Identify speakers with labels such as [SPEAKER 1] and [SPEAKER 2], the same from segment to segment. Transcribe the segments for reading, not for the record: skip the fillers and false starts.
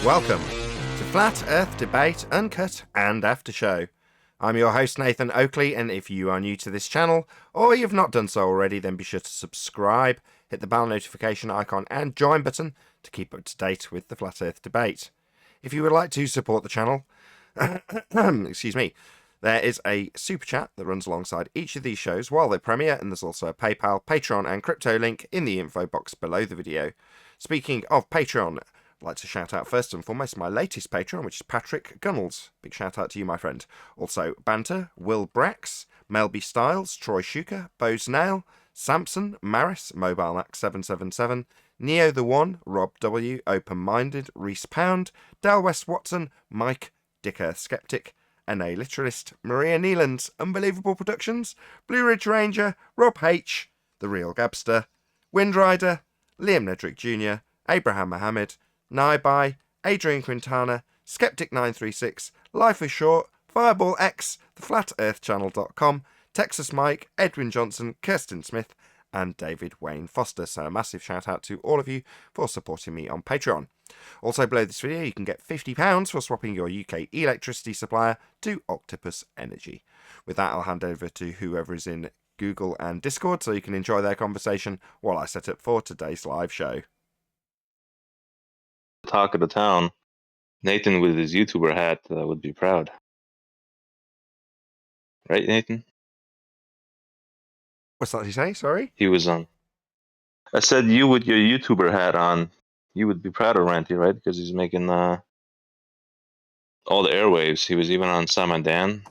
[SPEAKER 1] Welcome to Flat Earth Debate, Uncut and After Show. I'm your host Nathan Oakley, and if you are new to this channel, or you've not done so already, then be sure to subscribe, hit the bell notification icon and join button to keep up to date with the Flat Earth Debate. If you would like to support the channel, excuse me, there is a super chat that runs alongside each of these shows while they premiere, and there's also a PayPal, Patreon and crypto link in the info box below the video. Speaking of Patreon, I'd like to shout out first and foremost my latest Patreon, which is Patrick Gunnels. Big shout out to you, my friend. Also, Banter, Will Brax, Melby Styles, Troy Shuker, Bose Nail, Samson, Maris, Mobile Max 777, Neo the One, Rob W, Open Minded, Reese Pound, Dal West Watson, Mike, Dick Earth Skeptic, NA Literalist, Maria Neelands, Unbelievable Productions, Blue Ridge Ranger, Rob H, The Real Gabster, Windrider, Liam Nedrick Jr., Abraham Mohammed, Naibai, Adrian Quintana, Skeptic936, Life is Short, Fireball X, TheFlatEarthChannel.com, Texas Mike, Edwin Johnson, Kirsten Smith, and David Wayne Foster. So a massive shout out to all of you for supporting me on Patreon. Also below this video you can get £50 for swapping your UK electricity supplier to Octopus Energy. With that I'll hand over to whoever is in Google and Discord so you can enjoy their conversation while I set up for today's live show.
[SPEAKER 2] Talk of the town, Nathan with his YouTuber hat would be proud. Right, Nathan?
[SPEAKER 1] What's that you say? Sorry?
[SPEAKER 2] He was on. I said you with your YouTuber hat on, you would be proud of Ranty, right? Because he's making all the airwaves. He was even on Sam and Dan,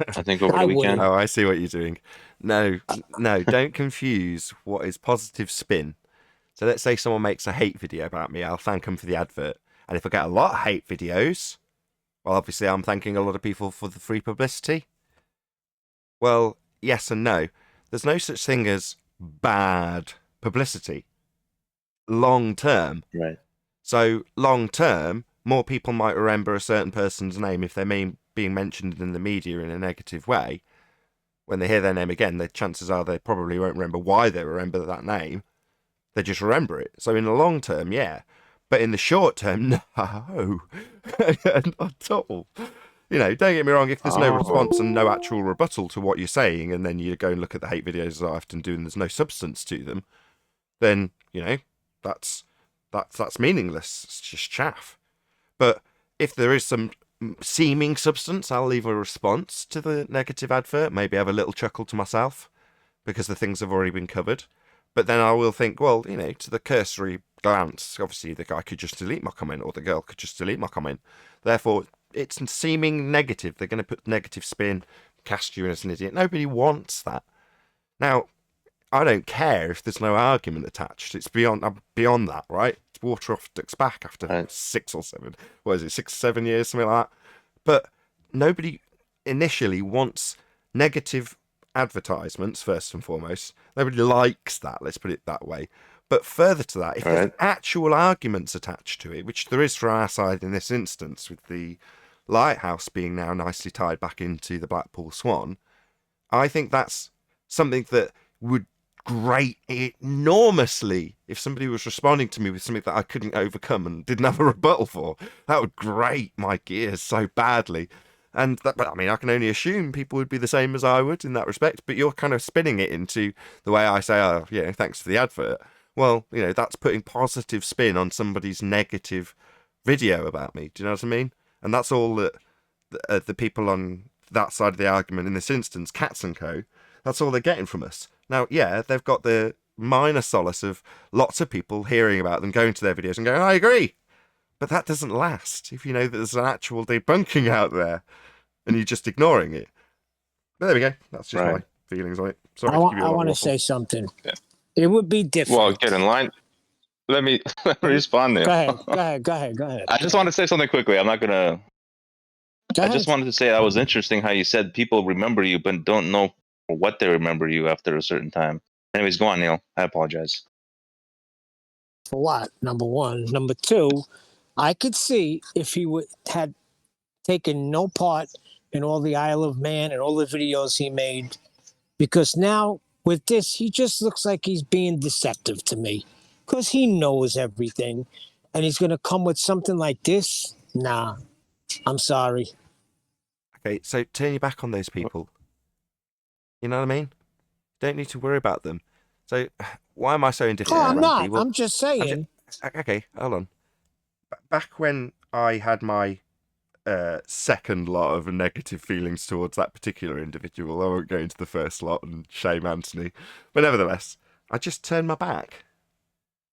[SPEAKER 2] I think, over the weekend.
[SPEAKER 1] Oh, I see what you're doing. No, don't confuse what is positive spin. So let's say someone makes a hate video about me, I'll thank them for the advert. And if I get a lot of hate videos, well, obviously I'm thanking a lot of people for the free publicity. Well, yes and no. There's no such thing as bad publicity. Long term.
[SPEAKER 2] Right.
[SPEAKER 1] So long term, more people might remember a certain person's name if they're being mentioned in the media in a negative way. When they hear their name again, the chances are they probably won't remember why they remember that name. They just remember it. So in the long term, yeah. But in the short term, no. Not at all. You know, don't get me wrong, if there's no response and no actual rebuttal to what you're saying, and then you go and look at the hate videos as I often do and there's no substance to them, then, you know, that's meaningless. It's just chaff. But if there is some seeming substance, I'll leave a response to the negative advert, maybe have a little chuckle to myself, because the things have already been covered. But then I will think, well, you know, to the cursory glance, obviously the guy could just delete my comment or the girl could just delete my comment. Therefore, it's seeming negative. They're going to put negative spin, cast you as an idiot. Nobody wants that. Now, I don't care if there's no argument attached. It's beyond that, right? It's water off duck's back after 6 or 7. What is it, 6 or 7 years, something like that? But nobody initially wants negative advertisements, first and foremost. Nobody likes that, let's put it that way. But further to that, if there's actual arguments attached to it, which there is for our side in this instance, with the lighthouse being now nicely tied back into the Blackpool Swan, I think that's something that would grate enormously if somebody was responding to me with something that I couldn't overcome and didn't have a rebuttal for. That would grate my gears so badly. And that, but I mean, I can only assume people would be the same as I would in that respect. But you're kind of spinning it into the way I say, oh, you know, thanks for the advert. Well, you know, that's putting positive spin on somebody's negative video about me. Do you know what I mean? And that's all that the people on that side of the argument, in this instance, Cats and Co., that's all they're getting from us. Now, yeah, they've got the minor solace of lots of people hearing about them, going to their videos and going, I agree. But that doesn't last if you know that there's an actual debunking out there and you're just ignoring it. But there we go. That's just my feelings on it. Sorry,
[SPEAKER 3] I want to say something. Yeah. It would be different.
[SPEAKER 2] Well, get in line. Let me respond there.
[SPEAKER 3] Go ahead.
[SPEAKER 2] I just want to say something quickly. I'm not going to... I just wanted to say that was interesting how you said people remember you but don't know what they remember you after a certain time. Anyways, go on, Neil. I apologize.
[SPEAKER 3] For what? Number one. Number two, I could see if he had taken no part in all the Isle of Man and all the videos he made, because now with this, he just looks like he's being deceptive to me, because he knows everything. and he's gonna come with something like this. Nah, I'm sorry.
[SPEAKER 1] Okay, so turn your back on those people. You know what I mean? Don't need to worry about them. So why am I so indifferent?
[SPEAKER 3] Oh, I'm
[SPEAKER 1] Randy?
[SPEAKER 3] not.
[SPEAKER 1] Well,
[SPEAKER 3] I'm just saying.
[SPEAKER 1] okay, hold on. Back when I had my second lot of negative feelings towards that particular individual, I won't go into the first lot and shame Anthony, but nevertheless, I just turned my back.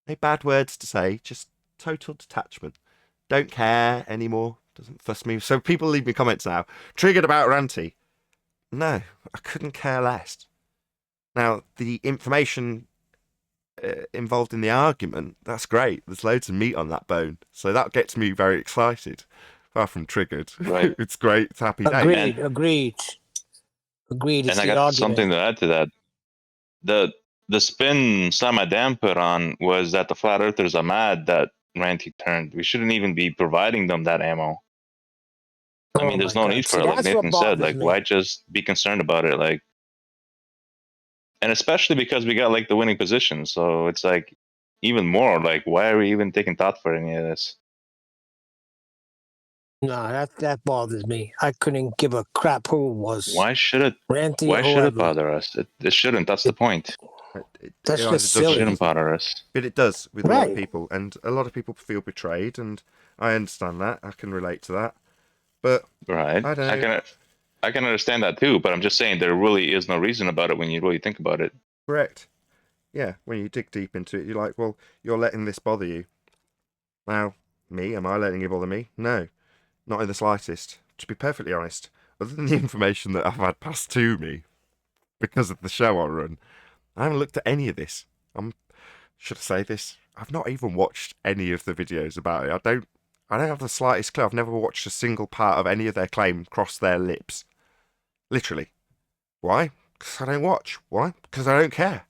[SPEAKER 1] No bad words to say, just total detachment. Don't care anymore. Doesn't fuss me. So people leave me comments now. Triggered about Ranty. No, I couldn't care less. Now, the information involved in the argument, that's great. There's loads of meat on that bone. So that gets me very excited. Far from triggered.
[SPEAKER 2] Right.
[SPEAKER 1] It's great. It's a happy day.
[SPEAKER 3] Agreed. It's
[SPEAKER 2] And I
[SPEAKER 3] the
[SPEAKER 2] got
[SPEAKER 3] argument.
[SPEAKER 2] something to add to that. The spin Samadam put on was that the flat earthers are mad that Ranty turned. We shouldn't even be providing them that ammo. I mean, there's no need for it. Like Nathan said, like, why just be concerned about it? Like, and especially because we got like the winning position. So it's like even more like, why are we even taking thought for any of this?
[SPEAKER 3] No, that bothers me. I couldn't give a crap who it was.
[SPEAKER 2] Why should it?
[SPEAKER 3] Ranty
[SPEAKER 2] Why
[SPEAKER 3] or
[SPEAKER 2] should
[SPEAKER 3] whoever.
[SPEAKER 2] it bother us? It shouldn't. That's the point.
[SPEAKER 3] That's
[SPEAKER 1] It
[SPEAKER 3] just silly.
[SPEAKER 2] It shouldn't bother us.
[SPEAKER 1] But it does with a lot
[SPEAKER 3] Right.
[SPEAKER 1] of people, and a lot of people feel betrayed, and I understand that. I can relate to that. But
[SPEAKER 2] Right.
[SPEAKER 1] I don't know.
[SPEAKER 2] I can understand that too, but I'm just saying there really is no reason about it when you really think about it.
[SPEAKER 1] Correct. Yeah, when you dig deep into it, you're like, well, you're letting this bother you. Now, me, am I letting it bother me? No, not in the slightest. To be perfectly honest, other than the information that I've had passed to me because of the show I run, I haven't looked at any of this. Should I say this? I've not even watched any of the videos about it. I don't have the slightest clue. I've never watched a single part of any of their claim cross their lips. Literally. Why? Because I don't watch. Why? Because I don't care.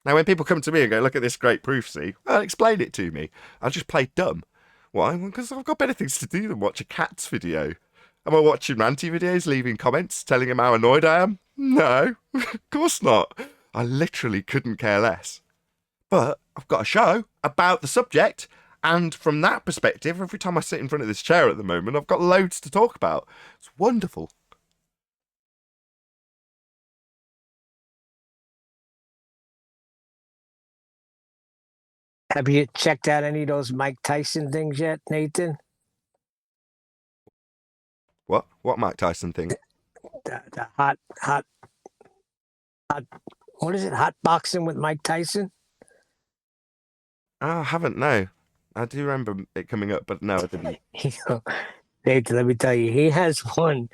[SPEAKER 1] Now, when people come to me and go, look at this great proof, see, well, explain it to me. I'll just play dumb. Why? Because I've got better things to do than watch a cat's video. Am I watching ranty videos, leaving comments, telling him how annoyed I am? No, of course not. I literally couldn't care less. But I've got a show about the subject, and from that perspective, every time I sit in front of this chair at the moment, I've got loads to talk about. It's wonderful.
[SPEAKER 3] Have you checked out any of those Mike Tyson things yet, Nathan?
[SPEAKER 1] What? What Mike Tyson thing?
[SPEAKER 3] The hot, what is it? Hot boxing with Mike Tyson?
[SPEAKER 1] Oh, I haven't, no. I do remember it coming up, but no, I didn't.
[SPEAKER 3] Nathan, let me tell you, he has one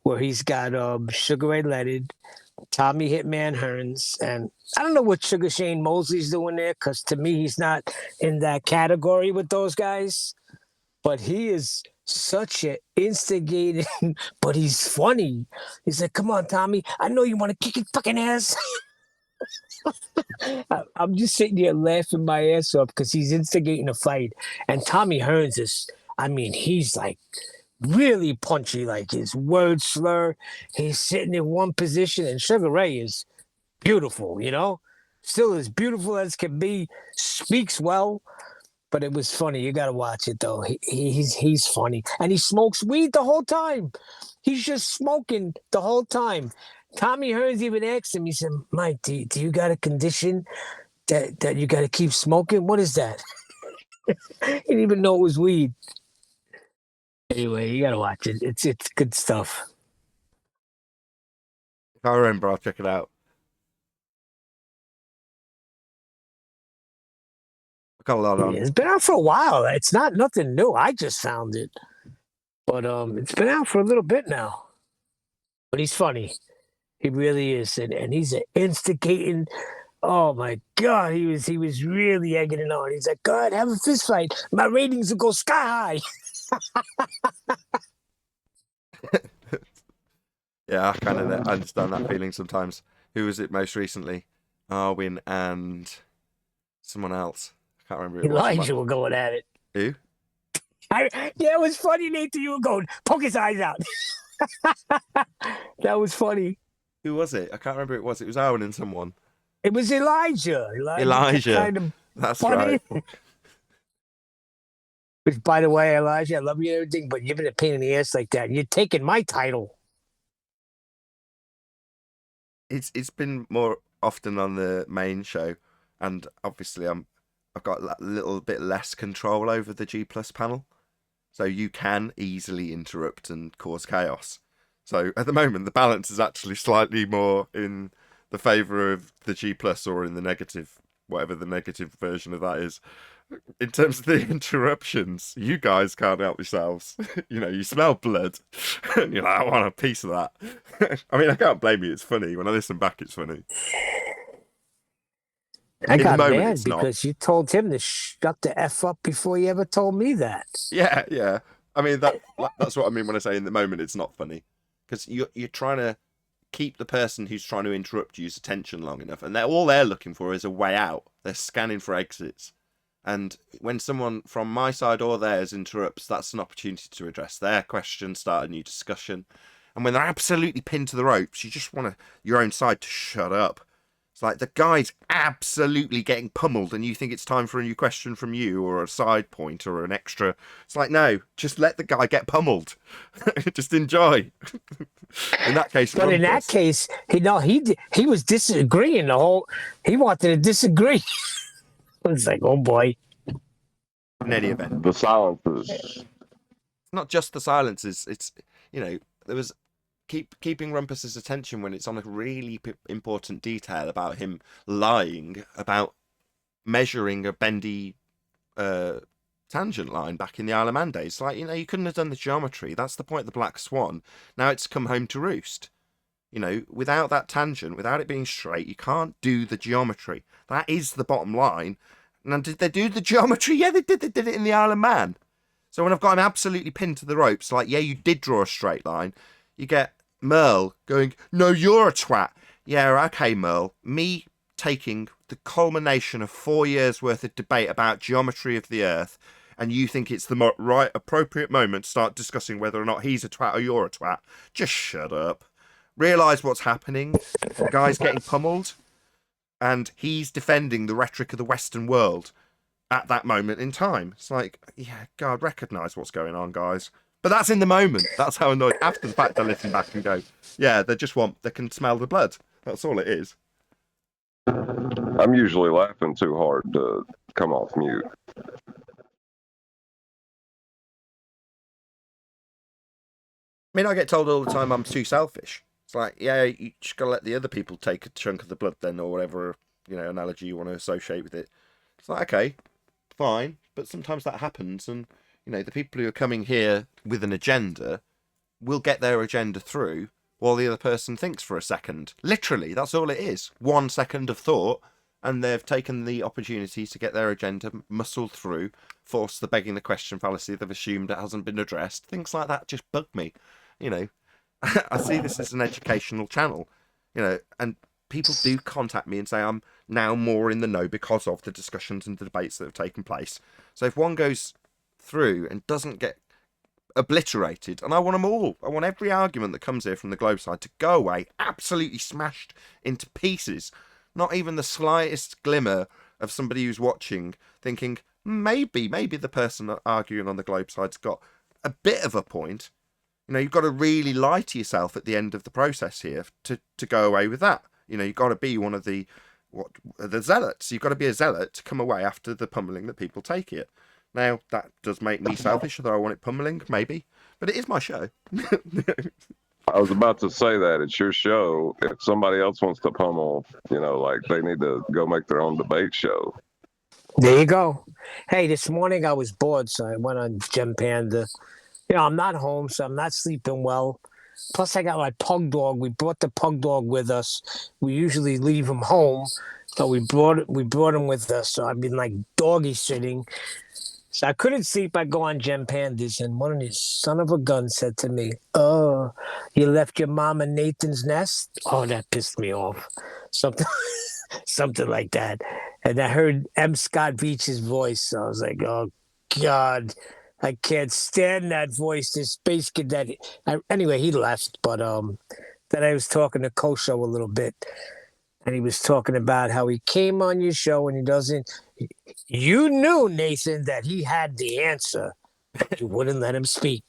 [SPEAKER 3] where he's got Sugar Ray Leonard, Tommy Hitman Hearns, and I don't know what Sugar Shane Mosley's doing there, because to me, he's not in that category with those guys. But he is such an instigating, but he's funny. He's like, come on, Tommy, I know you want to kick your fucking ass. I'm just sitting here laughing my ass off because he's instigating a fight. And Tommy Hearns is, I mean, he's like really punchy, like his words slur. He's sitting in one position, and Sugar Ray is beautiful, you know? Still as beautiful as can be, speaks well. But it was funny. You gotta watch it though. He's funny, and he smokes weed the whole time. He's just smoking the whole time. Tommy Hearns even asked him. He said, "Mike, do you got a condition that you got to keep smoking? What is that?" He didn't even know it was weed. Anyway, you gotta watch it. It's good stuff.
[SPEAKER 1] If I remember, I'll check it out. I've got a lot on.
[SPEAKER 3] It's been out for a while. It's not nothing new. I just found it, but it's been out for a little bit now. But he's funny. He really is, and he's an instigating. Oh my God, he was really egging it on. He's like, God, have a fist fight. My ratings will go sky high.
[SPEAKER 1] Yeah, I kind of understand that feeling sometimes. Who was it most recently? Arwin and someone else. I can't remember who it was.
[SPEAKER 3] Elijah were going at it.
[SPEAKER 1] Who?
[SPEAKER 3] Yeah, it was funny, Nathan. You were going, poke his eyes out. That was funny.
[SPEAKER 1] Who was it? I can't remember who it was. It was Arwin and someone.
[SPEAKER 3] It was Elijah.
[SPEAKER 1] Elijah.
[SPEAKER 3] Kind of
[SPEAKER 1] That's
[SPEAKER 3] funny.
[SPEAKER 1] right.
[SPEAKER 3] Which, by the way, Elijah, I love you and everything, but you've been a pain in the ass like that. You're taking my title.
[SPEAKER 1] It's been more often on the main show, and obviously I've got a little bit less control over the G Plus panel, so you can easily interrupt and cause chaos. So at the moment, the balance is actually slightly more in the favour of the G Plus, or in the negative, whatever the negative version of that is. In terms of the interruptions, you guys can't help yourselves. You smell blood, and you're like, I want a piece of that. I mean, I can't blame you. It's funny. When I listen back, it's funny.
[SPEAKER 3] I
[SPEAKER 1] In the
[SPEAKER 3] got
[SPEAKER 1] moment,
[SPEAKER 3] mad
[SPEAKER 1] it's not.
[SPEAKER 3] because you told him to shut the F up before you ever told me that.
[SPEAKER 1] Yeah. I mean, that's what I mean when I say in the moment it's not funny, because you're trying to keep the person who's trying to interrupt you's attention long enough, and all they're looking for is a way out. They're scanning for exits. And when someone from my side or theirs interrupts, that's an opportunity to address their question, start a new discussion. And when they're absolutely pinned to the ropes, you just want your own side to shut up. It's like the guy's absolutely getting pummeled, and you think it's time for a new question from you, or a side point, or an extra. It's like, no, just let the guy get pummeled. Just enjoy. In that case,
[SPEAKER 3] But in that case, he was disagreeing the whole. He wanted to disagree. It's like, oh boy.
[SPEAKER 1] In any event,
[SPEAKER 4] The silences.
[SPEAKER 1] it's not just the silences. It's there was keeping Rumpus's attention when it's on a really important detail about him lying about measuring a bendy tangent line back in the Isle of Man days. Like, you couldn't have done the geometry. That's the point of the Black Swan. Now it's come home to roost. Without that tangent, without it being straight, you can't do the geometry. That is the bottom line. Now, did they do the geometry? Yeah, they did. They did it in the Isle of Man. So when I've got him absolutely pinned to the ropes, like, yeah, you did draw a straight line, you get Merle going, no, you're a twat. Yeah, okay, Merle. Me taking the culmination of 4 years worth of debate about geometry of the Earth, and you think it's the right, appropriate moment to start discussing whether or not he's a twat or you're a twat. Just shut up. Realise what's happening. The guy's getting pummeled, and he's defending the rhetoric of the Western world at that moment in time. It's like, yeah, God, recognise what's going on, guys. But that's in the moment. That's how annoyed. After the fact, I listen back and go, yeah, they can smell the blood. That's all it is.
[SPEAKER 4] I'm usually laughing too hard to come off mute.
[SPEAKER 1] I mean, I get told all the time I'm too selfish. It's like, yeah, you just gotta let the other people take a chunk of the blood then, or whatever, analogy you want to associate with it. It's like, okay, fine, but sometimes that happens, and, the people who are coming here with an agenda will get their agenda through while the other person thinks for a second. Literally, that's all it is. 1 second of thought, and they've taken the opportunity to get their agenda muscled through, force the begging the question fallacy they've assumed it hasn't been addressed. Things like that just bug me. I see this as an educational channel, and people do contact me and say I'm now more in the know because of the discussions and the debates that have taken place. So if one goes through and doesn't get obliterated, and I want them all, I want every argument that comes here from the Globe side to go away absolutely smashed into pieces. Not even the slightest glimmer of somebody who's watching thinking, maybe the person arguing on the Globe side's got a bit of a point. You've got to really lie to yourself at the end of the process here to go away with that. You've got to be one of the zealots. You've got to be a zealot to come away after the pummeling that people take it. Now, that does make me selfish, although I want it pummeling, maybe. But it is my show.
[SPEAKER 4] I was about to say that it's your show. If somebody else wants to pummel, like they need to go make their own debate show.
[SPEAKER 3] There you go. Hey, this morning I was bored, so I went on Gem Panda. I'm not home, so I'm not sleeping well. Plus, I got my pug dog. We brought the pug dog with us. We usually leave him home, but we brought him with us. So I've been like doggy sitting. So I couldn't sleep. I go on Gem Pandas, and one of these son of a gun said to me, "Oh, you left your mom in Nathan's nest?" Oh, that pissed me off. Something like that. And I heard M. Scott Beach's voice. So I was like, "Oh, God." I can't stand that voice. This space cadet. Anyway, he left, but then I was talking to Kosho a little bit, and he was talking about how he came on your show and he doesn't. You knew, Nathan, that he had the answer. You wouldn't let him speak.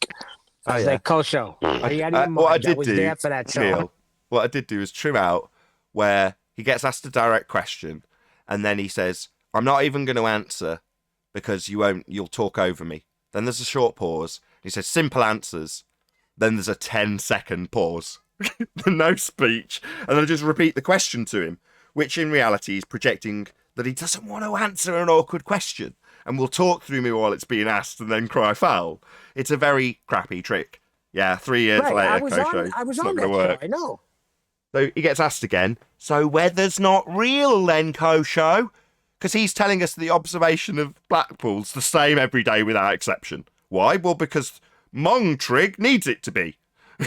[SPEAKER 3] I
[SPEAKER 1] Oh,
[SPEAKER 3] was
[SPEAKER 1] yeah.
[SPEAKER 3] like, Kosho, are you out of your mind?
[SPEAKER 1] What I
[SPEAKER 3] I
[SPEAKER 1] did
[SPEAKER 3] was
[SPEAKER 1] do,
[SPEAKER 3] there for that show.
[SPEAKER 1] Neil, what I did do was trim out where he gets asked a direct question, and then he says, "I'm not even going to answer because you'll talk over me." Then there's a short pause. He says, "Simple answers." Then there's a 10-second pause. No speech. And then I just repeat the question to him, which in reality is projecting that he doesn't want to answer an awkward question and will talk through me while it's being asked and then cry foul. It's a very crappy trick. Yeah, 3 years
[SPEAKER 3] Right,
[SPEAKER 1] later,
[SPEAKER 3] I was
[SPEAKER 1] it's
[SPEAKER 3] on
[SPEAKER 1] not
[SPEAKER 3] that
[SPEAKER 1] going to
[SPEAKER 3] show.
[SPEAKER 1] work.
[SPEAKER 3] I know.
[SPEAKER 1] So he gets asked again, "So weather's not real then, Kosho?" Because he's telling us the observation of Blackpool's the same every day without exception. Why? Well, because Mongtrig needs it to be.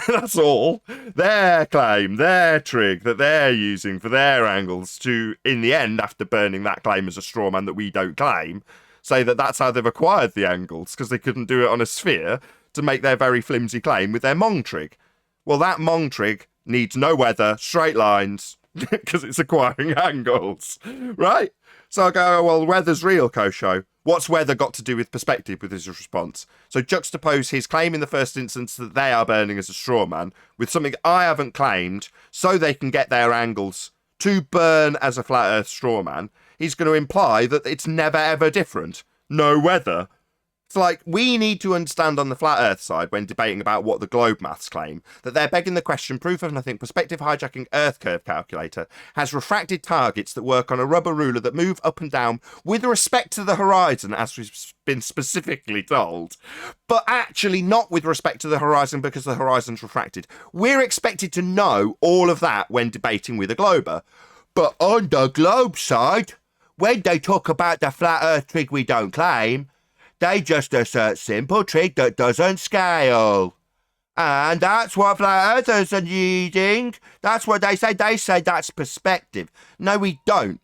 [SPEAKER 1] That's all. Their claim, their trig that they're using for their angles to, in the end, after burning that claim as a straw man that we don't claim, say that that's how they've acquired the angles, because they couldn't do it on a sphere to make their very flimsy claim with their Mong trig. Well, that Mong trig needs no weather, straight lines, because it's acquiring angles, right? So I go, "Well, weather's real, Kosho. What's weather got to do with perspective?" with his response. So juxtapose his claim in the first instance that they are burning as a straw man with something I haven't claimed so they can get their angles to burn as a flat earth straw man. He's going to imply that it's never ever different. No weather. It's like, we need to understand on the flat earth side when debating about what the globe maths claim that they're begging the question, proof of nothing, perspective hijacking earth curve calculator has refracted targets that work on a rubber ruler that move up and down with respect to the horizon, as we've been specifically told, but actually not with respect to the horizon because the horizon's refracted. We're expected to know all of that when debating with a glober. But on the globe side, when they talk about the flat earth trig we don't claim, they just assert simple trig that doesn't scale. And that's what flat earthers are using. That's what they say. They say that's perspective. No, we don't.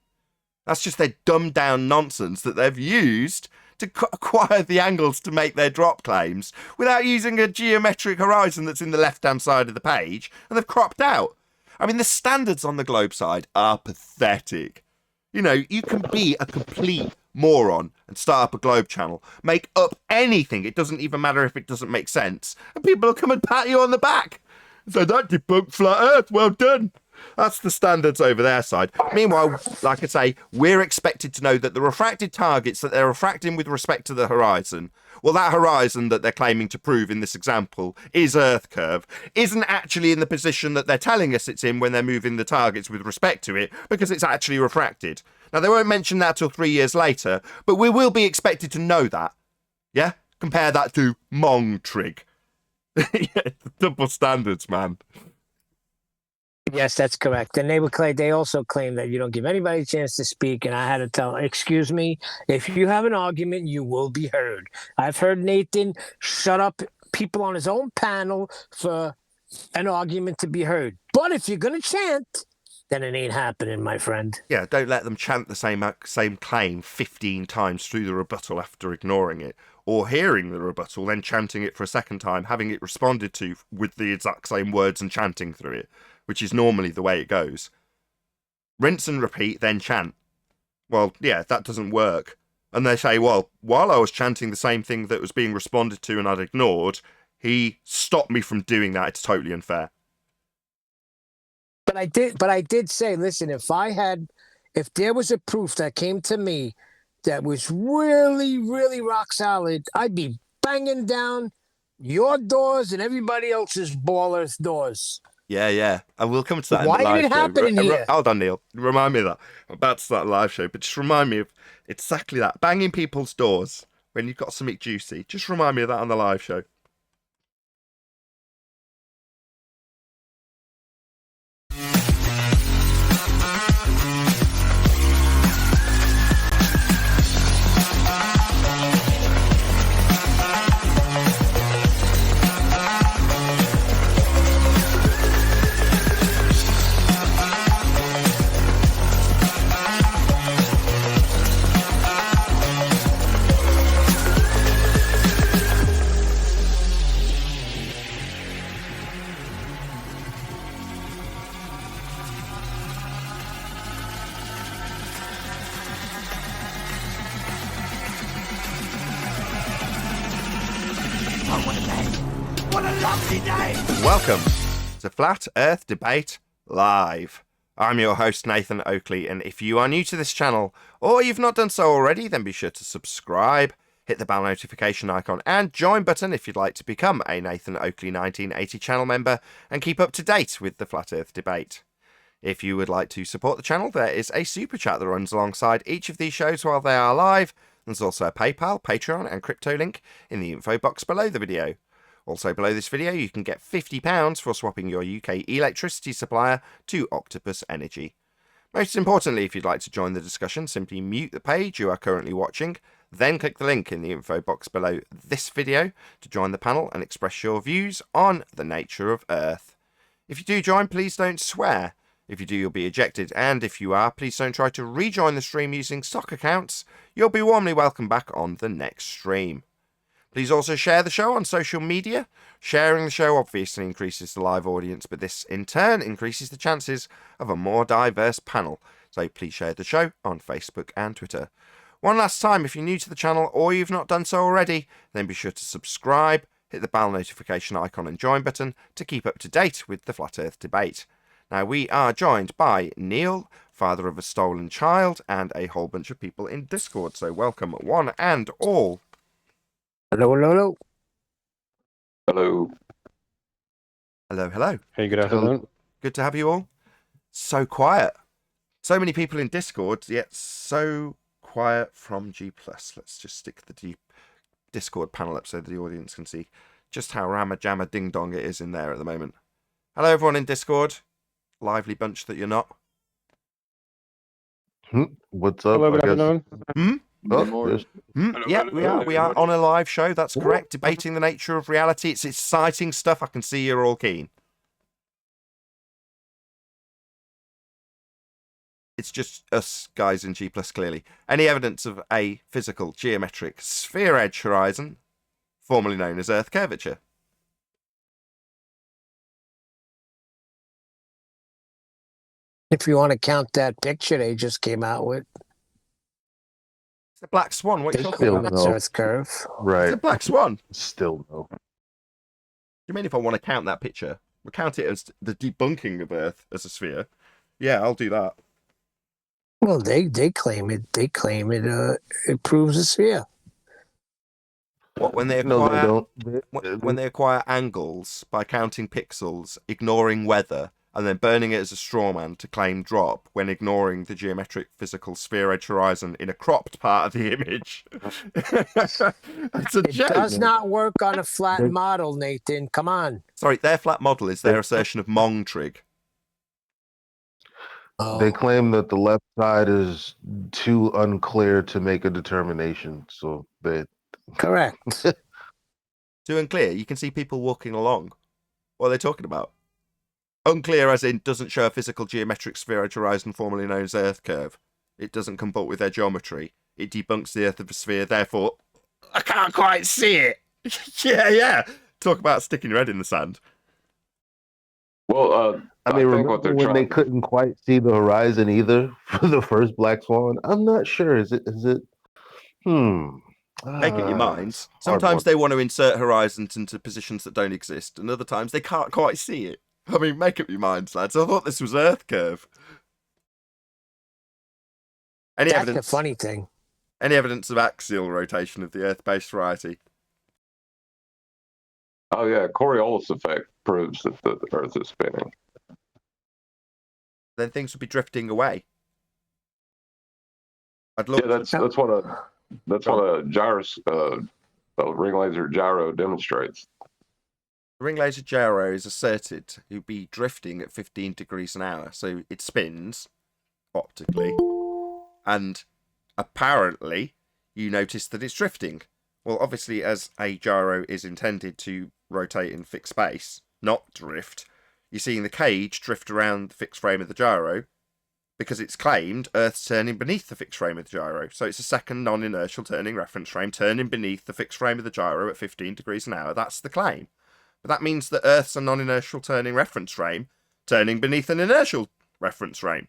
[SPEAKER 1] That's just their dumbed down nonsense that they've used to acquire the angles to make their drop claims without using a geometric horizon that's in the left-hand side of the page, and they've cropped out. I mean, the standards on the globe side are pathetic. You know, you can be a complete moron and start up a globe channel, make up anything, it doesn't even matter if it doesn't make sense, and people will come and pat you on the back. So that debunked flat earth, well done. That's the standards over their side. Meanwhile, like I say, we're expected to know that the refracted targets that they're refracting with respect to the horizon, well, that horizon that they're claiming to prove in this example is Earth curve, isn't actually in the position that they're telling us it's in when they're moving the targets with respect to it, because it's actually refracted. Now, they won't mention that till 3 years later, but we will be expected to know that. Yeah? Compare that to Mong trig. Yeah, double standards, man.
[SPEAKER 3] Yes, that's correct. And they also claim that you don't give anybody a chance to speak. And I had to tell, excuse me, if you have an argument, you will be heard. I've heard Nathan shut up people on his own panel for an argument to be heard. But if you're going to chant, then it ain't happening, my friend.
[SPEAKER 1] Yeah, don't let them chant the same claim 15 times through the rebuttal after ignoring it, or hearing the rebuttal, then chanting it for a second time, having it responded to with the exact same words and chanting through it, which is normally the way it goes. Rinse and repeat, then chant. Well, yeah, that doesn't work. And they say, well, while I was chanting the same thing that was being responded to and I'd ignored, he stopped me from doing that. It's totally unfair.
[SPEAKER 3] But I did say, listen, if there was a proof that came to me that was really, really rock solid, I'd be banging down your doors and everybody else's ball earth doors.
[SPEAKER 1] Yeah. And we'll come to that
[SPEAKER 3] Why
[SPEAKER 1] in the live
[SPEAKER 3] did it
[SPEAKER 1] show.
[SPEAKER 3] happen in here?
[SPEAKER 1] Hold on, Neil. Remind me of that. I'm about to start a live show, but just remind me of exactly that. Banging people's doors when you've got something juicy. Just remind me of that on the live show. Welcome to Flat Earth Debate Live. I'm your host, Nathan Oakley, and if you are new to this channel, or you've not done so already, then be sure to subscribe, hit the bell notification icon, and join button if you'd like to become a Nathan Oakley 1980 channel member and keep up to date with the Flat Earth Debate. If you would like to support the channel, there is a super chat that runs alongside each of these shows while they are live. There's also a PayPal, Patreon, and crypto link in the info box below the video. Also below this video, you can get £50 for swapping your UK electricity supplier to Octopus Energy. Most importantly, if you'd like to join the discussion, simply mute the page you are currently watching, then click the link in the info box below this video to join the panel and express your views on the nature of Earth. If you do join, please don't swear. If you do, you'll be ejected, and if you are, please don't try to rejoin the stream using stock accounts. You'll be warmly welcomed back on the next stream. Please also share the show on social media. Sharing the show obviously increases the live audience, but this in turn increases the chances of a more diverse panel. So please share the show on Facebook and Twitter. One last time, if you're new to the channel or you've not done so already, then be sure to subscribe, hit the bell notification icon and join button to keep up to date with the Flat Earth Debate. Now, we are joined by Neil, father of a stolen child, and a whole bunch of people in Discord. So welcome one and all.
[SPEAKER 3] Hello, hello, hello.
[SPEAKER 4] Hello.
[SPEAKER 1] Hello, hello.
[SPEAKER 5] Hey, good afternoon.
[SPEAKER 1] Good to have you all. So quiet. So many people in Discord, yet so quiet from G+. Let's just stick the Discord panel up so the audience can see just how ramma jamma ding dong it is in there at the moment. Hello, everyone in Discord. Lively bunch that you're not.
[SPEAKER 6] What's up?
[SPEAKER 5] Hello, good
[SPEAKER 6] I guess.
[SPEAKER 5] afternoon.
[SPEAKER 6] Oh,
[SPEAKER 1] Yeah, we are on a live show. That's correct. Debating the nature of reality. It's exciting stuff. I can see you're all keen. It's just us guys in G+, clearly. Any evidence of a physical geometric sphere edge horizon, formerly known as Earth curvature?
[SPEAKER 3] If you want to count that picture they just came out with,
[SPEAKER 1] It's a black swan. What are you
[SPEAKER 3] they
[SPEAKER 1] talking
[SPEAKER 3] claim
[SPEAKER 1] about?
[SPEAKER 3] it's
[SPEAKER 6] no.
[SPEAKER 3] Earth's curve.
[SPEAKER 1] It's
[SPEAKER 6] right.
[SPEAKER 1] a black swan.
[SPEAKER 6] Still no.
[SPEAKER 1] You mean if I want to count that picture? We'll count it as the debunking of Earth as a sphere. Yeah, I'll do that.
[SPEAKER 3] Well, they claim it. They claim it proves a sphere.
[SPEAKER 1] What, when they
[SPEAKER 6] No, they
[SPEAKER 1] acquire
[SPEAKER 6] don't.
[SPEAKER 1] when they acquire angles by counting pixels, ignoring weather, and then burning it as a straw man to claim drop when ignoring the geometric physical sphere edge horizon in a cropped part of the image. It's a
[SPEAKER 3] It
[SPEAKER 1] joke.
[SPEAKER 3] does not work on a flat model, Nathan. Come on.
[SPEAKER 1] Sorry, their flat model is their assertion of Mong trig.
[SPEAKER 3] Oh,
[SPEAKER 6] They claim that the left side is too unclear to make a determination. So they.
[SPEAKER 3] correct.
[SPEAKER 1] Too unclear. You can see people walking along. What are they talking about? Unclear as in doesn't show a physical geometric sphere edge horizon formerly known as Earth curve. It doesn't comport with their geometry. It debunks the Earth of a sphere, therefore I can't quite see it. yeah. Talk about sticking your head in the sand.
[SPEAKER 4] Well,
[SPEAKER 6] I mean,
[SPEAKER 4] think
[SPEAKER 6] remember
[SPEAKER 4] what they're
[SPEAKER 6] when they
[SPEAKER 4] trying.
[SPEAKER 6] couldn't quite see the horizon either for the first black swan? I'm not sure. Is it?
[SPEAKER 1] Make up your minds.
[SPEAKER 6] It's a hard
[SPEAKER 1] Sometimes
[SPEAKER 6] one.
[SPEAKER 1] they want to insert horizons into positions that don't exist, and other times they can't quite see it. I mean, make up your minds, lads. I thought this was Earth curve. Any
[SPEAKER 3] That's
[SPEAKER 1] evidence?
[SPEAKER 3] the funny thing.
[SPEAKER 1] Any evidence of axial rotation of the Earth-based variety?
[SPEAKER 4] Oh yeah, Coriolis effect proves that the Earth is spinning.
[SPEAKER 1] Then things would be drifting away. I'd love.
[SPEAKER 4] Yeah, that's what a ring laser gyro demonstrates.
[SPEAKER 1] The ring laser gyro is asserted to be drifting at 15 degrees an hour, so it spins optically, and apparently you notice that it's drifting. Well, obviously, as a gyro is intended to rotate in fixed space, not drift, you're seeing the cage drift around the fixed frame of the gyro because it's claimed Earth's turning beneath the fixed frame of the gyro. So it's a second non-inertial turning reference frame turning beneath the fixed frame of the gyro at 15 degrees an hour. That's the claim. But that means that Earth's a non-inertial turning reference frame turning beneath an inertial reference frame.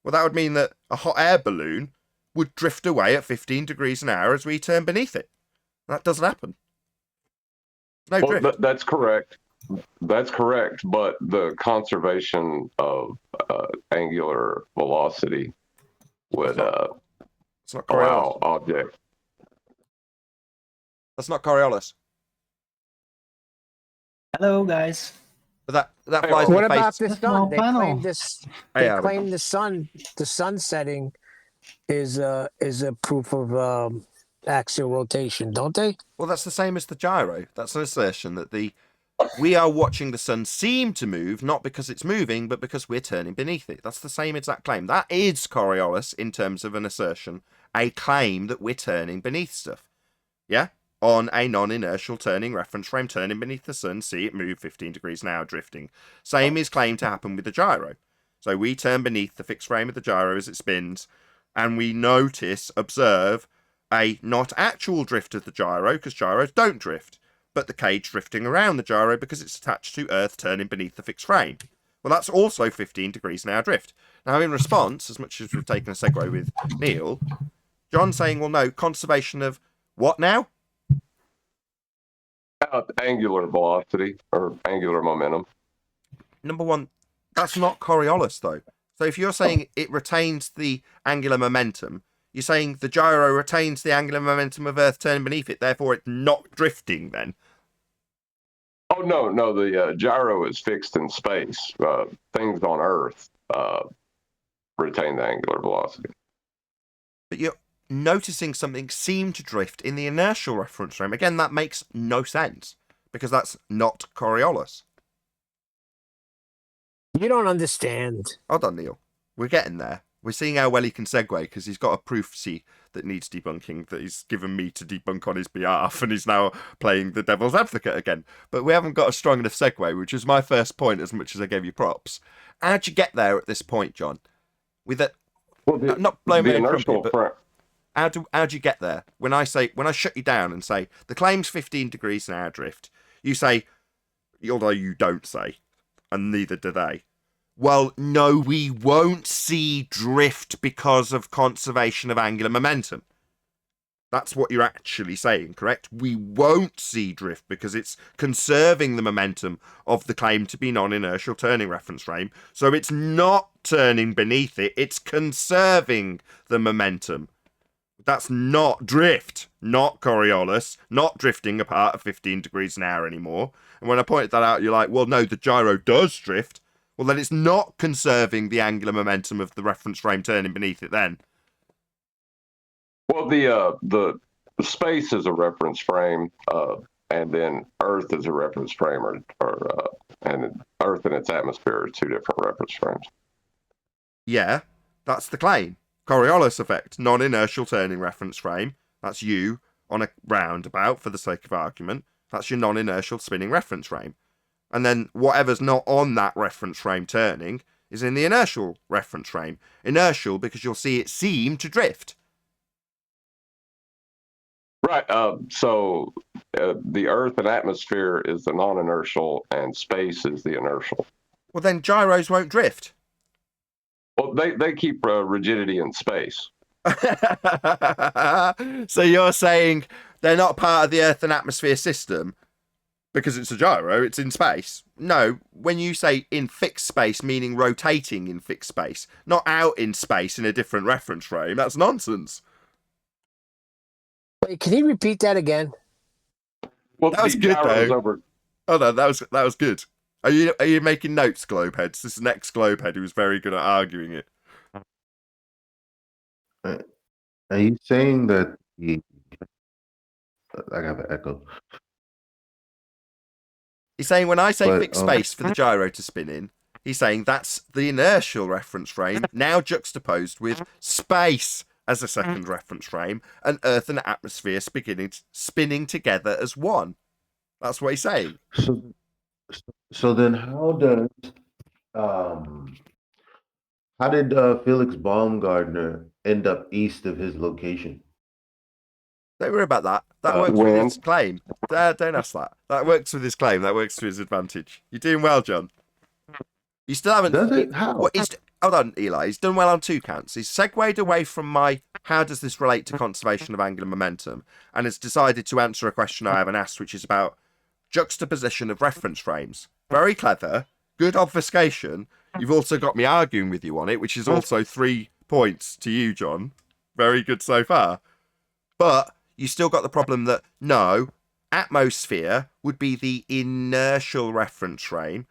[SPEAKER 1] Well, that would mean that a hot air balloon would drift away at 15 degrees an hour as we turn beneath it. That doesn't happen. No drift.
[SPEAKER 4] That's correct. That's correct, but the conservation of angular velocity would
[SPEAKER 1] It's not Coriolis.
[SPEAKER 4] allow objects.
[SPEAKER 1] That's not Coriolis.
[SPEAKER 5] Hello, guys.
[SPEAKER 1] But that
[SPEAKER 4] Hey,
[SPEAKER 1] flies in
[SPEAKER 3] What
[SPEAKER 1] the
[SPEAKER 3] about
[SPEAKER 1] face.
[SPEAKER 3] the
[SPEAKER 5] Small
[SPEAKER 3] sun? They
[SPEAKER 5] panel.
[SPEAKER 3] claim this.
[SPEAKER 1] Hey,
[SPEAKER 3] They
[SPEAKER 1] Adam.
[SPEAKER 3] claim the sun setting is a proof of axial rotation, don't they?
[SPEAKER 1] Well, that's the same as the gyro. That's an assertion that we are watching the sun seem to move, not because it's moving, but because we're turning beneath it. That's the same exact claim. That is Coriolis in terms of an assertion, a claim that we're turning beneath stuff. Yeah? On a non-inertial turning reference frame, turning beneath the sun, see it move 15 degrees an hour, drifting. Same is claimed to happen with the gyro. So we turn beneath the fixed frame of the gyro as it spins, and we observe a not actual drift of the gyro, because gyros don't drift, but the cage drifting around the gyro because it's attached to Earth turning beneath the fixed frame. Well, that's also 15 degrees an hour drift. Now, in response, as much as we've taken a segue with Neil, John's saying, well, no, conservation of what now?
[SPEAKER 4] Angular velocity or angular momentum.
[SPEAKER 1] Number one, that's not Coriolis, though. So if you're saying it retains the angular momentum, you're saying the gyro retains the angular momentum of Earth turning beneath it, therefore it's not drifting then.
[SPEAKER 4] Oh no, the gyro is fixed in space. Things on Earth retain the angular velocity.
[SPEAKER 1] But you're noticing something seem to drift in the inertial reference frame. Again, that makes no sense because that's not Coriolis.
[SPEAKER 3] You don't understand.
[SPEAKER 1] Hold on, Neil. We're getting there. We're seeing how well he can segue because he's got a proof that needs debunking that he's given me to debunk on his behalf, and he's now playing the devil's advocate again. But we haven't got a strong enough segue, which is my first point as much as I gave you props. How'd you get there at this point, John? With it, not blowing me a trumpet, but how'd you get there? When I shut you down and say the claim's 15 degrees an hour drift, you say, although you don't say, and neither do they, well, no, we won't see drift because of conservation of angular momentum. That's what you're actually saying, correct? We won't see drift because it's conserving the momentum of the claim to be non-inertial turning reference frame. So it's not turning beneath it, it's conserving the momentum. That's not drift, not Coriolis, not drifting apart at 15 degrees an hour anymore. And when I pointed that out, you're like, well, no, the gyro does drift. Well, then it's not conserving the angular momentum of the reference frame turning beneath it then.
[SPEAKER 4] Well, the space is a reference frame, and then Earth is a reference frame, and Earth and its atmosphere are two different reference frames.
[SPEAKER 1] Yeah, that's the claim. Coriolis effect, non-inertial turning reference frame. That's you on a roundabout for the sake of argument. That's your non-inertial spinning reference frame. And then whatever's not on that reference frame turning is in the inertial reference frame. Inertial because you'll see it seem to drift.
[SPEAKER 4] Right. So the Earth and atmosphere is the non-inertial, and space is the inertial.
[SPEAKER 1] Well, then gyros won't drift.
[SPEAKER 4] Well, they keep rigidity in space.
[SPEAKER 1] So you're saying they're not part of the Earth and atmosphere system because it's a gyro, it's in space? No, when you say in fixed space, meaning rotating in fixed space, not out in space in a different reference frame, that's nonsense.
[SPEAKER 3] Wait, can you repeat that again?
[SPEAKER 4] Well,
[SPEAKER 1] That was
[SPEAKER 4] the
[SPEAKER 1] good,
[SPEAKER 4] gyro's
[SPEAKER 1] though.
[SPEAKER 4] over.
[SPEAKER 1] Oh no, that was good. Are you making notes, Globeheads? This is next Globehead who was very good at arguing it.
[SPEAKER 6] Are you saying that I got an echo?
[SPEAKER 1] He's saying when I say
[SPEAKER 6] But,
[SPEAKER 1] fixed space for the gyro to spin in, he's saying that's the inertial reference frame now juxtaposed with space as a second reference frame and Earth and atmosphere spinning together as one. That's what he's saying.
[SPEAKER 6] So then how did Felix Baumgartner end up east of his location?
[SPEAKER 1] Don't worry about that. That works with his claim. Don't ask that. That works with his claim. That works to his advantage. You're doing well, John. You still haven't.
[SPEAKER 6] Does it? How?
[SPEAKER 1] Hold on, Eli. He's done well on 2 counts. He's segued away from my how does this relate to conservation of angular momentum, and has decided to answer a question I haven't asked, which is about juxtaposition of reference frames. Very clever, good obfuscation. You've also got me arguing with you on it, which is also 3 points to you, John. Very good so far. But you still got the problem that, no, atmosphere would be the inertial reference frame,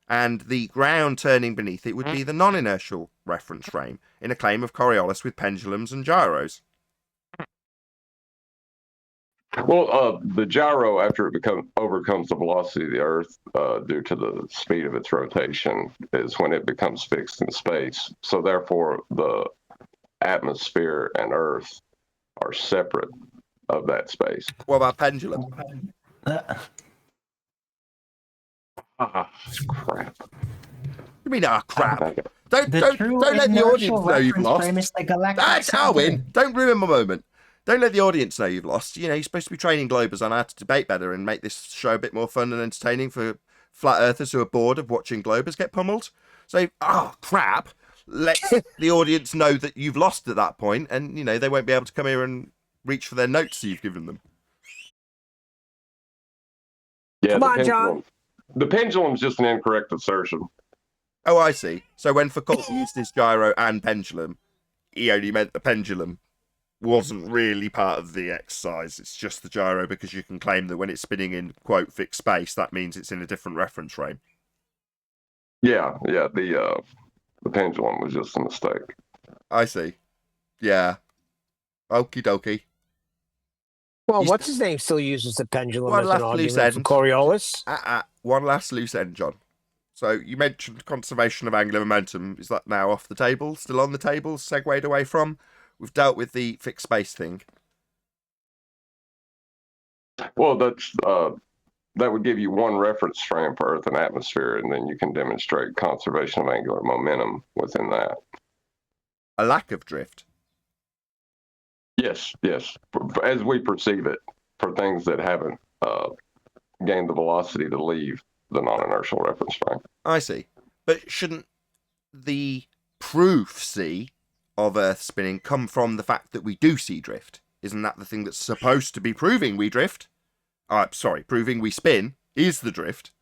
[SPEAKER 1] and the ground turning beneath it would be the non-inertial reference frame, in a claim of Coriolis with pendulums and gyros.
[SPEAKER 4] Well, the gyro, after it overcomes the velocity of the Earth due to the speed of its rotation, is when it becomes fixed in space. So therefore, the atmosphere and Earth are separate of that space.
[SPEAKER 1] What about pendulum?
[SPEAKER 4] Crap.
[SPEAKER 1] You mean, crap?
[SPEAKER 4] Okay.
[SPEAKER 1] Don't let the audience know you've lost. That's Darwin. Don't ruin my moment. Don't let the audience know you've lost. You know, you're supposed to be training Globers on how to debate better and make this show a bit more fun and entertaining for flat earthers who are bored of watching Globers get pummeled. So, crap. Let the audience know that you've lost at that point, and, you know, they won't be able to come here and reach for their notes you've given them.
[SPEAKER 4] Yeah,
[SPEAKER 3] Come on, John.
[SPEAKER 4] The pendulum's just an incorrect assertion.
[SPEAKER 1] Oh, I see. So when Foucault used his gyro and pendulum, he only meant the pendulum wasn't really part of the exercise. It's just the gyro, because you can claim that when it's spinning in, quote, fixed space, that means it's in a different reference frame.
[SPEAKER 4] Yeah, the pendulum was just a mistake.
[SPEAKER 1] I see. Yeah. Okie dokie.
[SPEAKER 3] Well, what's his name still uses the pendulum
[SPEAKER 1] One
[SPEAKER 3] as
[SPEAKER 1] last
[SPEAKER 3] an
[SPEAKER 1] loose
[SPEAKER 3] argument for
[SPEAKER 1] end.
[SPEAKER 3] Coriolis?
[SPEAKER 1] One last loose end, John. So you mentioned conservation of angular momentum. Is that now off the table? Still on the table? Segued away from? We've dealt with the fixed space thing.
[SPEAKER 4] Well, that would give you one reference frame for Earth and atmosphere, and then you can demonstrate conservation of angular momentum within that.
[SPEAKER 1] A lack of drift.
[SPEAKER 4] Yes, as we perceive it, for things that haven't gained the velocity to leave the non-inertial reference frame.
[SPEAKER 1] I see. But shouldn't the proof, of Earth spinning come from the fact that we do see drift? Isn't that the thing that's supposed to be proving we drift? Proving we spin is the drift.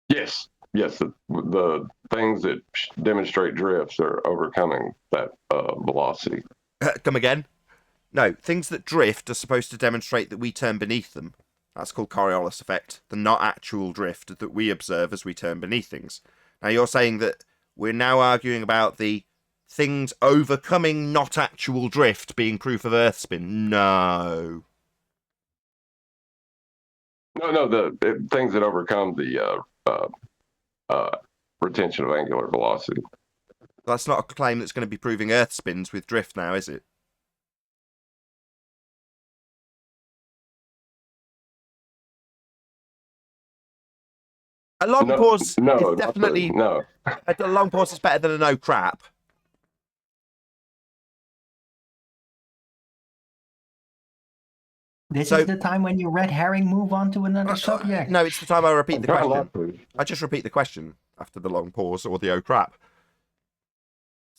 [SPEAKER 4] Yes, the things that demonstrate drifts are overcoming that velocity.
[SPEAKER 1] Come again? No, things that drift are supposed to demonstrate that we turn beneath them. That's called Coriolis effect, the not actual drift that we observe as we turn beneath things. Now you're saying that we're now arguing about the things overcoming not actual drift being proof of Earth spin. No.
[SPEAKER 4] No, the things that overcome the retention of angular velocity.
[SPEAKER 1] That's not a claim that's going to be proving Earth spins with drift now, is it? A long pause is definitely...
[SPEAKER 4] No.
[SPEAKER 1] A long pause is better than a no crap.
[SPEAKER 5] This is the time when you red herring move on to another subject.
[SPEAKER 1] No, it's the time I repeat the question. I just repeat the question after the long pause or the oh crap.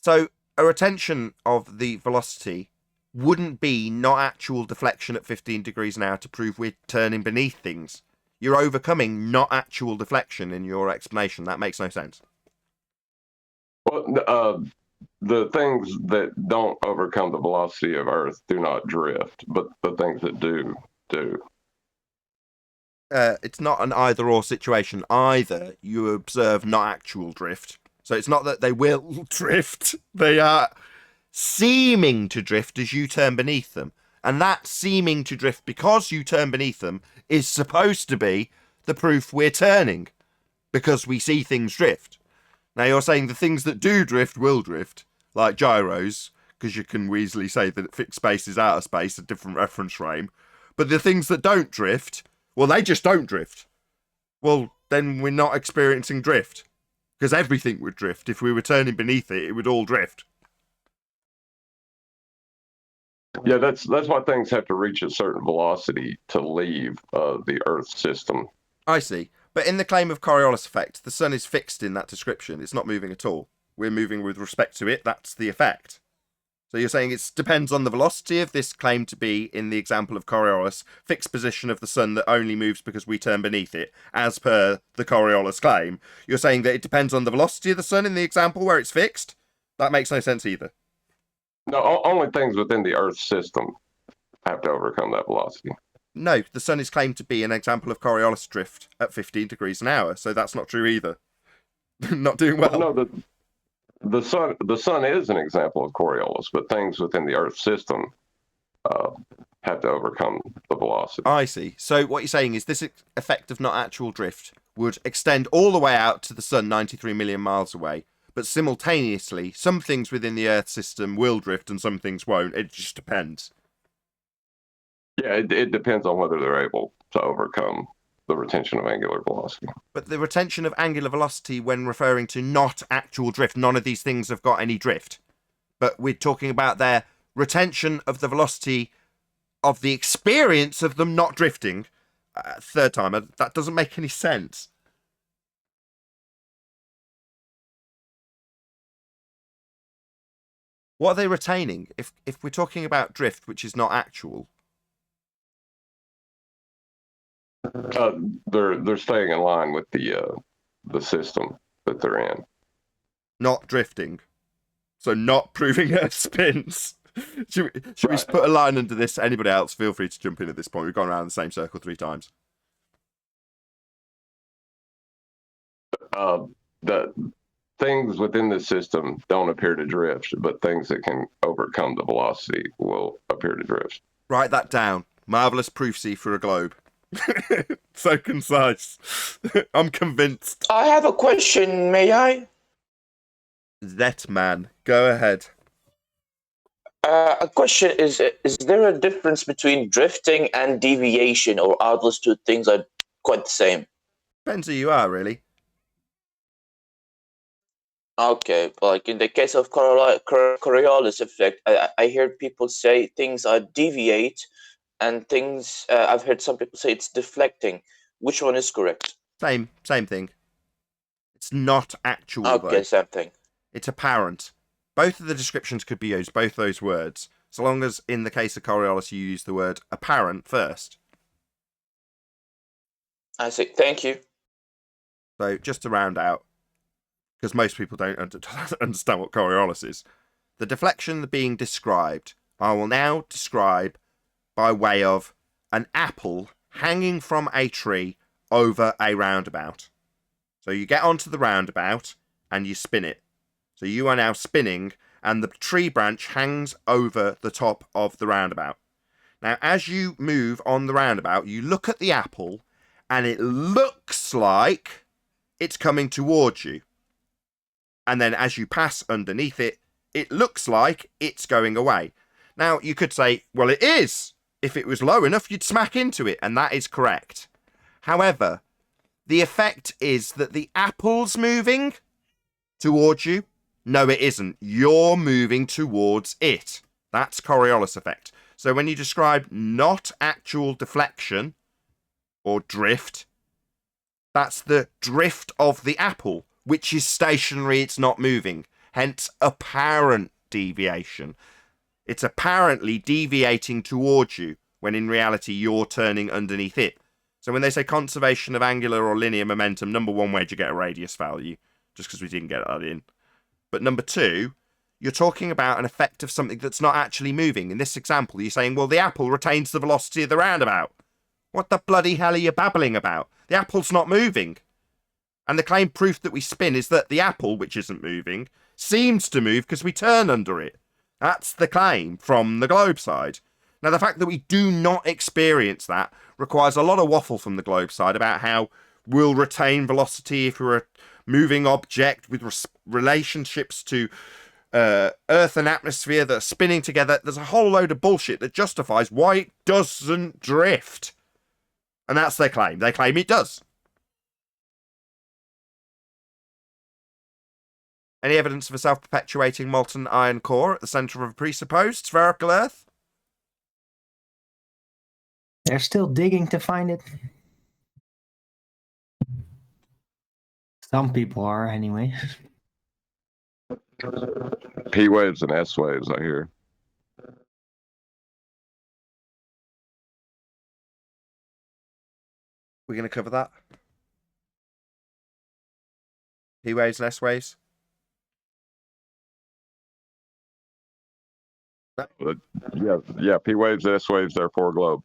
[SPEAKER 1] So a retention of the velocity wouldn't be not actual deflection at 15 degrees an hour to prove we're turning beneath things. You're overcoming not actual deflection in your explanation. That makes no sense.
[SPEAKER 4] Well, the things that don't overcome the velocity of Earth do not drift, but the things that do.
[SPEAKER 1] It's not an either-or situation. Either you observe not actual drift. So it's not that they will drift. They are seeming to drift as you turn beneath them. And that seeming to drift because you turn beneath them is supposed to be the proof we're turning, because we see things drift. Now you're saying the things that do drift will drift, like gyros, because you can easily say that fixed space is outer space, a different reference frame. But the things that don't drift, well, they just don't drift. Well, then we're not experiencing drift, because everything would drift. If we were turning beneath it, it would all drift.
[SPEAKER 4] Yeah, that's why things have to reach a certain velocity to leave the Earth system.
[SPEAKER 1] I see. But in the claim of Coriolis effect, the sun is fixed in that description. It's not moving at all. We're moving with respect to it. That's the effect. So you're saying it depends on the velocity of this claimed to be, in the example of Coriolis, fixed position of the sun that only moves because we turn beneath it, as per the Coriolis claim. You're saying that it depends on the velocity of the sun in the example where it's fixed? That makes no sense either.
[SPEAKER 4] No, only things within the Earth system have to overcome that velocity.
[SPEAKER 1] No, the sun is claimed to be an example of Coriolis drift at 15 degrees an hour, so that's not true either. Not doing well.
[SPEAKER 4] No, the sun is an example of Coriolis, but things within the Earth system have to overcome the velocity.
[SPEAKER 1] I see. So what you're saying is this effect of not actual drift would extend all the way out to the sun 93 million miles away, but simultaneously some things within the Earth system will drift and some things won't. It just depends.
[SPEAKER 4] Yeah, it depends on whether they're able to overcome the retention of angular velocity.
[SPEAKER 1] But the retention of angular velocity when referring to not actual drift, none of these things have got any drift. But we're talking about their retention of the velocity of the experience of them not drifting. Third time, that doesn't make any sense. What are they retaining? If we're talking about drift, which is not actual.
[SPEAKER 4] They're staying in line with the system that they're in.
[SPEAKER 1] Not drifting. So not proving Earth spins. Should we put a line under this? Anybody else, feel free to jump in at this point. We've gone around the same circle 3 times.
[SPEAKER 4] The things within the system don't appear to drift, but things that can overcome the velocity will appear to drift.
[SPEAKER 1] Write that down. Marvelous proofsy for a globe. So concise. I'm convinced.
[SPEAKER 7] I have a question, may I?
[SPEAKER 1] That man, go ahead.
[SPEAKER 7] A question is there a difference between drifting and deviation, or are those two things are quite the same?
[SPEAKER 1] Depends who you are, really.
[SPEAKER 7] Okay, like in the case of Coriolis effect, I hear people say things are deviate, and things I've heard some people say it's deflecting. Which one is correct?
[SPEAKER 1] Same thing. It's not actual,
[SPEAKER 7] Okay,
[SPEAKER 1] though.
[SPEAKER 7] same thing.
[SPEAKER 1] It's apparent. Both of the descriptions could be used, both those words, so long as in the case of Coriolis you use the word apparent first.
[SPEAKER 7] I see. Thank you.
[SPEAKER 1] So just to round out, because most people don't understand what Coriolis is, the deflection being described, I will now describe by way of an apple hanging from a tree over a roundabout. So you get onto the roundabout and you spin it. So you are now spinning and the tree branch hangs over the top of the roundabout. Now, as you move on the roundabout, you look at the apple and it looks like it's coming towards you. And then as you pass underneath it, it looks like it's going away. Now, you could say, well, it is. If it was low enough, you'd smack into it, and that is correct. However, the effect is that the apple's moving towards you. No, it isn't. You're moving towards it. That's Coriolis effect. So when you describe not actual deflection or drift, that's the drift of the apple, which is stationary, it's not moving. Hence, apparent deviation. It's apparently deviating towards you, when in reality you're turning underneath it. So when they say conservation of angular or linear momentum, number one, where'd you get a radius value? Just because we didn't get that in. But number two, you're talking about an effect of something that's not actually moving. In this example, you're saying, well, the apple retains the velocity of the roundabout. What the bloody hell are you babbling about? The apple's not moving. And the claim proof that we spin is that the apple, which isn't moving, seems to move because we turn under it. That's the claim from the globe side. Now, the fact that we do not experience that requires a lot of waffle from the globe side about how we'll retain velocity if we're a moving object with relationships to Earth and atmosphere that are spinning together. There's a whole load of bullshit that justifies why it doesn't drift. And that's their claim. They claim it does. Any evidence of a self-perpetuating molten iron core at the centre of a presupposed spherical Earth?
[SPEAKER 5] They're still digging to find it. Some people are, anyway.
[SPEAKER 4] P waves and S waves, I hear.
[SPEAKER 1] We're going to cover that. P waves and S waves.
[SPEAKER 4] Yeah. P waves, S waves, therefore globe.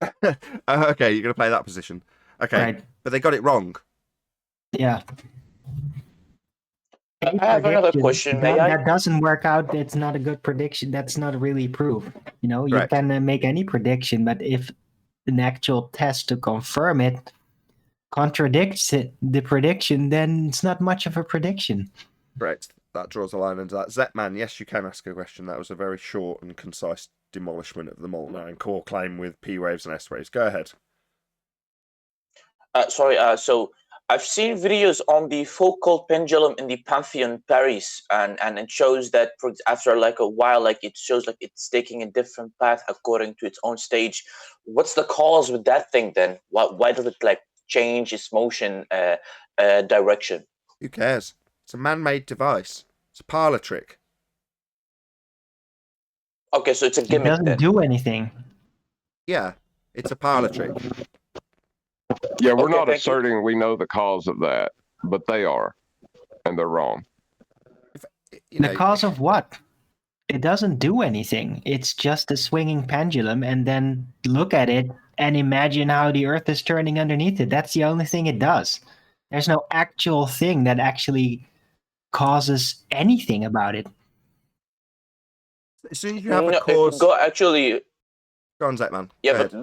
[SPEAKER 1] Okay, you're going to play that position. Okay,
[SPEAKER 5] Right.
[SPEAKER 1] but they got it wrong.
[SPEAKER 5] Yeah.
[SPEAKER 7] I have another question. May I?
[SPEAKER 5] That doesn't work out. It's not a good prediction. That's not really proof. You know, you
[SPEAKER 1] Correct.
[SPEAKER 5] can make any prediction, but if an actual test to confirm it contradicts the prediction, then it's not much of a prediction.
[SPEAKER 1] Correct. That draws a line under that. Zetman, yes, you can ask a question. That was a very short and concise demolishment of the molten iron core claim with P waves and S waves. Go ahead.
[SPEAKER 7] Sorry. So I've seen videos on the focal pendulum in the Pantheon Paris, and it shows that after like a while, like it shows like it's taking a different path according to its own stage. What's the cause with that thing then? Why does it like change its motion direction?
[SPEAKER 1] Who cares? It's a man-made device. It's a parlor trick.
[SPEAKER 7] Okay, so it's a
[SPEAKER 5] It
[SPEAKER 7] gimmick
[SPEAKER 5] doesn't
[SPEAKER 7] then.
[SPEAKER 5] do anything.
[SPEAKER 1] Yeah, it's a parlor trick.
[SPEAKER 4] Yeah, we're
[SPEAKER 7] Okay,
[SPEAKER 4] not
[SPEAKER 7] thank you.
[SPEAKER 4] asserting we know the cause of that, but they are, and they're wrong.
[SPEAKER 1] You
[SPEAKER 5] The
[SPEAKER 1] know,
[SPEAKER 5] cause of what? It doesn't do anything. It's just a swinging pendulum, and then look at it and imagine how the Earth is turning underneath it. That's the only thing it does. There's no actual thing that actually causes anything about it.
[SPEAKER 1] as soon as you have a
[SPEAKER 7] No,
[SPEAKER 1] cause...
[SPEAKER 7] go actually.
[SPEAKER 1] Go on, Zetman.
[SPEAKER 7] Yeah,
[SPEAKER 1] Go
[SPEAKER 7] but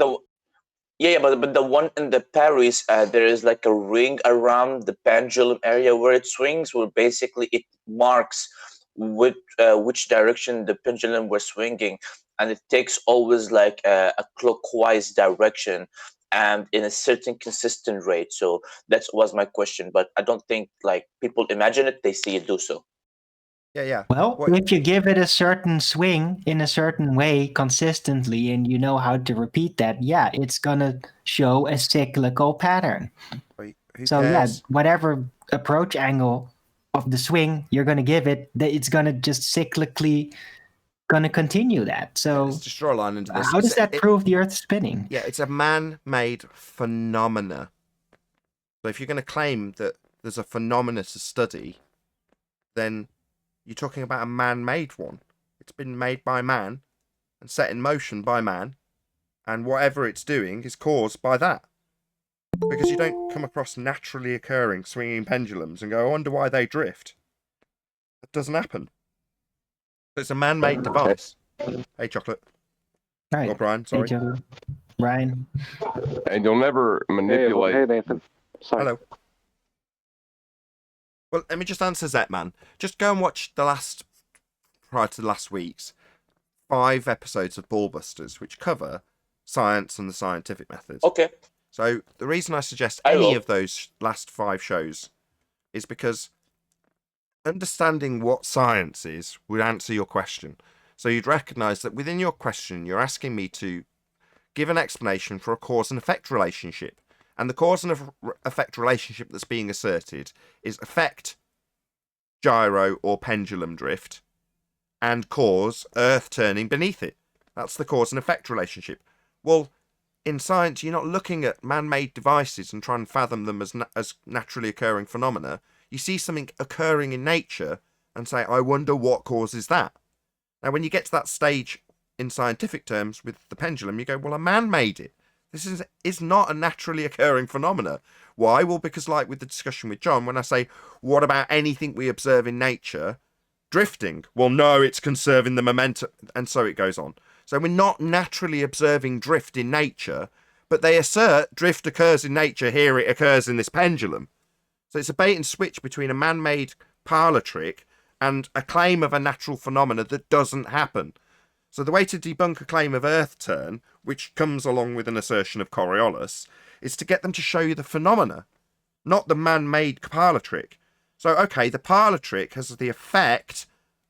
[SPEAKER 1] ahead.
[SPEAKER 7] but the one in the Paris, there is like a ring around the pendulum area where it swings, where basically it marks which direction the pendulum was swinging, and it takes always like a clockwise direction and in a certain consistent rate. So that was my question, but I don't think like people imagine it; they see it do so.
[SPEAKER 1] Yeah.
[SPEAKER 5] Well,
[SPEAKER 1] What-
[SPEAKER 5] if you give it a certain swing in a certain way consistently and you know how to repeat that, yeah, it's gonna show a cyclical pattern.
[SPEAKER 1] Who
[SPEAKER 5] So
[SPEAKER 1] cares?
[SPEAKER 5] yeah, whatever approach angle of the swing you're gonna give it, it's gonna just cyclically gonna continue that. So
[SPEAKER 1] Let's just draw a line into this.
[SPEAKER 5] how does that prove the Earth's spinning?
[SPEAKER 1] Yeah, it's a man-made phenomena. So if you're going to claim that there's a phenomena to study, then you're talking about a man-made one. It's been made by man and set in motion by man, and whatever it's doing is caused by that. Because you don't come across naturally occurring swinging pendulums and go, I wonder why they drift. That doesn't happen. It's a man-made device. Hey, Chocolate.
[SPEAKER 5] Right.
[SPEAKER 1] Or Brian, sorry.
[SPEAKER 5] Hey, Joe. Ryan.
[SPEAKER 4] And you'll never manipulate.
[SPEAKER 8] Hey, Nathan. Sorry.
[SPEAKER 1] Hello. Well, let me just answer Zetman. Just go and watch prior to last week's 5 episodes of Ballbusters, which cover science and the scientific methods.
[SPEAKER 7] Okay.
[SPEAKER 1] So the reason I suggest
[SPEAKER 7] I
[SPEAKER 1] any
[SPEAKER 7] will.
[SPEAKER 1] of those last 5 shows is because understanding what science is would answer your question. So you'd recognise that within your question, you're asking me to give an explanation for a cause and effect relationship. And the cause and effect relationship that's being asserted is effect, gyro or pendulum drift, and cause Earth turning beneath it. That's the cause and effect relationship. Well, in science, you're not looking at man-made devices and trying to fathom them as naturally occurring phenomena. You see something occurring in nature and say, I wonder what causes that. Now, when you get to that stage in scientific terms with the pendulum, you go, well, a man made it. This is not a naturally occurring phenomena. Why? Well, because like with the discussion with John, when I say, what about anything we observe in nature? Drifting. Well, no, it's conserving the momentum. And so it goes on. So we're not naturally observing drift in nature, but they assert drift occurs in nature. Here it occurs in this pendulum. So it's a bait and switch between a man-made parlor trick and a claim of a natural phenomena that doesn't happen. So the way to debunk a claim of Earth turn, which comes along with an assertion of Coriolis, is to get them to show you the phenomena, not the man-made parlor trick. So, okay, the parlor trick has the effect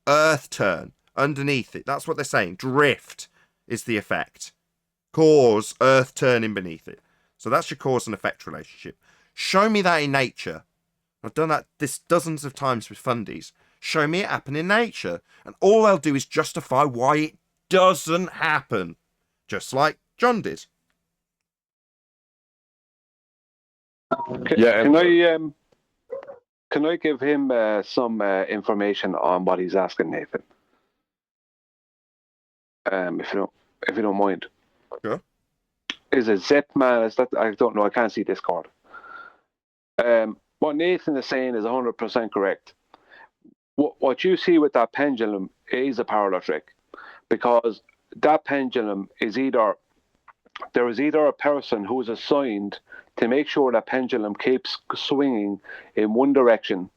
[SPEAKER 1] Earth turn underneath it. That's what they're saying. Drift is the effect. Cause Earth turning beneath it. So that's your cause and effect relationship. Show me that in nature. I've done that dozens of times with fundies. Show me it happen in nature. And all they'll do is justify why it doesn't happen. Just like John did.
[SPEAKER 4] Yeah,
[SPEAKER 8] Can I give him some information on what he's asking, Nathan? If you don't mind.
[SPEAKER 1] Sure.
[SPEAKER 8] Is it Zepman? Is that, I don't know. I can't see Discord. What Nathan is saying is 100% correct. What you see with that pendulum is a parallel trick, because that pendulum is there is either a person who is assigned to make sure that pendulum keeps swinging in one direction,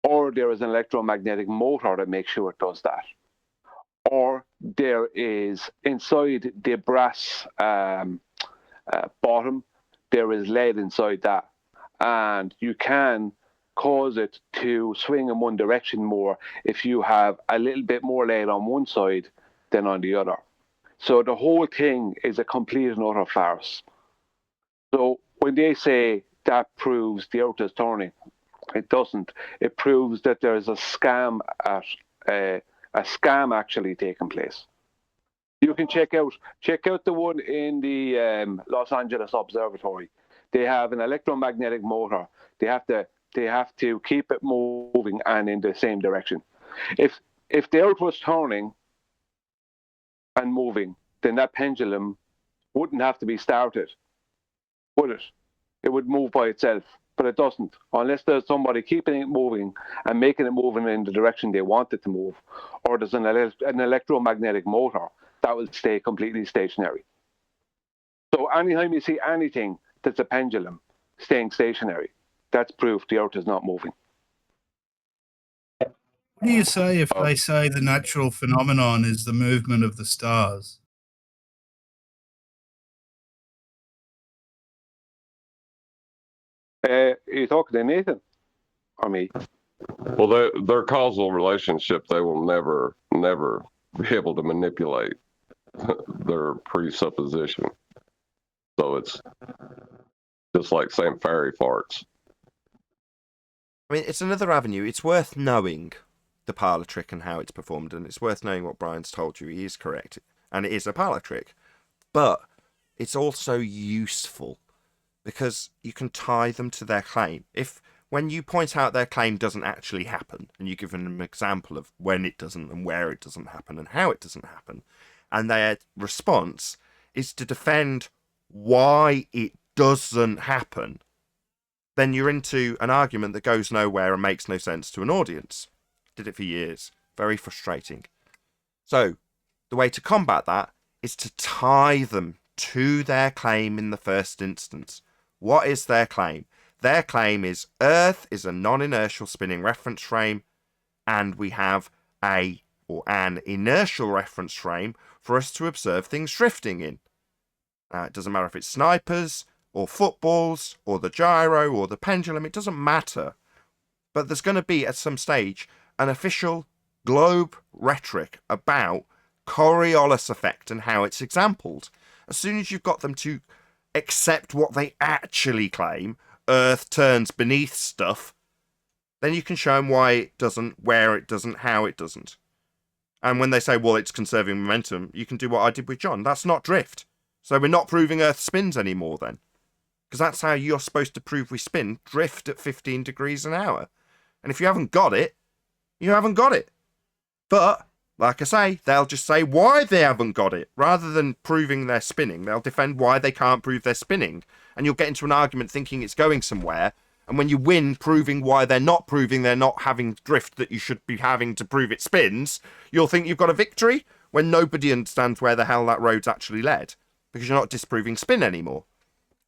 [SPEAKER 8] or there is an electromagnetic motor that makes sure it does that, or there is inside the brass bottom, there is lead inside that, and you can cause it to swing in one direction more if you have a little bit more lead on one side than on the other. So the whole thing is a complete and utter farce. So when they say that proves the earth is turning, it doesn't. It proves that there is a scam actually taking place. You can check out the one in the Los Angeles Observatory. They have an electromagnetic motor. They have to keep it moving and in the same direction. If the earth was turning and moving, then that pendulum wouldn't have to be started, would it? It would move by itself, but it doesn't, unless there's somebody keeping it moving and making it moving in the direction they want it to move, or there's an electromagnetic motor that will stay completely stationary. So anytime you see anything that's a pendulum staying stationary, that's proof the earth is not moving.
[SPEAKER 9] What do you say if they say the natural phenomenon is the movement of the stars?
[SPEAKER 8] Are you talking to Nathan or me?
[SPEAKER 4] well, their causal relationship, they will never be able to manipulate their presupposition. So it's just like saying fairy farts.
[SPEAKER 1] I mean, it's another avenue. It's worth knowing the parlour trick and how it's performed, and it's worth knowing what Brian's told you. He is correct, and it is a parlour trick. But it's also useful because you can tie them to their claim. When you point out their claim doesn't actually happen, and you give them an example of when it doesn't and where it doesn't happen and how it doesn't happen, and their response is to defend why it doesn't happen, then you're into an argument that goes nowhere and makes no sense to an audience. Did it for years. Very frustrating. So, the way to combat that is to tie them to their claim in the first instance. What is their claim? Their claim is Earth is a non-inertial spinning reference frame, and we have an inertial reference frame for us to observe things drifting in. It doesn't matter if it's snipers, or footballs, or the gyro, or the pendulum, it doesn't matter. But there's going to be, at some stage, an official globe rhetoric about Coriolis effect and how it's exampled. As soon as you've got them to accept what they actually claim, Earth turns beneath stuff, then you can show them why it doesn't, where it doesn't, how it doesn't. And when they say, well, it's conserving momentum, you can do what I did with John. That's not drift. So we're not proving Earth spins anymore then. Because that's how you're supposed to prove we spin. Drift at 15 degrees an hour. And if you haven't got it, you haven't got it. But, like I say, they'll just say why they haven't got it. Rather than proving they're spinning, they'll defend why they can't prove they're spinning. And you'll get into an argument thinking it's going somewhere. And when you win proving why they're not having drift that you should be having to prove it spins, you'll think you've got a victory when nobody understands where the hell that road's actually led. Because you're not disproving spin anymore.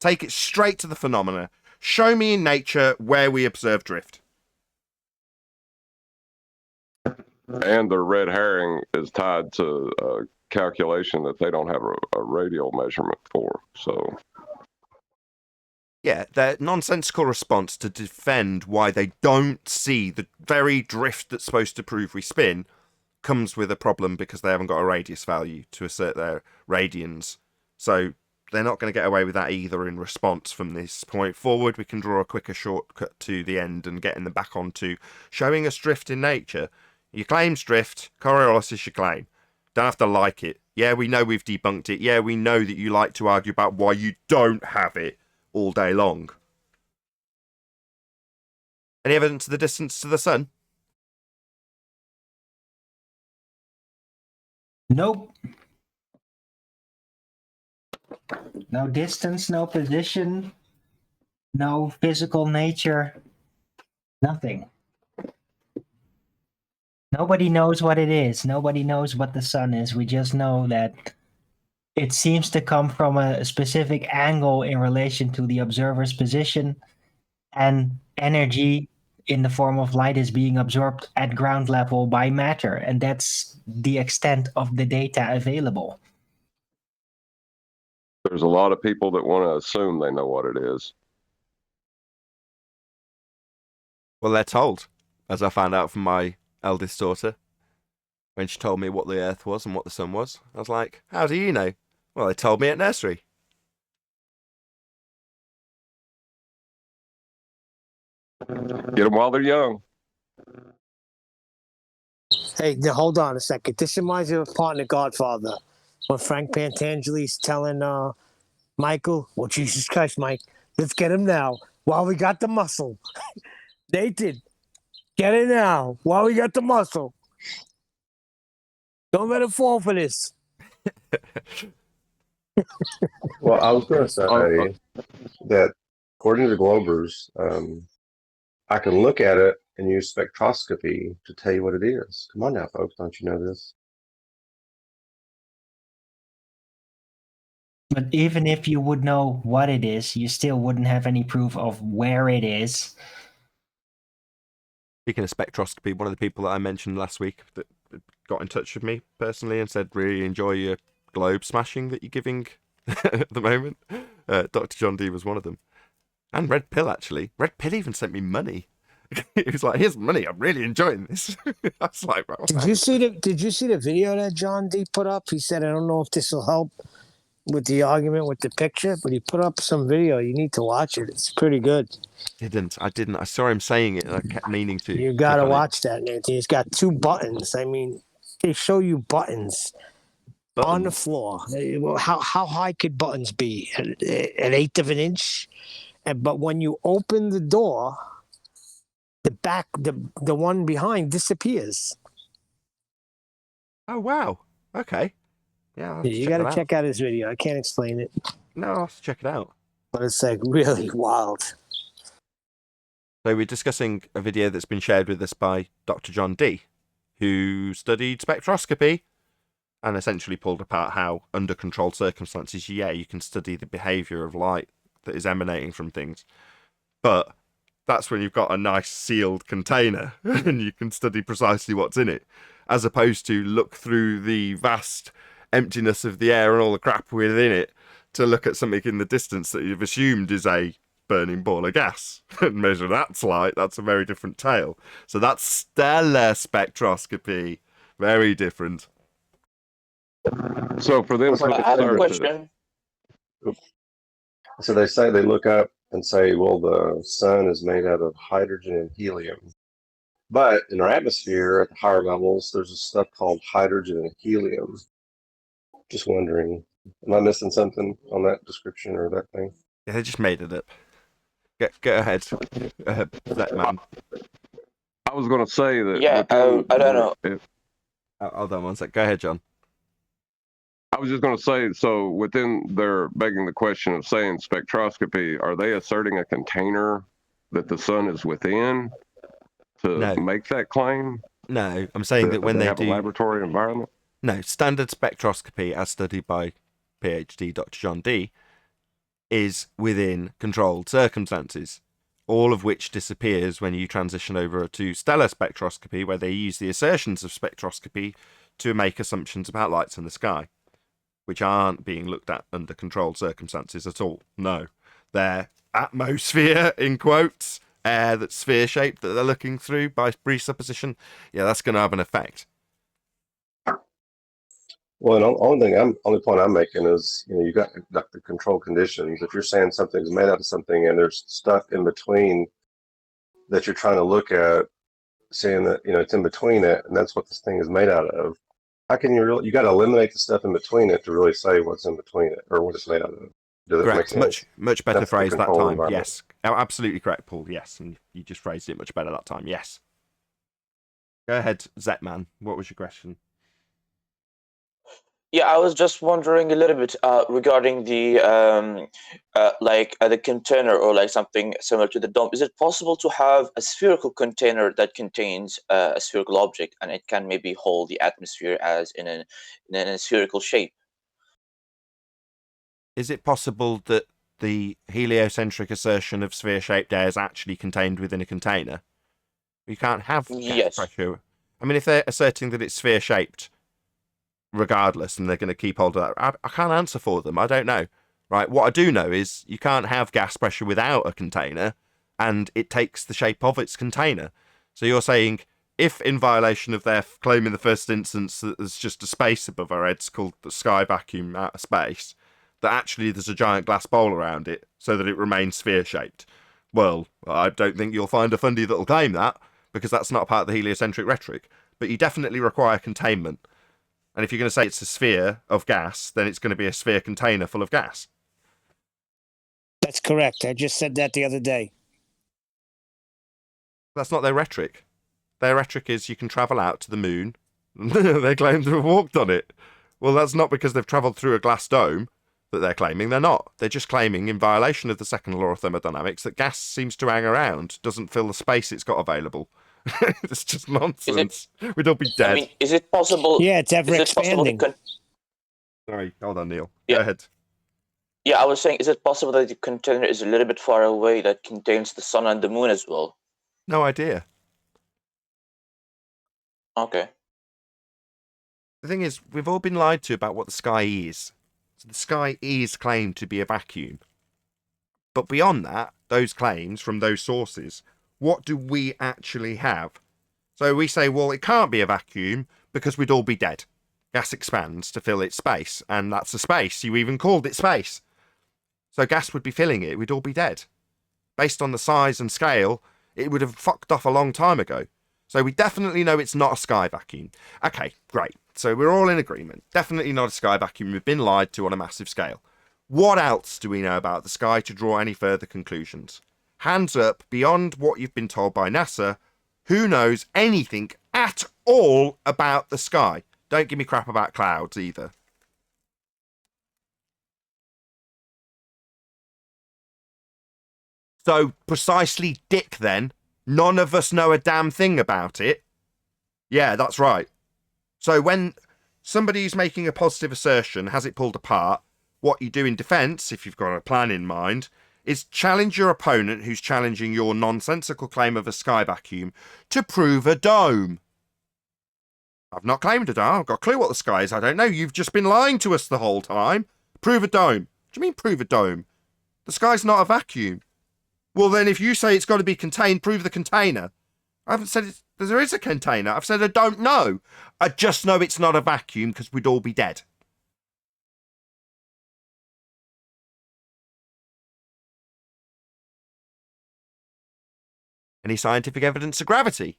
[SPEAKER 1] Take it straight to the phenomena. Show me in nature where we observe drift.
[SPEAKER 4] And their red herring is tied to a calculation that they don't have a radial measurement for. So,
[SPEAKER 1] yeah, their nonsensical response to defend why they don't see the very drift that's supposed to prove we spin comes with a problem because they haven't got a radius value to assert their radians. So they're not going to get away with that either in response from this point forward. We can draw a quicker shortcut to the end and getting them back onto showing us drift in nature. Your claim's drift. Coriolis is your claim. Don't have to like it. Yeah, we know we've debunked it. Yeah, we know that you like to argue about why you don't have it. all day long. Any evidence of the distance to the sun?
[SPEAKER 5] Nope. No distance, no position, no physical nature, nothing. Nobody knows what it is. Nobody knows what the sun is. We just know that it seems to come from a specific angle in relation to the observer's position, and energy in the form of light is being absorbed at ground level by matter, and that's the extent of the data available.
[SPEAKER 4] There's a lot of people that want to assume they know what it is.
[SPEAKER 1] Well, they're told, as I found out from my eldest daughter when she told me what the Earth was and what the sun was. I was like, how do you know? Well, they told me at nursery.
[SPEAKER 4] Get them while they're young.
[SPEAKER 3] Hey, now hold on a second. This reminds me of a part in The Godfather when Frank Pantangeli's telling Michael, well, Jesus Christ, Mike, let's get him now while we got the muscle. Nathan, get it now while we got the muscle. Don't let him fall for this.
[SPEAKER 10] Well, I was going to say that according to the Globers, I can look at it and use spectroscopy to tell you what it is. Come on now, folks. Don't you know this?
[SPEAKER 5] But even if you would know what it is, you still wouldn't have any proof of where it is.
[SPEAKER 1] Speaking of spectroscopy, one of the people that I mentioned last week that got in touch with me personally and said, really enjoy your globe smashing that you're giving at the moment. Dr. John D was one of them. And Red Pill, actually. Red Pill even sent me money. He was like, here's money, I'm really enjoying this. I was like, well,
[SPEAKER 3] Did you see the video that John D put up? He said, I don't know if this will help with the argument with the picture, but he put up some video. You need to watch it. It's pretty good.
[SPEAKER 1] I didn't. I saw him saying it and I kept meaning to.
[SPEAKER 3] You got to watch that, Nathan. It's got 2 buttons. I mean, they show you buttons on the floor. How high could buttons be? An eighth of an inch? But when you open the door, the back, the one behind disappears.
[SPEAKER 1] Oh, wow. Okay. Yeah, I'll have to
[SPEAKER 3] You
[SPEAKER 1] check
[SPEAKER 3] got
[SPEAKER 1] that
[SPEAKER 3] to check out his video. I can't explain it,
[SPEAKER 1] No, I'll have to check it out.
[SPEAKER 3] but it's like really wild.
[SPEAKER 1] So we're discussing a video that's been shared with us by Dr. John D, who studied spectroscopy and essentially pulled apart how, under controlled circumstances, you can study the behaviour of light that is emanating from things. But that's when you've got a nice sealed container and you can study precisely what's in it, as opposed to look through the vast emptiness of the air and all the crap within it to look at something in the distance that you've assumed is a burning ball of gas and measure that's light. That's a very different tale. So that's stellar spectroscopy. Very different.
[SPEAKER 4] So for them,
[SPEAKER 7] I have a question.
[SPEAKER 10] So they say they look up and say, well, the sun is made out of hydrogen and helium. But in our atmosphere at the higher levels, there's a stuff called hydrogen and helium. Just wondering, am I missing something on that description or that thing?
[SPEAKER 1] Yeah, they just made it up. Go ahead, that man.
[SPEAKER 4] I was going to say that.
[SPEAKER 7] Yeah, I don't know.
[SPEAKER 1] Hold on one sec. Go ahead, John.
[SPEAKER 4] I was just going to say, so within their begging the question of saying spectroscopy, are they asserting a container that the sun is within to make that claim?
[SPEAKER 1] No, I'm saying that when they
[SPEAKER 4] have
[SPEAKER 1] do
[SPEAKER 4] a laboratory environment.
[SPEAKER 1] No, standard spectroscopy, as studied by PhD Dr. John D, is within controlled circumstances, all of which disappears when you transition over to stellar spectroscopy, where they use the assertions of spectroscopy to make assumptions about lights in the sky, which aren't being looked at under controlled circumstances at all. No, they're atmosphere, in quotes, air that's sphere-shaped that they're looking through by presupposition. Yeah, that's going to have an effect.
[SPEAKER 10] Well, the only point I'm making is, you got the control conditions. If you're saying something's made out of something and there's stuff in between that you're trying to look at, saying that, it's in between it, and that's what this thing is made out of. How can you got to eliminate the stuff in between it to really say what's in between it or what it's made out of? Does that make
[SPEAKER 1] Correct.
[SPEAKER 10] sense?
[SPEAKER 1] Much better
[SPEAKER 10] That's the
[SPEAKER 1] phrase that
[SPEAKER 10] control
[SPEAKER 1] time.
[SPEAKER 10] environment.
[SPEAKER 1] Yes. Oh, absolutely correct, Paul. Yes, and you just phrased it much better that time. Yes. Go ahead, Zetman. What was your question?
[SPEAKER 7] Yeah, I was just wondering a little bit regarding the container or like something similar to the dome. Is it possible to have a spherical container that contains a spherical object and it can maybe hold the atmosphere as in a spherical shape?
[SPEAKER 1] Is it possible that the heliocentric assertion of sphere-shaped air is actually contained within a container? You can't have gas
[SPEAKER 7] Yes.
[SPEAKER 1] pressure. I mean, if they're asserting that it's sphere-shaped, regardless, and they're going to keep hold of that, I can't answer for them. I don't know. Right? What I do know is you can't have gas pressure without a container, and it takes the shape of its container. So you're saying, if in violation of their claim in the first instance that there's just a space above our heads called the sky vacuum out of space, that actually there's a giant glass bowl around it so that it remains sphere-shaped. Well, I don't think you'll find a fundy that'll claim that, because that's not part of the heliocentric rhetoric. But you definitely require containment. And if you're going to say it's a sphere of gas, then it's going to be a sphere container full of gas.
[SPEAKER 3] That's correct. I just said that the other day.
[SPEAKER 1] That's not their rhetoric. Their rhetoric is you can travel out to the moon. They claim to have walked on it. Well, that's not because they've travelled through a glass dome that they're claiming. They're not. They're just claiming, in violation of the second law of thermodynamics, that gas seems to hang around, doesn't fill the space it's got available. It's just nonsense. We'd all be dead.
[SPEAKER 7] I mean, is it possible?
[SPEAKER 3] Yeah, it's ever
[SPEAKER 7] Is it possible
[SPEAKER 3] expanding.
[SPEAKER 1] Sorry, hold on, Neil.
[SPEAKER 7] Yeah.
[SPEAKER 1] Go ahead.
[SPEAKER 7] Yeah, I was saying, is it possible that the container is a little bit far away that contains the sun and the moon as well?
[SPEAKER 1] No idea.
[SPEAKER 7] Okay.
[SPEAKER 1] The thing is, we've all been lied to about what the sky is. So the sky is claimed to be a vacuum. But beyond that, those claims from those sources, what do we actually have? So we say, well, it can't be a vacuum because we'd all be dead. Gas expands to fill its space, and that's a space. You even called it space. So gas would be filling it, we'd all be dead. Based on the size and scale, it would have fucked off a long time ago. So we definitely know it's not a sky vacuum. Okay, great. So we're all in agreement. Definitely not a sky vacuum. We've been lied to on a massive scale. What else do we know about the sky to draw any further conclusions? Hands up, beyond what you've been told by NASA, who knows anything at all about the sky? Don't give me crap about clouds either. So, precisely dick then, none of us know a damn thing about it. Yeah, that's right. So when somebody's making a positive assertion, has it pulled apart, what you do in defence, if you've got a plan in mind, is challenge your opponent who's challenging your nonsensical claim of a sky vacuum to prove a dome. I've not claimed a dome. I've got a clue what the sky is. I don't know. You've just been lying to us the whole time. Prove a dome. What do you mean prove a dome? The sky's not a vacuum. Well, then if you say it's got to be contained, prove the container. I haven't said there is a container. I've said I don't know. I just know it's not a vacuum because we'd all be dead. Any scientific evidence of gravity?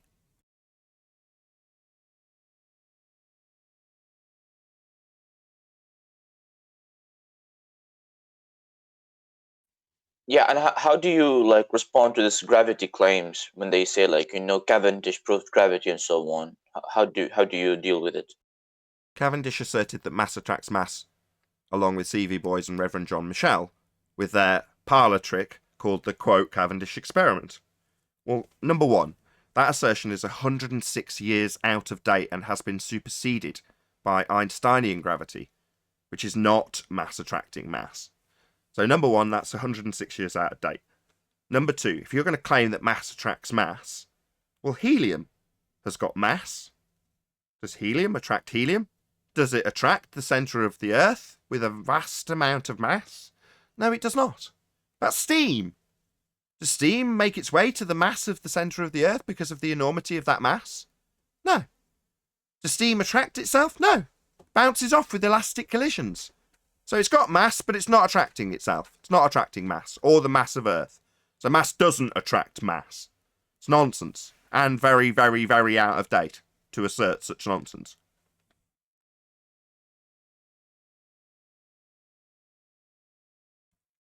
[SPEAKER 7] Yeah, and how do you like respond to this gravity claims when they say Cavendish proved gravity and so on? How do you deal with it?
[SPEAKER 1] Cavendish asserted that mass attracts mass, along with CV Boys and Reverend John Michel, with their parlour trick called the quote Cavendish experiment. Well, number one, that assertion is 106 years out of date and has been superseded by Einsteinian gravity, which is not mass attracting mass. So number one, that's 106 years out of date. Number two, if you're going to claim that mass attracts mass, well, helium has got mass. Does helium attract helium? Does it attract the centre of the Earth with a vast amount of mass? No, it does not. That's steam. Does steam make its way to the mass of the centre of the Earth because of the enormity of that mass? No. Does steam attract itself? No. Bounces off with elastic collisions. So it's got mass, but it's not attracting itself. It's not attracting mass, or the mass of Earth. So mass doesn't attract mass. It's nonsense, and very, very, very out of date to assert such nonsense.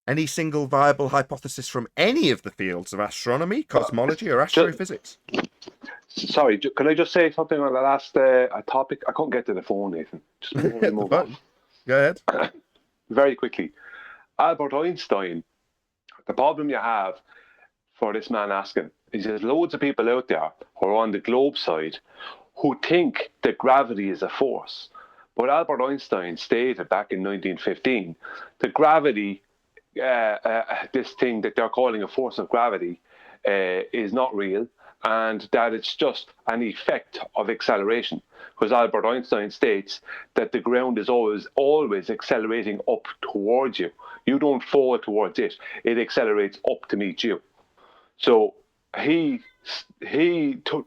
[SPEAKER 1] Any single viable hypothesis from any of the fields of astronomy, cosmology, or astrophysics?
[SPEAKER 8] Sorry, can I just say something on the last topic? I couldn't get to the phone, Nathan. Just before we
[SPEAKER 1] Hit the
[SPEAKER 8] move
[SPEAKER 1] button.
[SPEAKER 8] on.
[SPEAKER 1] Go ahead.
[SPEAKER 8] Very quickly. Albert Einstein, the problem you have for this man asking is there's loads of people out there who are on the globe side who think that gravity is a force. But Albert Einstein stated back in 1915 that gravity, this thing that they're calling a force of gravity, is not real, and that it's just an effect of acceleration. Because Albert Einstein states that the ground is always accelerating up towards you. You don't fall towards it; it accelerates up to meet you. So he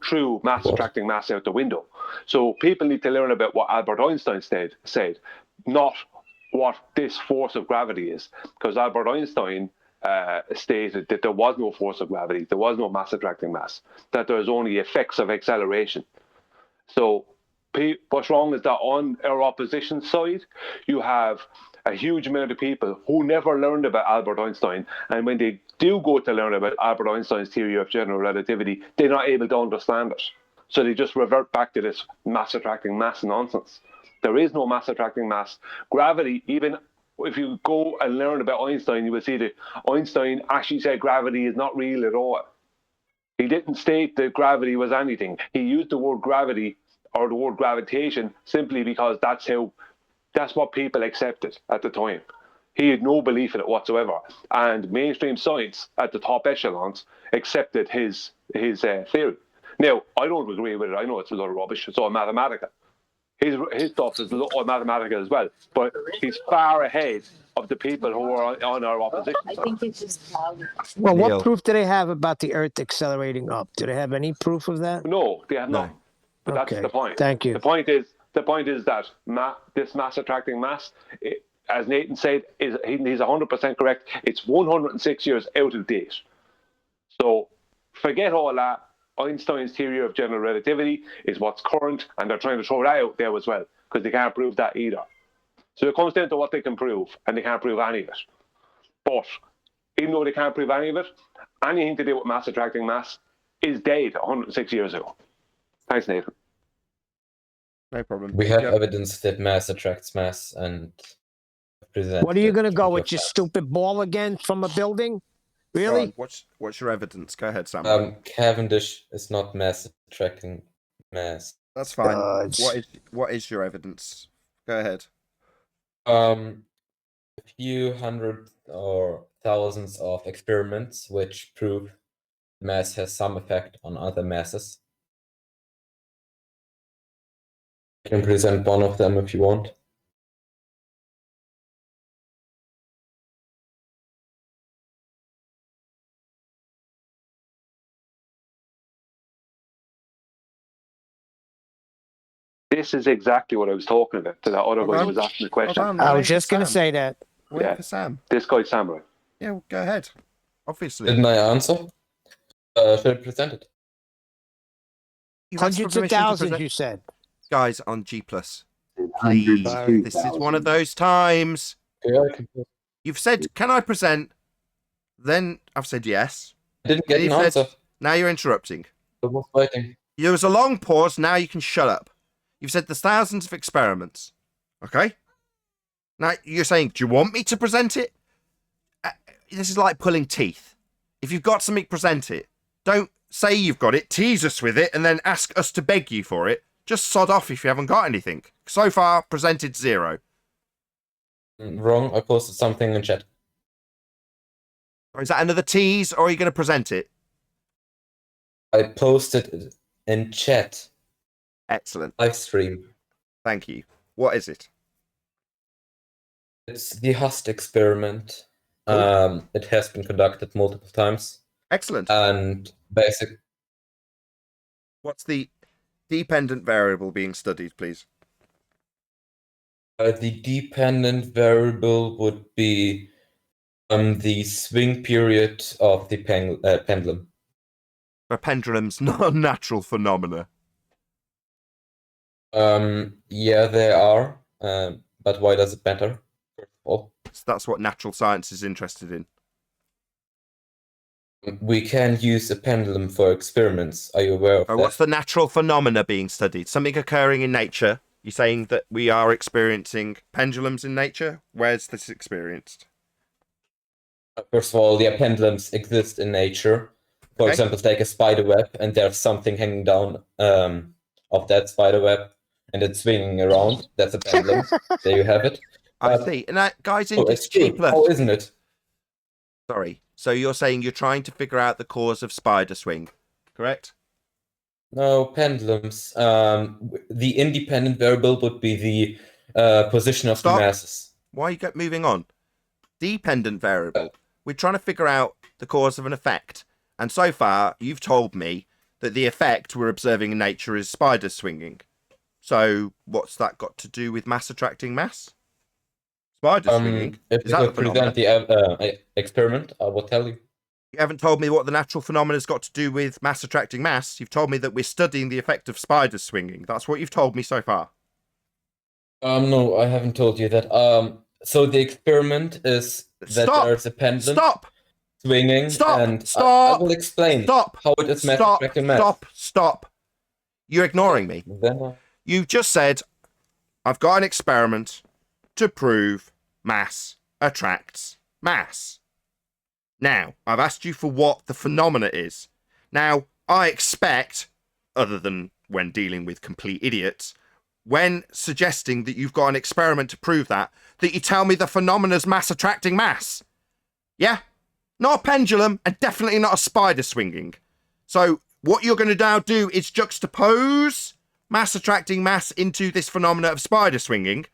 [SPEAKER 8] threw mass attracting mass out the window. So people need to learn about what Albert Einstein said, not what this force of gravity is. Because Albert Einstein stated that there was no force of gravity, there was no mass attracting mass, that there was only effects of acceleration. So what's wrong is that on our opposition side, you have a huge amount of people who never learned about Albert Einstein, and when they do go to learn about Albert Einstein's theory of general relativity, they're not able to understand it. So they just revert back to this mass attracting mass nonsense. There is no mass attracting mass. Gravity, even if you go and learn about Einstein, you will see that Einstein actually said gravity is not real at all. He didn't state that gravity was anything. He used the word gravity or the word gravitation simply because that's what people accepted at the time. He had no belief in it whatsoever. And mainstream science at the top echelons accepted his theory. Now, I don't agree with it. I know it's a lot of rubbish. It's all mathematical. His stuff is all mathematical as well. But he's far ahead of the people who are on our opposition side.
[SPEAKER 11] I think it's just cloudy.
[SPEAKER 3] Well,
[SPEAKER 1] Neil.
[SPEAKER 3] what proof do they have about the Earth accelerating up? Do they have any proof of that?
[SPEAKER 8] No, they have not. But that's
[SPEAKER 3] Okay,
[SPEAKER 8] the point.
[SPEAKER 3] thank you.
[SPEAKER 8] The point is that this mass attracting mass, as Nathan said, he's 100% correct. It's 106 years out of date. So forget all that. Einstein's theory of general relativity is what's current, and they're trying to throw that out there as well because they can't prove that either. So it comes down to what they can prove, and they can't prove any of it. But even though they can't prove any of it, anything to do with mass attracting mass is dead 106 years ago. Thanks, Nathan.
[SPEAKER 1] No problem.
[SPEAKER 12] We have
[SPEAKER 1] Yep.
[SPEAKER 12] evidence that mass attracts mass, and
[SPEAKER 3] What are you going to go with, your stupid ball again from a building?
[SPEAKER 1] Go
[SPEAKER 3] Really?
[SPEAKER 1] on, what's your evidence? Go ahead, Sam.
[SPEAKER 12] Cavendish is not mass attracting mass.
[SPEAKER 1] That's fine. What is your evidence? Go ahead.
[SPEAKER 12] A few hundred or thousands of experiments which prove mass has some effect on other masses. I can present one of them if you want.
[SPEAKER 8] This is exactly what I was talking about to that other guy who was asking the question.
[SPEAKER 3] I was just going to say that.
[SPEAKER 1] Wait for Sam.
[SPEAKER 8] This guy's Samurai.
[SPEAKER 1] Yeah, well, go ahead. Obviously.
[SPEAKER 12] Didn't I answer? Should I present it?
[SPEAKER 1] You asked for
[SPEAKER 3] Hundreds of
[SPEAKER 1] permission to
[SPEAKER 3] thousands,
[SPEAKER 1] present-
[SPEAKER 3] you said.
[SPEAKER 1] Guys on G+. Please. This is one of those times.
[SPEAKER 12] Yeah, I can.
[SPEAKER 1] You've said, can I present? Then I've said yes.
[SPEAKER 12] I didn't get
[SPEAKER 1] You've
[SPEAKER 12] an
[SPEAKER 1] said-
[SPEAKER 12] answer.
[SPEAKER 1] Now you're interrupting.
[SPEAKER 12] I was waiting.
[SPEAKER 1] There was a long pause. Now you can shut up. You've said there's thousands of experiments. Okay? Now you're saying, do you want me to present it? This is like pulling teeth. If you've got something, present it. Don't say you've got it, tease us with it, and then ask us to beg you for it. Just sod off if you haven't got anything. So far, presented 0.
[SPEAKER 12] Wrong. I posted something in chat.
[SPEAKER 1] Or is that another tease, or are you going to present it?
[SPEAKER 12] I posted it in chat.
[SPEAKER 1] Excellent.
[SPEAKER 12] Live stream.
[SPEAKER 1] Thank you. What is it?
[SPEAKER 12] It's the Hust experiment. It has been conducted multiple times.
[SPEAKER 1] Excellent.
[SPEAKER 12] And basic.
[SPEAKER 1] What's the dependent variable being studied, please?
[SPEAKER 12] The dependent variable would be the swing period of the pendulum.
[SPEAKER 1] A pendulum's not a natural phenomena.
[SPEAKER 12] Yeah, they are. But why does it matter? First of all.
[SPEAKER 1] That's what natural science is interested in.
[SPEAKER 12] We can use a pendulum for experiments. Are you aware of that?
[SPEAKER 1] What's the natural phenomena being studied? Something occurring in nature. You're saying that we are experiencing pendulums in nature? Where's this experienced?
[SPEAKER 12] First of all, pendulums exist in nature. For example, take a spider web, and there's something hanging down of that spider web, and it's swinging around. That's a pendulum. There you have it.
[SPEAKER 1] I see. And that guy's in
[SPEAKER 12] it's true. How isn't it?
[SPEAKER 1] Sorry. So you're saying you're trying to figure out the cause of spider swing, correct?
[SPEAKER 12] No, pendulums. The independent variable would be the position of the masses.
[SPEAKER 1] Why you moving on? Dependent variable. We're trying to figure out the cause of an effect. And so far, you've told me that the effect we're observing in nature is spiders swinging. So what's that got to do with mass attracting mass? Spiders swinging?
[SPEAKER 12] If you could present the experiment, I will tell you.
[SPEAKER 1] You haven't told me what the natural phenomenon has got to do with mass attracting mass. You've told me that we're studying the effect of spiders swinging. That's what you've told me so far.
[SPEAKER 12] No, I haven't told you that. So the experiment is that there's a pendulum swinging. I will explain how it is mass attracting mass.
[SPEAKER 1] Stop. You're ignoring me. You've just said, I've got an experiment to prove mass attracts mass. Now, I've asked you for what the phenomena is. Now, I expect, other than when dealing with complete idiots, when suggesting that you've got an experiment to prove that you tell me the phenomena's mass attracting mass. Yeah? Not a pendulum, and definitely not a spider swinging. So, what you're going to now do is juxtapose mass attracting mass into this phenomena of spider swinging,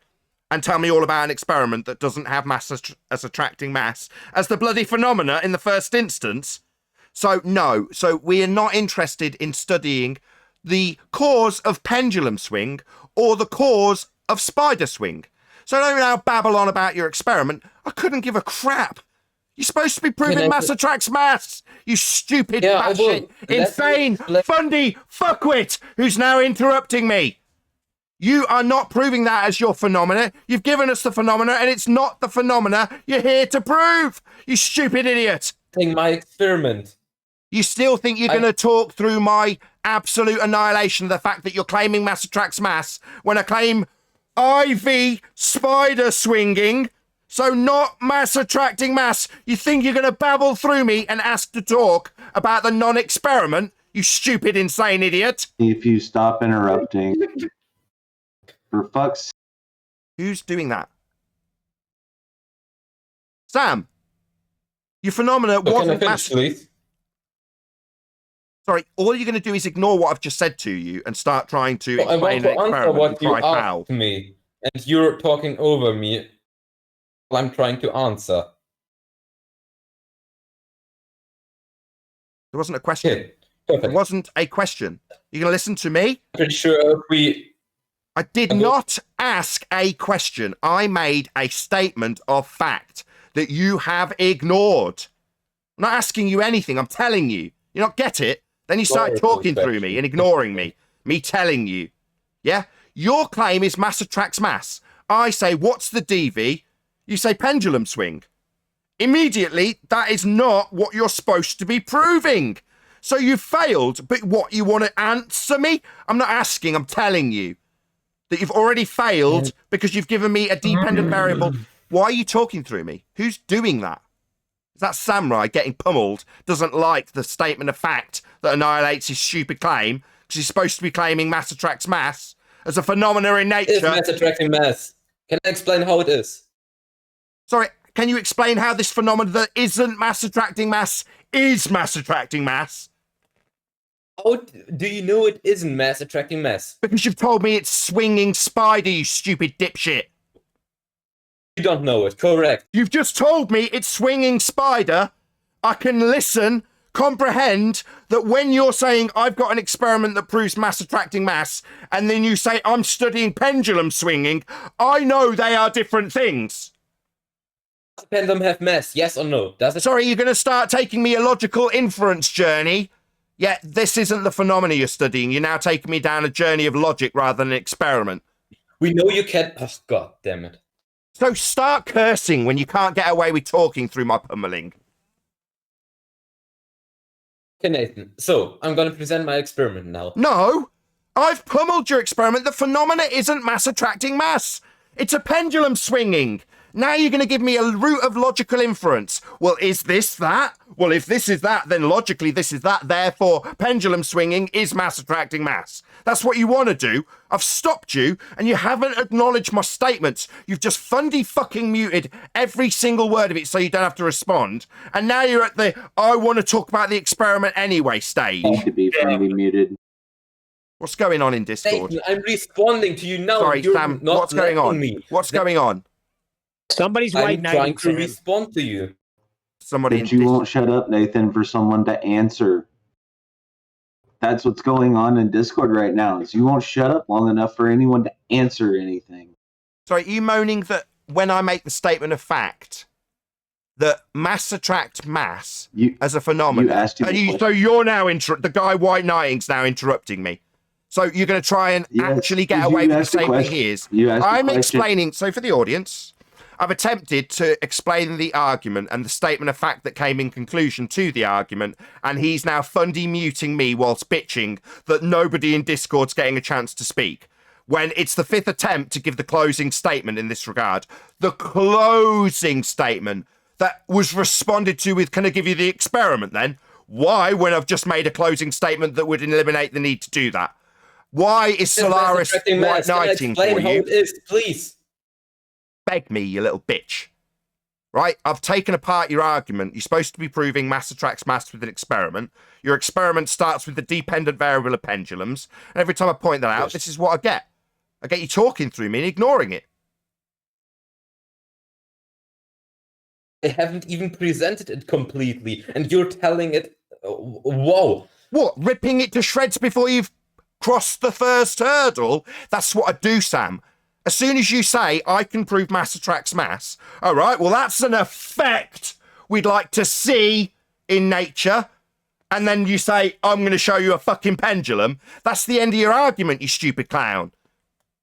[SPEAKER 1] and tell me all about an experiment that doesn't have mass as attracting mass as the bloody phenomena in the first instance. So, no. So, we are not interested in studying the cause of pendulum swing or the cause of spider swing. So, don't now babble on about your experiment. I couldn't give a crap. You're supposed to be proving mass attracts mass, you stupid, batshit, insane, fundy fuckwit who's now interrupting me. You are not proving that as your phenomena. You've given us the phenomena, and it's not the phenomena you're here to prove. You stupid idiot.
[SPEAKER 12] My experiment.
[SPEAKER 1] You still think you're going to talk through my absolute annihilation of the fact that you're claiming mass attracts mass when I claim IV spider swinging, so not mass attracting mass. You think you're going to babble through me and ask to talk about the non-experiment? You stupid, insane idiot.
[SPEAKER 11] If you stop interrupting... For fuck's...
[SPEAKER 1] Who's doing that? Sam, your phenomena wasn't massive. Sorry, all you're going to do is ignore what I've just said to you and start trying to explain an experiment
[SPEAKER 12] what you
[SPEAKER 1] and cry foul.
[SPEAKER 12] asked me, and you're talking over me while I'm trying to answer.
[SPEAKER 1] There wasn't a question. There wasn't a question. You're going to listen to me?
[SPEAKER 12] I'm pretty sure
[SPEAKER 1] I did not ask a question. I made a statement of fact that you have ignored. I'm not asking you anything. I'm telling you. You not get it? Then you start talking through me and ignoring me. Me telling you. Yeah? Your claim is mass attracts mass. I say, what's the DV? You say pendulum swing. Immediately, that is not what you're supposed to be proving. So you failed. But what, you want to answer me? I'm not asking. I'm telling you. That you've already failed because you've given me a dependent variable. Why are you talking through me? Who's doing that? Is that Samurai getting pummeled, doesn't like the statement of fact that annihilates his stupid claim because he's supposed to be claiming mass attracts mass as a phenomena in nature?
[SPEAKER 12] It is mass attracting mass. Can I explain how it is?
[SPEAKER 1] Sorry, can you explain how this phenomenon that isn't mass attracting mass is mass attracting mass?
[SPEAKER 12] How do you know it isn't mass attracting mass?
[SPEAKER 1] Because you've told me it's swinging spider, you stupid dipshit.
[SPEAKER 12] You don't know it, correct.
[SPEAKER 1] You've just told me it's swinging spider. I can listen, comprehend that when you're saying I've got an experiment that proves mass attracting mass, and then you say I'm studying pendulum swinging, I know they are different things.
[SPEAKER 12] Does the pendulum have mass, yes or no? Does it?
[SPEAKER 1] Sorry, you're going to start taking me a logical inference journey? Yeah, this isn't the phenomena you're studying. You're now taking me down a journey of logic rather than an experiment.
[SPEAKER 12] We know you can't... Oh, God damn it.
[SPEAKER 1] So start cursing when you can't get away with talking through my pummeling.
[SPEAKER 12] Okay, Nathan. So, I'm going to present my experiment now.
[SPEAKER 1] No! I've pummeled your experiment. The phenomena isn't mass attracting mass. It's a pendulum swinging. Now you're going to give me a route of logical inference. Well, is this that? Well, if this is that, then logically this is that. Therefore, pendulum swinging is mass attracting mass. That's what you want to do. I've stopped you, and you haven't acknowledged my statements. You've just fucking muted every single word of it so you don't have to respond. And now you're at the I want to talk about the experiment anyway stage.
[SPEAKER 11] Need to be fundy muted.
[SPEAKER 1] What's going on in Discord?
[SPEAKER 12] Nathan, I'm responding to you now.
[SPEAKER 1] Sorry,
[SPEAKER 12] You're
[SPEAKER 1] Sam,
[SPEAKER 12] not
[SPEAKER 1] what's going on?
[SPEAKER 12] Me.
[SPEAKER 1] What's going on?
[SPEAKER 3] Somebody's
[SPEAKER 12] I'm
[SPEAKER 3] white
[SPEAKER 12] trying
[SPEAKER 3] knighting
[SPEAKER 12] to
[SPEAKER 3] Sam.
[SPEAKER 12] respond to you.
[SPEAKER 1] Somebody
[SPEAKER 11] But you won't shut up, Nathan, for someone to answer. That's what's going on in Discord right now. Is you won't shut up long enough for anyone to answer anything.
[SPEAKER 1] Sorry, are you moaning that when I make the statement of fact that mass attracts mass as a phenomenon? So you're now the guy white knighting's now interrupting me. So you're going to try and actually get away with the same thing he is. I'm explaining. So for the audience, I've attempted to explain the argument and the statement of fact that came in conclusion to the argument, and he's now fundy muting me whilst bitching that nobody in Discord's getting a chance to speak. When it's the fifth attempt to give the closing statement in this regard. The closing statement that was responded to with, can I give you the experiment then? Why, when I've just made a closing statement that would eliminate the need to do that? Why is Solaris white knighting for you?
[SPEAKER 12] How it is, please.
[SPEAKER 1] Beg me, you little bitch. Right? I've taken apart your argument. You're supposed to be proving mass attracts mass with an experiment. Your experiment starts with the dependent variable of pendulums. And every time I point that out, this is what I get. I get you talking through me and ignoring it.
[SPEAKER 12] I haven't even presented it completely, and you're telling it. Whoa.
[SPEAKER 1] What? Ripping it to shreds before you've crossed the first hurdle? That's what I do, Sam. As soon as you say, I can prove mass attracts mass, all right, well, that's an effect we'd like to see in nature. And then you say, I'm going to show you a fucking pendulum. That's the end of your argument, you stupid clown.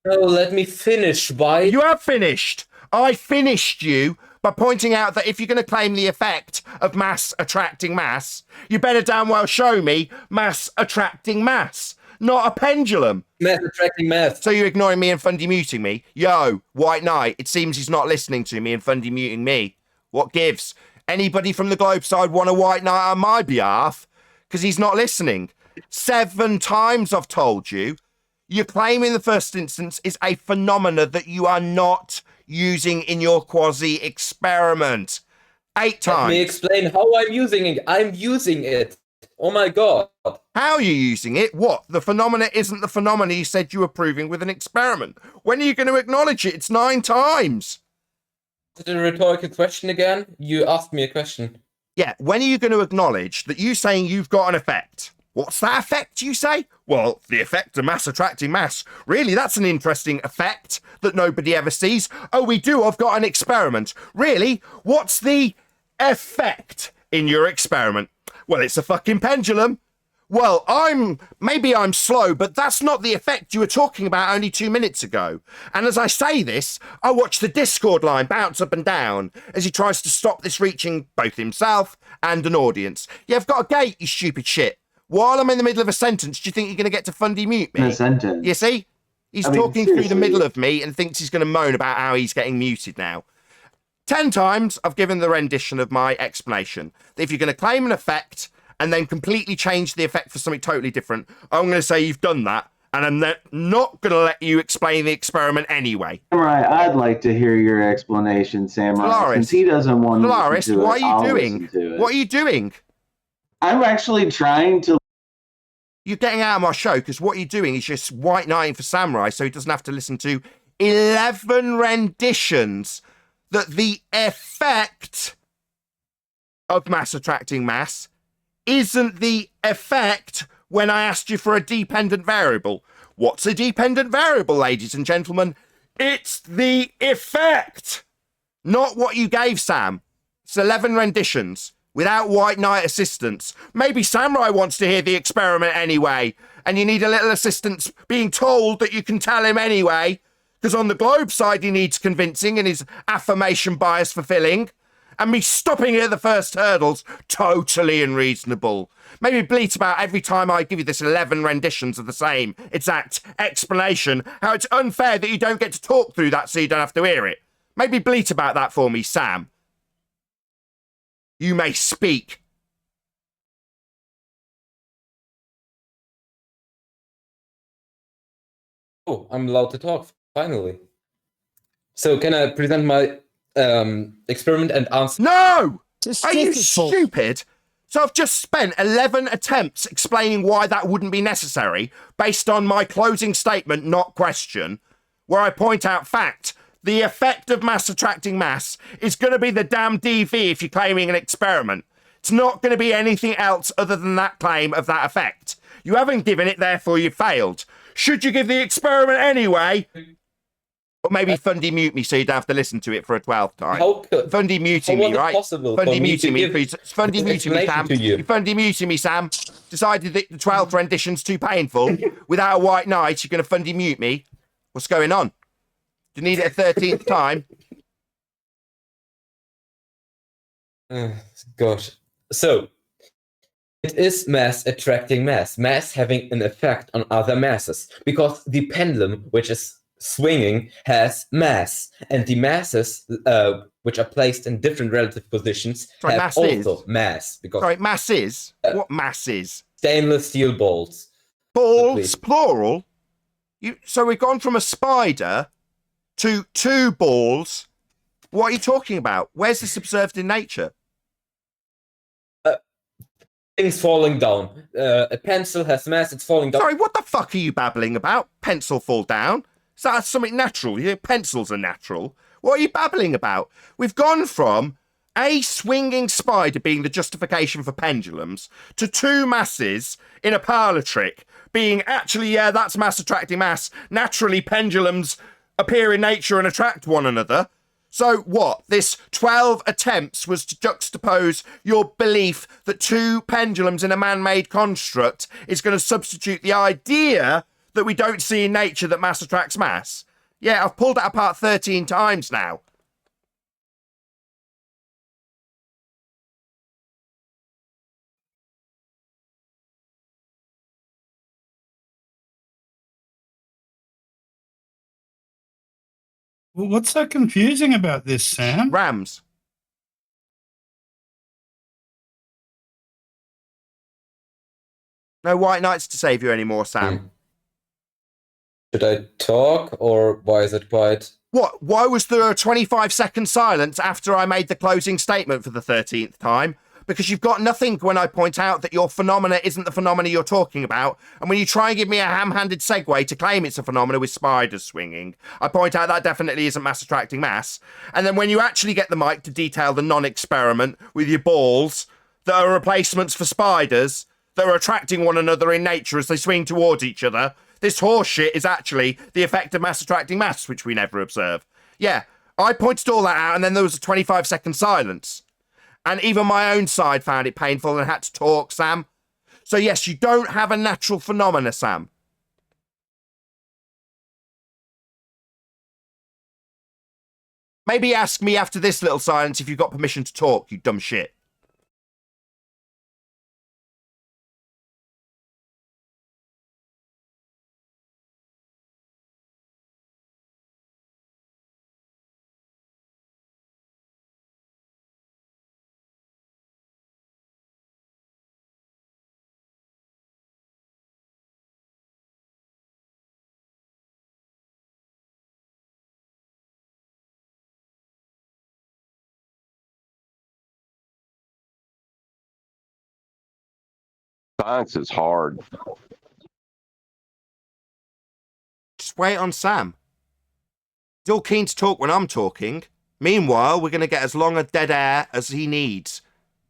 [SPEAKER 12] No, let me finish. Why?
[SPEAKER 1] You have finished. I finished you by pointing out that if you're going to claim the effect of mass attracting mass, you better damn well show me mass attracting mass, not a pendulum.
[SPEAKER 12] Mass attracting mass.
[SPEAKER 1] So you're ignoring me and fundy muting me? Yo, White Knight, it seems he's not listening to me and fundy muting me. What gives? Anybody from the globe side want a White Knight on my behalf? Because he's not listening. 7 times I've told you. Your claim in the first instance is a phenomena that you are not using in your quasi-experiment. 8 times.
[SPEAKER 12] Let me explain how I'm using it. I'm using it. Oh my god.
[SPEAKER 1] How are you using it? What? The phenomena isn't the phenomena you said you were proving with an experiment. When are you going to acknowledge it? It's 9 times.
[SPEAKER 12] Is it a rhetorical question again? You asked me a question.
[SPEAKER 1] Yeah, when are you going to acknowledge that you saying you've got an effect? What's that effect, you say? Well, the effect of mass attracting mass. Really, that's an interesting effect that nobody ever sees. Oh, we do. I've got an experiment. Really? What's the effect in your experiment? Well, it's a fucking pendulum. Well, maybe I'm slow, but that's not the effect you were talking about only 2 minutes ago. And as I say this, I watch the Discord line bounce up and down as he tries to stop this reaching both himself and an audience. You've got a gate, you stupid shit. While I'm in the middle of a sentence, do you think you're going to get to fundy mute me?
[SPEAKER 11] A sentence.
[SPEAKER 1] You see? He's talking through the middle of me and thinks he's going to moan about how he's getting muted now. 10 times I've given the rendition of my explanation. That if you're going to claim an effect and then completely change the effect for something totally different, I'm going to say you've done that, and I'm not going to let you explain the experiment anyway.
[SPEAKER 11] Samurai, I'd like to hear your explanation, Samurai,
[SPEAKER 1] Solaris,
[SPEAKER 11] since he doesn't want to
[SPEAKER 1] Solaris,
[SPEAKER 11] listen to
[SPEAKER 1] what
[SPEAKER 11] it,
[SPEAKER 1] are
[SPEAKER 11] I'll
[SPEAKER 1] you doing?
[SPEAKER 11] listen to it.
[SPEAKER 1] What are you doing?
[SPEAKER 11] I'm actually trying to...
[SPEAKER 1] You're getting out of my show because what you're doing is just white knighting for Samurai so he doesn't have to listen to 11 renditions that the effect of mass attracting mass isn't the effect when I asked you for a dependent variable. What's a dependent variable, ladies and gentlemen? It's the effect, not what you gave, Sam. It's 11 renditions without White Knight assistance. Maybe Samurai wants to hear the experiment anyway, and you need a little assistance being told that you can tell him anyway. Because on the globe side, he needs convincing and his affirmation bias fulfilling. And me stopping at the first hurdle's totally unreasonable. Maybe bleat about every time I give you this 11 renditions of the same exact explanation, how it's unfair that you don't get to talk through that so you don't have to hear it. Maybe bleat about that for me, Sam. You may speak.
[SPEAKER 12] Oh, I'm allowed to talk, finally. So can I present my experiment and answer?
[SPEAKER 1] No!
[SPEAKER 3] Just
[SPEAKER 1] Are you
[SPEAKER 3] stick it full.
[SPEAKER 1] stupid? So I've just spent 11 attempts explaining why that wouldn't be necessary based on my closing statement, not question, where I point out fact. The effect of mass attracting mass is going to be the damn DV if you're claiming an experiment. It's not going to be anything else other than that claim of that effect. You haven't given it, therefore you failed. Should you give the experiment anyway? Or maybe Fundy mute me so you don't have to listen to it for a 12th time.
[SPEAKER 12] How could
[SPEAKER 1] Fundy muting
[SPEAKER 12] how was
[SPEAKER 1] me,
[SPEAKER 12] it
[SPEAKER 1] right?
[SPEAKER 12] possible
[SPEAKER 1] Fundy
[SPEAKER 12] for me
[SPEAKER 1] muting
[SPEAKER 12] to
[SPEAKER 1] me,
[SPEAKER 12] give
[SPEAKER 1] please. Fundy
[SPEAKER 12] an
[SPEAKER 1] muting me, Sam.
[SPEAKER 12] explanation to you?
[SPEAKER 1] You Fundy muting me, Sam. Decided that the 12th rendition's too painful. Without a white knight, you're going to Fundy mute me. What's going on? Do you need it a 13th time?
[SPEAKER 12] Gosh. So, it is mass attracting mass, mass having an effect on other masses, because the pendulum, which is swinging, has mass, and the masses, which are placed in different relative positions,
[SPEAKER 1] Sorry,
[SPEAKER 12] have
[SPEAKER 1] mass
[SPEAKER 12] also
[SPEAKER 1] is?
[SPEAKER 12] mass. Because
[SPEAKER 1] Sorry, mass is? What mass is?
[SPEAKER 12] stainless steel balls.
[SPEAKER 1] Balls, plural? So we've gone from a spider to 2 balls. What are you talking about? Where's this observed in nature?
[SPEAKER 12] Things falling down. A pencil has mass, it's falling down.
[SPEAKER 1] Sorry, what the fuck are you babbling about? Pencil fall down? Is that something natural? You know, pencils are natural. What are you babbling about? We've gone from a swinging spider being the justification for pendulums to 2 masses in a parlour trick being actually, yeah, that's mass attracting mass. Naturally, pendulums appear in nature and attract one another. So what? This 12 attempts was to juxtapose your belief that 2 pendulums in a man-made construct is going to substitute the idea that we don't see in nature that mass attracts mass. Yeah, I've pulled that apart 13 times now.
[SPEAKER 9] Well, what's so confusing about this, Sam?
[SPEAKER 1] Rams. No white knights to save you anymore, Sam.
[SPEAKER 12] Should I talk, or why is it quiet?
[SPEAKER 1] What? Why was there a 25-second silence after I made the closing statement for the 13th time? Because you've got nothing when I point out that your phenomena isn't the phenomena you're talking about, and when you try and give me a ham-handed segue to claim it's a phenomena with spiders swinging, I point out that definitely isn't mass attracting mass. And then when you actually get the mic to detail the non-experiment with your balls that are replacements for spiders that are attracting one another in nature as they swing towards each other, this horse shit is actually the effect of mass attracting mass, which we never observe. Yeah, I pointed all that out, and then there was a 25-second silence. And even my own side found it painful and had to talk, Sam. So yes, you don't have a natural phenomena, Sam. Maybe ask me after this little silence if you've got permission to talk, you dumb shit.
[SPEAKER 4] Science is hard.
[SPEAKER 1] Just wait on Sam. He's all keen to talk when I'm talking. Meanwhile, we're going to get as long a dead air as he needs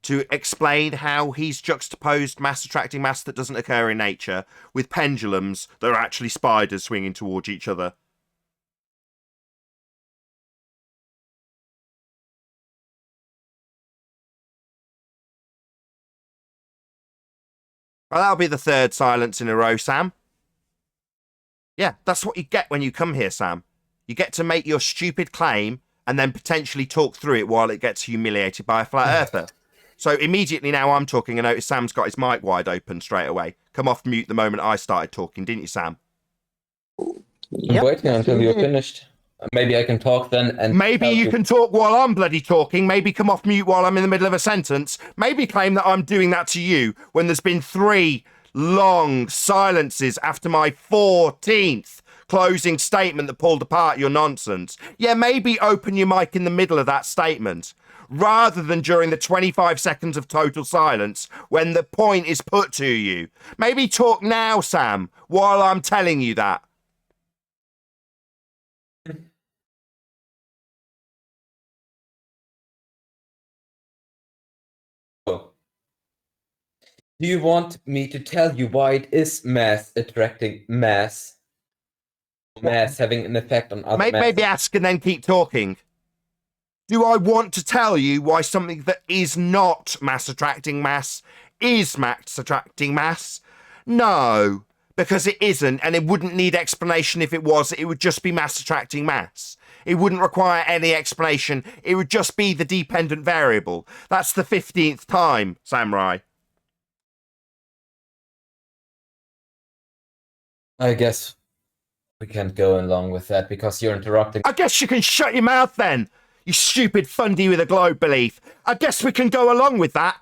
[SPEAKER 1] to explain how he's juxtaposed mass attracting mass that doesn't occur in nature with pendulums that are actually spiders swinging towards each other. Well, that'll be the 3rd silence in a row, Sam. Yeah, that's what you get when you come here, Sam. You get to make your stupid claim and then potentially talk through it while it gets humiliated by a flat earther. So immediately now I'm talking, I notice Sam's got his mic wide open straight away. Come off mute the moment I started talking, didn't you, Sam?
[SPEAKER 12] I'm waiting until you're finished. Maybe I can talk then. And
[SPEAKER 1] maybe you can talk while I'm bloody talking. Maybe come off mute while I'm in the middle of a sentence. Maybe claim that I'm doing that to you when there's been 3 long silences after my 14th closing statement that pulled apart your nonsense. Yeah, maybe open your mic in the middle of that statement rather than during the 25 seconds of total silence when the point is put to you. Maybe talk now, Sam, while I'm telling you that.
[SPEAKER 12] Do you want me to tell you why it is mass attracting mass? Mass having an effect on other mass?
[SPEAKER 1] Maybe ask and then keep talking. Do I want to tell you why something that is not mass attracting mass is mass attracting mass? No, because it isn't, and it wouldn't need explanation if it was. It would just be mass attracting mass. It wouldn't require any explanation. It would just be the dependent variable. That's the 15th time, Samurai.
[SPEAKER 12] I guess we can't go along with that because you're interrupting.
[SPEAKER 1] I guess you can shut your mouth then, you stupid fundy with a globe belief. I guess we can go along with that.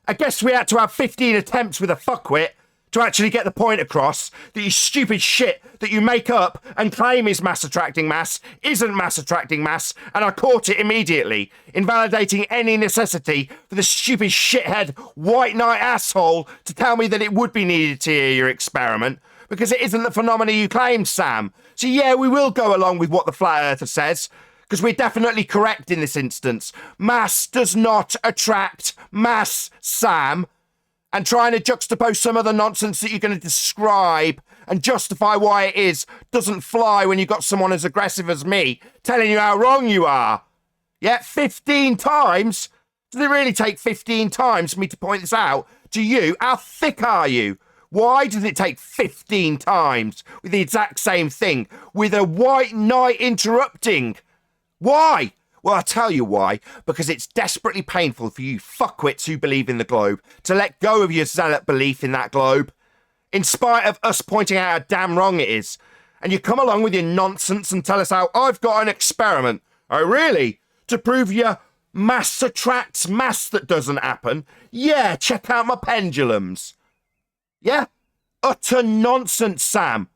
[SPEAKER 1] I guess we had to have 15 attempts with a fuckwit to actually get the point across that you stupid shit that you make up and claim is mass attracting mass isn't mass attracting mass, and I caught it immediately, invalidating any necessity for the stupid shithead white knight asshole to tell me that it would be needed to hear your experiment, because it isn't the phenomena you claim, Sam. So yeah, we will go along with what the flat earther says, because we're definitely correct in this instance. Mass does not attract mass, Sam. And trying to juxtapose some of the nonsense that you're going to describe and justify why it is doesn't fly when you've got someone as aggressive as me telling you how wrong you are. Yeah, 15 times? Does it really take 15 times for me to point this out to you? How thick are you? Why does it take 15 times with the exact same thing, with a white knight interrupting? Why? Well, I'll tell you why. Because it's desperately painful for you fuckwits who believe in the globe to let go of your zealot belief in that globe, in spite of us pointing out how damn wrong it is. And you come along with your nonsense and tell us how I've got an experiment. Oh, really? To prove your mass attracts mass that doesn't happen? Yeah, check out my pendulums. Yeah? Utter nonsense, Sam.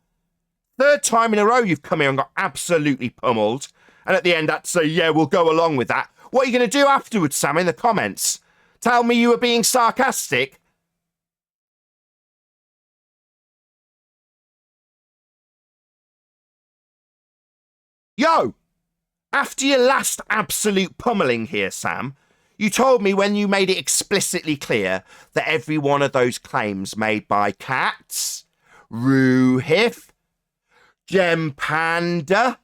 [SPEAKER 1] 3rd time in a row you've come here and got absolutely pummeled. And at the end, I'd say, yeah, we'll go along with that. What are you going to do afterwards, Sam, in the comments? Tell me you were being sarcastic? Yo! After your last absolute pummeling here, Sam, you told me when you made it explicitly clear that every one of those claims made by Cats, Ruhif, Gem Panda,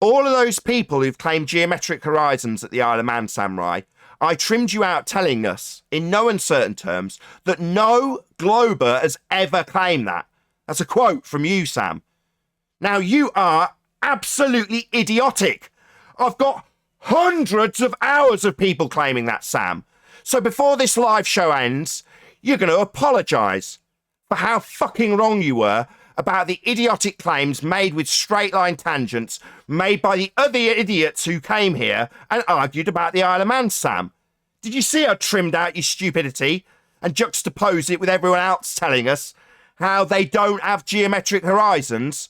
[SPEAKER 1] all of those people who've claimed geometric horizons at the Isle of Man, Samurai, I trimmed you out telling us, in no uncertain terms, that no glober has ever claimed that. That's a quote from you, Sam. Now, you are absolutely idiotic. I've got hundreds of hours of people claiming that, Sam. So before this live show ends, you're going to apologise for how fucking wrong you were about the idiotic claims made with straight line tangents made by the other idiots who came here and argued about the Isle of Man, Sam. Did you see how I trimmed out your stupidity and juxtaposed it with everyone else telling us how they don't have geometric horizons,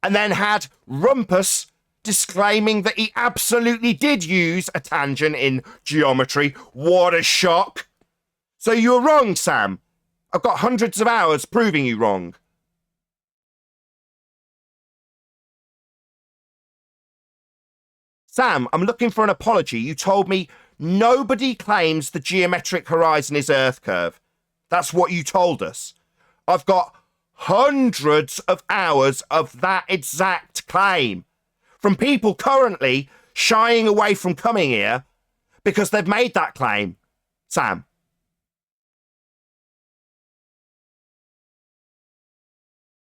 [SPEAKER 1] and then had Rumpus disclaiming that he absolutely did use a tangent in geometry? What a shock. So you were wrong, Sam. I've got hundreds of hours proving you wrong. Sam, I'm looking for an apology. You told me nobody claims the geometric horizon is Earth curve. That's what you told us. I've got hundreds of hours of that exact claim from people currently shying away from coming here because they've made that claim, Sam.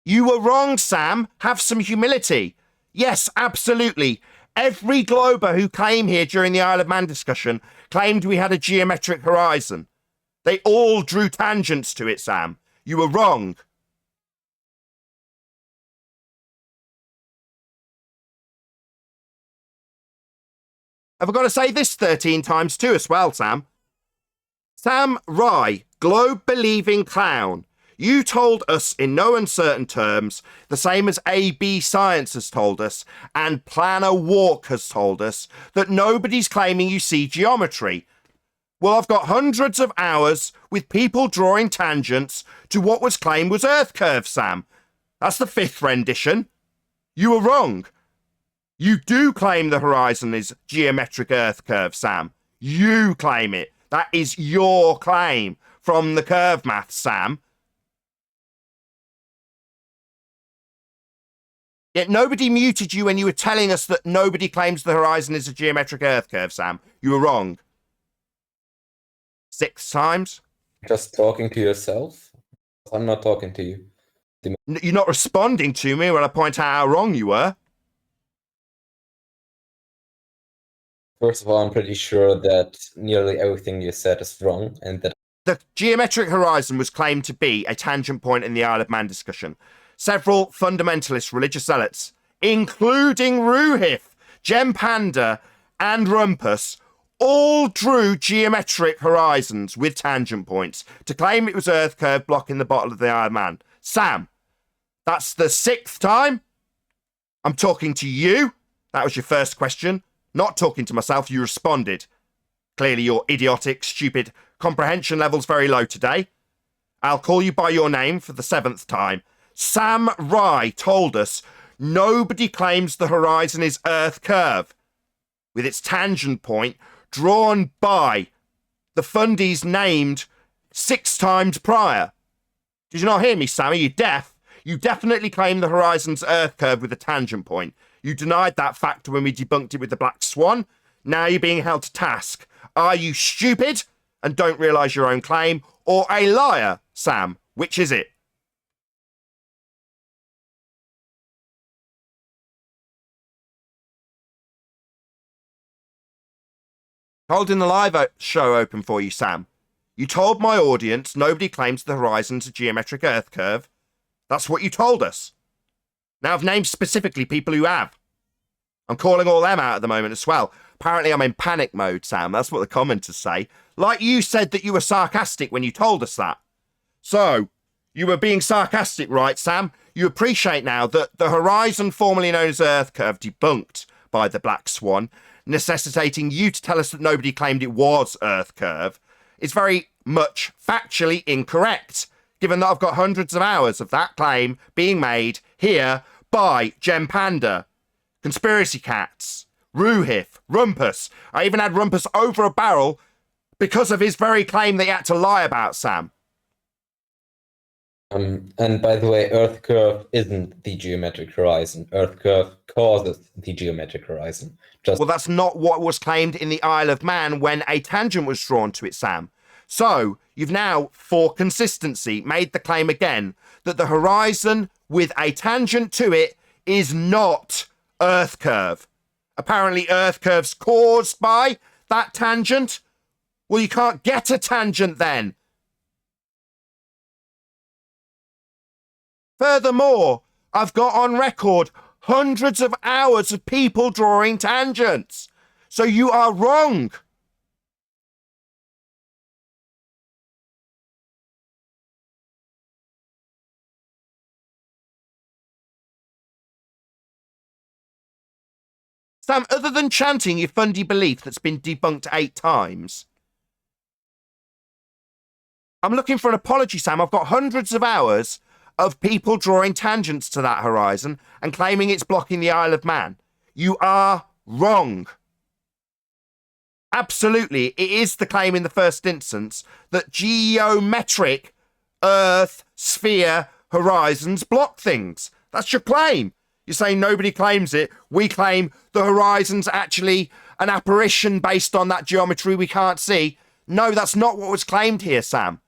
[SPEAKER 1] You were wrong, Sam. Have some humility. Yes, absolutely. Every glober who came here during the Isle of Man discussion claimed we had a geometric horizon. They all drew tangents to it, Sam. You were wrong. Have I got to say this 13 times too as well, Sam? Sam Rye, globe-believing clown. You told us in no uncertain terms, the same as AB Science has told us, and Planner Walk has told us, that nobody's claiming you see geometry. Well, I've got hundreds of hours with people drawing tangents to what was claimed was Earth curve, Sam. That's the 5th rendition. You were wrong. You do claim the horizon is geometric Earth curve, Sam. You claim it. That is your claim from the curve math, Sam. Yet nobody muted you when you were telling us that nobody claims the horizon is a geometric Earth curve, Sam. You were wrong. 6 times.
[SPEAKER 12] Just talking to yourself? I'm not talking to you.
[SPEAKER 1] You're not responding to me when I point out how wrong you were.
[SPEAKER 12] First of all, I'm pretty sure that nearly everything you said is wrong, and that
[SPEAKER 1] the geometric horizon was claimed to be a tangent point in the Isle of Man discussion. Several fundamentalist religious zealots, including Ruhif, Gem Panda, and Rumpus, all drew geometric horizons with tangent points to claim it was Earth curve blocking the bottom of the Isle of Man. Sam, that's the 6th time. I'm talking to you. That was your first question. Not talking to myself, you responded. Clearly your idiotic, stupid comprehension level's very low today. I'll call you by your name for the 7th time. Sam Rye told us nobody claims the horizon is Earth curve, with its tangent point drawn by the fundies named 6 times prior. Did you not hear me, Sam? Are you deaf? You definitely claim the horizon's Earth curve with a tangent point. You denied that fact when we debunked it with the Black Swan. Now you're being held to task. Are you stupid and don't realise your own claim, or a liar, Sam? Which is it? Holding the live show open for you, Sam. You told my audience nobody claims the horizon's a geometric Earth curve. That's what you told us. Now I've named specifically people who have. I'm calling all them out at the moment as well. Apparently I'm in panic mode, Sam. That's what the commenters say. Like you said that you were sarcastic when you told us that. So, you were being sarcastic, right, Sam? You appreciate now that the horizon formerly known as Earth curve debunked by the Black Swan, necessitating you to tell us that nobody claimed it was Earth curve, is very much factually incorrect, given that I've got hundreds of hours of that claim being made here by Gem Panda, Conspiracy Cats, Ruhif, Rumpus. I even had Rumpus over a barrel because of his very claim that he had to lie about, Sam.
[SPEAKER 12] And by the way, Earth curve isn't the geometric horizon. Earth curve causes the geometric horizon.
[SPEAKER 1] Well, that's not what was claimed in the Isle of Man when a tangent was drawn to it, Sam. So, you've now, for consistency, made the claim again that the horizon with a tangent to it is not Earth curve. Apparently, Earth curve's caused by that tangent. Well, you can't get a tangent then. Furthermore, I've got on record hundreds of hours of people drawing tangents. So you are wrong. Sam, other than chanting your fundy belief that's been debunked 8 times, I'm looking for an apology, Sam. I've got hundreds of hours of people drawing tangents to that horizon and claiming it's blocking the Isle of Man. You are wrong. Absolutely, it is the claim in the first instance that geometric Earth, sphere, horizons block things. That's your claim. You're saying nobody claims it. We claim the horizon's actually an apparition based on that geometry we can't see. No, that's not what was claimed here, Sam.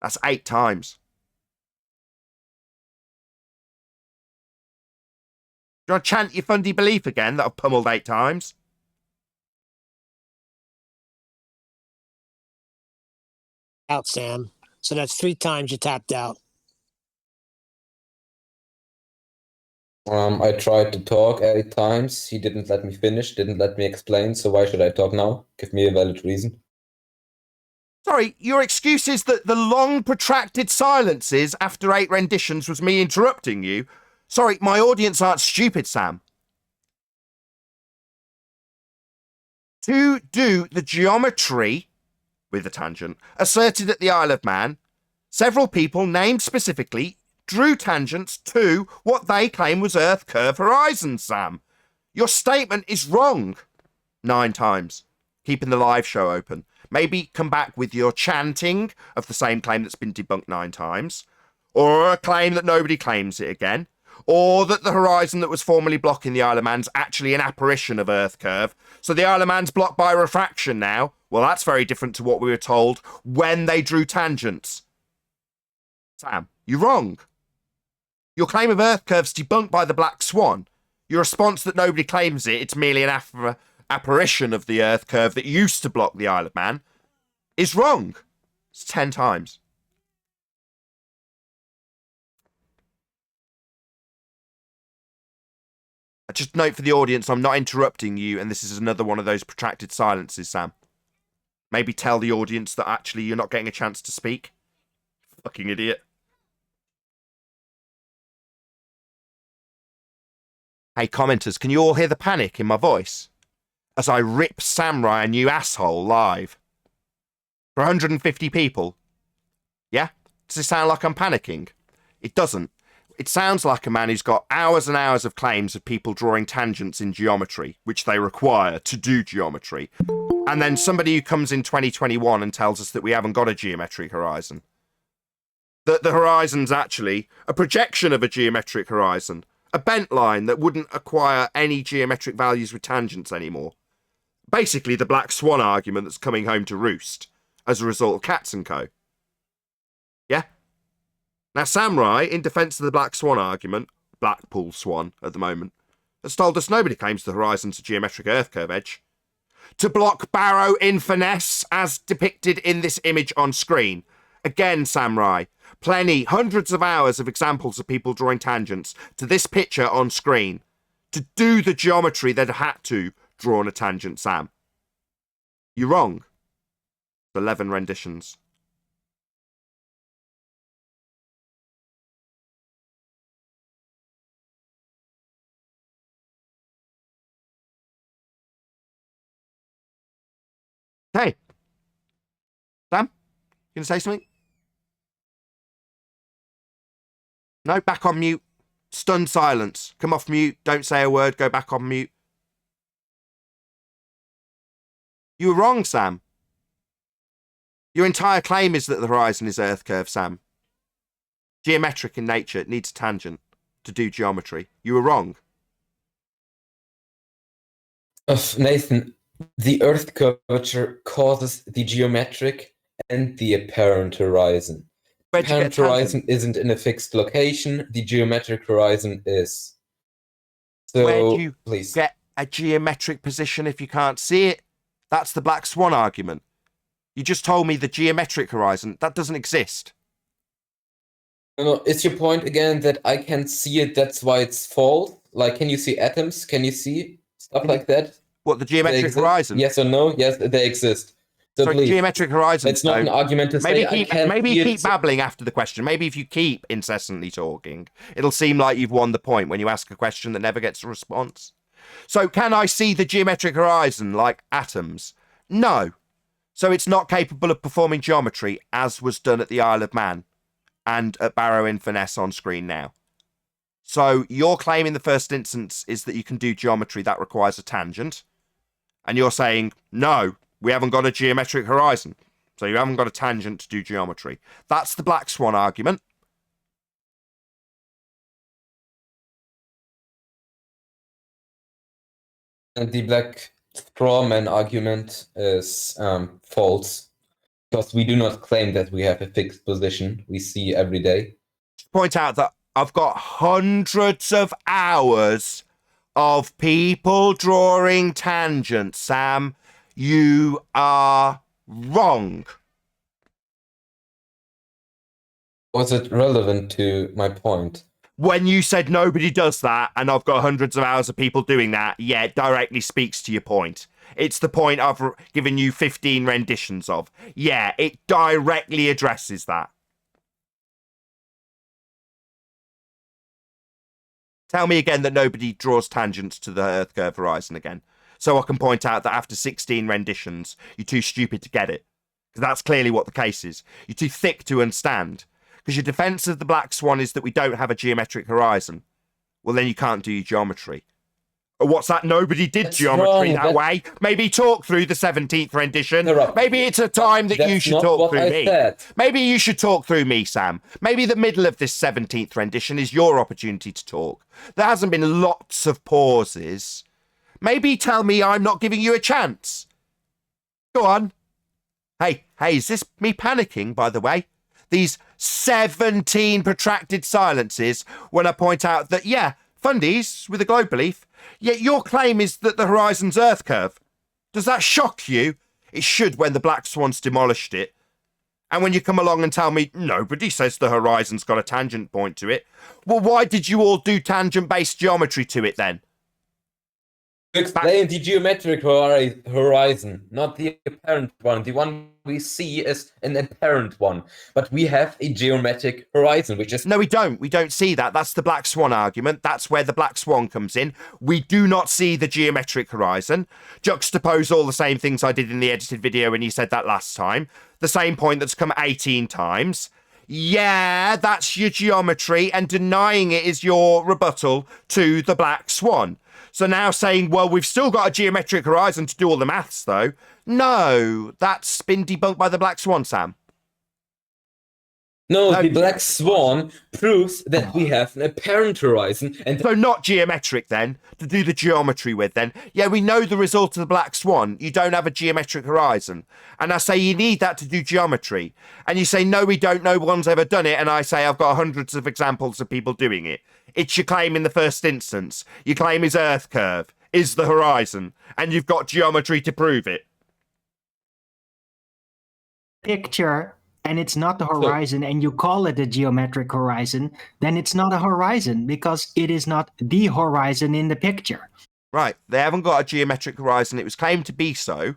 [SPEAKER 1] That's 8 times. Do you want to chant your fundy belief again that I've pummeled 8 times?
[SPEAKER 3] Out, Sam. So that's 3 times you tapped out.
[SPEAKER 12] I tried to talk 8 times. He didn't let me finish, didn't let me explain. So why should I talk now? Give me a valid reason.
[SPEAKER 1] Sorry, your excuse is that the long protracted silences after 8 renditions was me interrupting you. Sorry, my audience aren't stupid, Sam. To do the geometry with a tangent asserted at the Isle of Man, several people, named specifically, drew tangents to what they claim was Earth curve horizon, Sam. Your statement is wrong. 9 times. Keeping the live show open. Maybe come back with your chanting of the same claim that's been debunked 9 times, or a claim that nobody claims it again, or that the horizon that was formerly blocking the Isle of Man's actually an apparition of Earth curve, so the Isle of Man's blocked by refraction now. Well, that's very different to what we were told when they drew tangents. Sam, you're wrong. Your claim of Earth curve's debunked by the Black Swan. Your response that nobody claims it, it's merely an apparition of the Earth curve that used to block the Isle of Man, is wrong. It's 10 times. Just note for the audience, I'm not interrupting you, and this is another one of those protracted silences, Sam. Maybe tell the audience that actually you're not getting a chance to speak. Fucking idiot. Hey, commenters, can you all hear the panic in my voice? As I rip Samurai a new asshole live. For 150 people. Yeah? Does it sound like I'm panicking? It doesn't. It sounds like a man who's got hours and hours of claims of people drawing tangents in geometry, which they require to do geometry. And then somebody who comes in 2021 and tells us that we haven't got a geometric horizon. That the horizon's actually a projection of a geometric horizon. A bent line that wouldn't acquire any geometric values with tangents anymore. Basically the Black Swan argument that's coming home to roost as a result of Cats and Co. Yeah? Now Samurai, in defence of the Black Swan argument, Blackpool Swan at the moment, has told us nobody claims the horizon's a geometric Earth curve edge. To block Barrow in finesse as depicted in this image on screen. Again, Samurai, plenty, hundreds of hours of examples of people drawing tangents to this picture on screen. To do the geometry they'd had to draw on a tangent, Sam. You're wrong. 11 renditions. Hey. Sam? You gonna say something? No, back on mute. Stunned silence. Come off mute. Don't say a word. Go back on mute. You were wrong, Sam. Your entire claim is that the horizon is Earth curve, Sam. Geometric in nature. It needs a tangent to do geometry. You were wrong.
[SPEAKER 12] Nathan, the Earth curvature causes the geometric and the apparent horizon. The apparent horizon isn't in a fixed location. The geometric horizon is. So,
[SPEAKER 1] where do you
[SPEAKER 12] please
[SPEAKER 1] get a geometric position if you can't see it? That's the Black Swan argument. You just told me the geometric horizon. That doesn't exist.
[SPEAKER 12] No, it's your point again that I can see it, that's why it's false? Like, can you see atoms? Can you see stuff like that?
[SPEAKER 1] What, the geometric horizon?
[SPEAKER 12] Yes or no? Yes, they exist. So
[SPEAKER 1] sorry,
[SPEAKER 12] please,
[SPEAKER 1] geometric horizon.
[SPEAKER 12] It's not an argument to say I can't
[SPEAKER 1] maybe
[SPEAKER 12] see
[SPEAKER 1] keep babbling after the question. Maybe if you keep incessantly talking, it'll seem like you've won the point when you ask a question that never gets a response. So can I see the geometric horizon like atoms? No. So it's not capable of performing geometry as was done at the Isle of Man and at Barrow in Finesse on screen now. So your claim in the first instance is that you can do geometry that requires a tangent. And you're saying, no, we haven't got a geometric horizon. So you haven't got a tangent to do geometry. That's the Black Swan argument.
[SPEAKER 12] And the Black Strawman argument is false. Because we do not claim that we have a fixed position we see every day.
[SPEAKER 1] Point out that I've got hundreds of hours of people drawing tangents, Sam, you are wrong.
[SPEAKER 12] Was it relevant to my point?
[SPEAKER 1] When you said nobody does that, and I've got hundreds of hours of people doing that, yeah, it directly speaks to your point. It's the point I've given you 15 renditions of. Yeah, it directly addresses that. Tell me again that nobody draws tangents to the Earth curve horizon again, so I can point out that after 16 renditions, you're too stupid to get it. Because that's clearly what the case is. You're too thick to understand. Because your defense of the black swan is that we don't have a geometric horizon. Well, then you can't do your geometry. Or what's that? Nobody did
[SPEAKER 12] That's
[SPEAKER 1] geometry
[SPEAKER 12] wrong.
[SPEAKER 1] that way. Maybe talk through the 17th rendition. Maybe it's a time that you
[SPEAKER 12] That's
[SPEAKER 1] should
[SPEAKER 12] not
[SPEAKER 1] talk
[SPEAKER 12] what
[SPEAKER 1] through
[SPEAKER 12] I
[SPEAKER 1] me.
[SPEAKER 12] said.
[SPEAKER 1] Maybe you should talk through me, Sam. Maybe the middle of this 17th rendition is your opportunity to talk. There hasn't been lots of pauses. Maybe tell me I'm not giving you a chance. Go on. Hey, is this me panicking, by the way? These 17 protracted silences when I point out that, yeah, fundies with a globe belief, yet your claim is that the horizon's Earth curve. Does that shock you? It should when the black swans demolished it. And when you come along and tell me nobody says the horizon's got a tangent point to it, well, why did you all do tangent-based geometry to it then?
[SPEAKER 12] Explain the geometric horizon, not the apparent one. The one we see is an apparent one, but we have a geometric horizon, which is...
[SPEAKER 1] No, we don't. We don't see that. That's the black swan argument. That's where the black swan comes in. We do not see the geometric horizon. Juxtapose all the same things I did in the edited video when you said that last time. The same point that's come 18 times. Yeah, that's your geometry, and denying it is your rebuttal to the black swan. So now saying, well, we've still got a geometric horizon to do all the maths, though. No, that's been debunked by the black swan, Sam.
[SPEAKER 12] No, the black swan proves that we have an apparent horizon. And
[SPEAKER 1] so not geometric, then, to do the geometry with, then. Yeah, we know the result of the black swan. You don't have a geometric horizon. And I say you need that to do geometry. And you say, no, we don't, no one's ever done it. And I say, I've got hundreds of examples of people doing it. It's your claim in the first instance. Your claim is Earth curve, is the horizon. And you've got geometry to prove it.
[SPEAKER 5] Picture, and it's not the horizon, and you call it a geometric horizon, then it's not a horizon because it is not the horizon in the picture.
[SPEAKER 1] Right, they haven't got a geometric horizon. It was claimed to be so,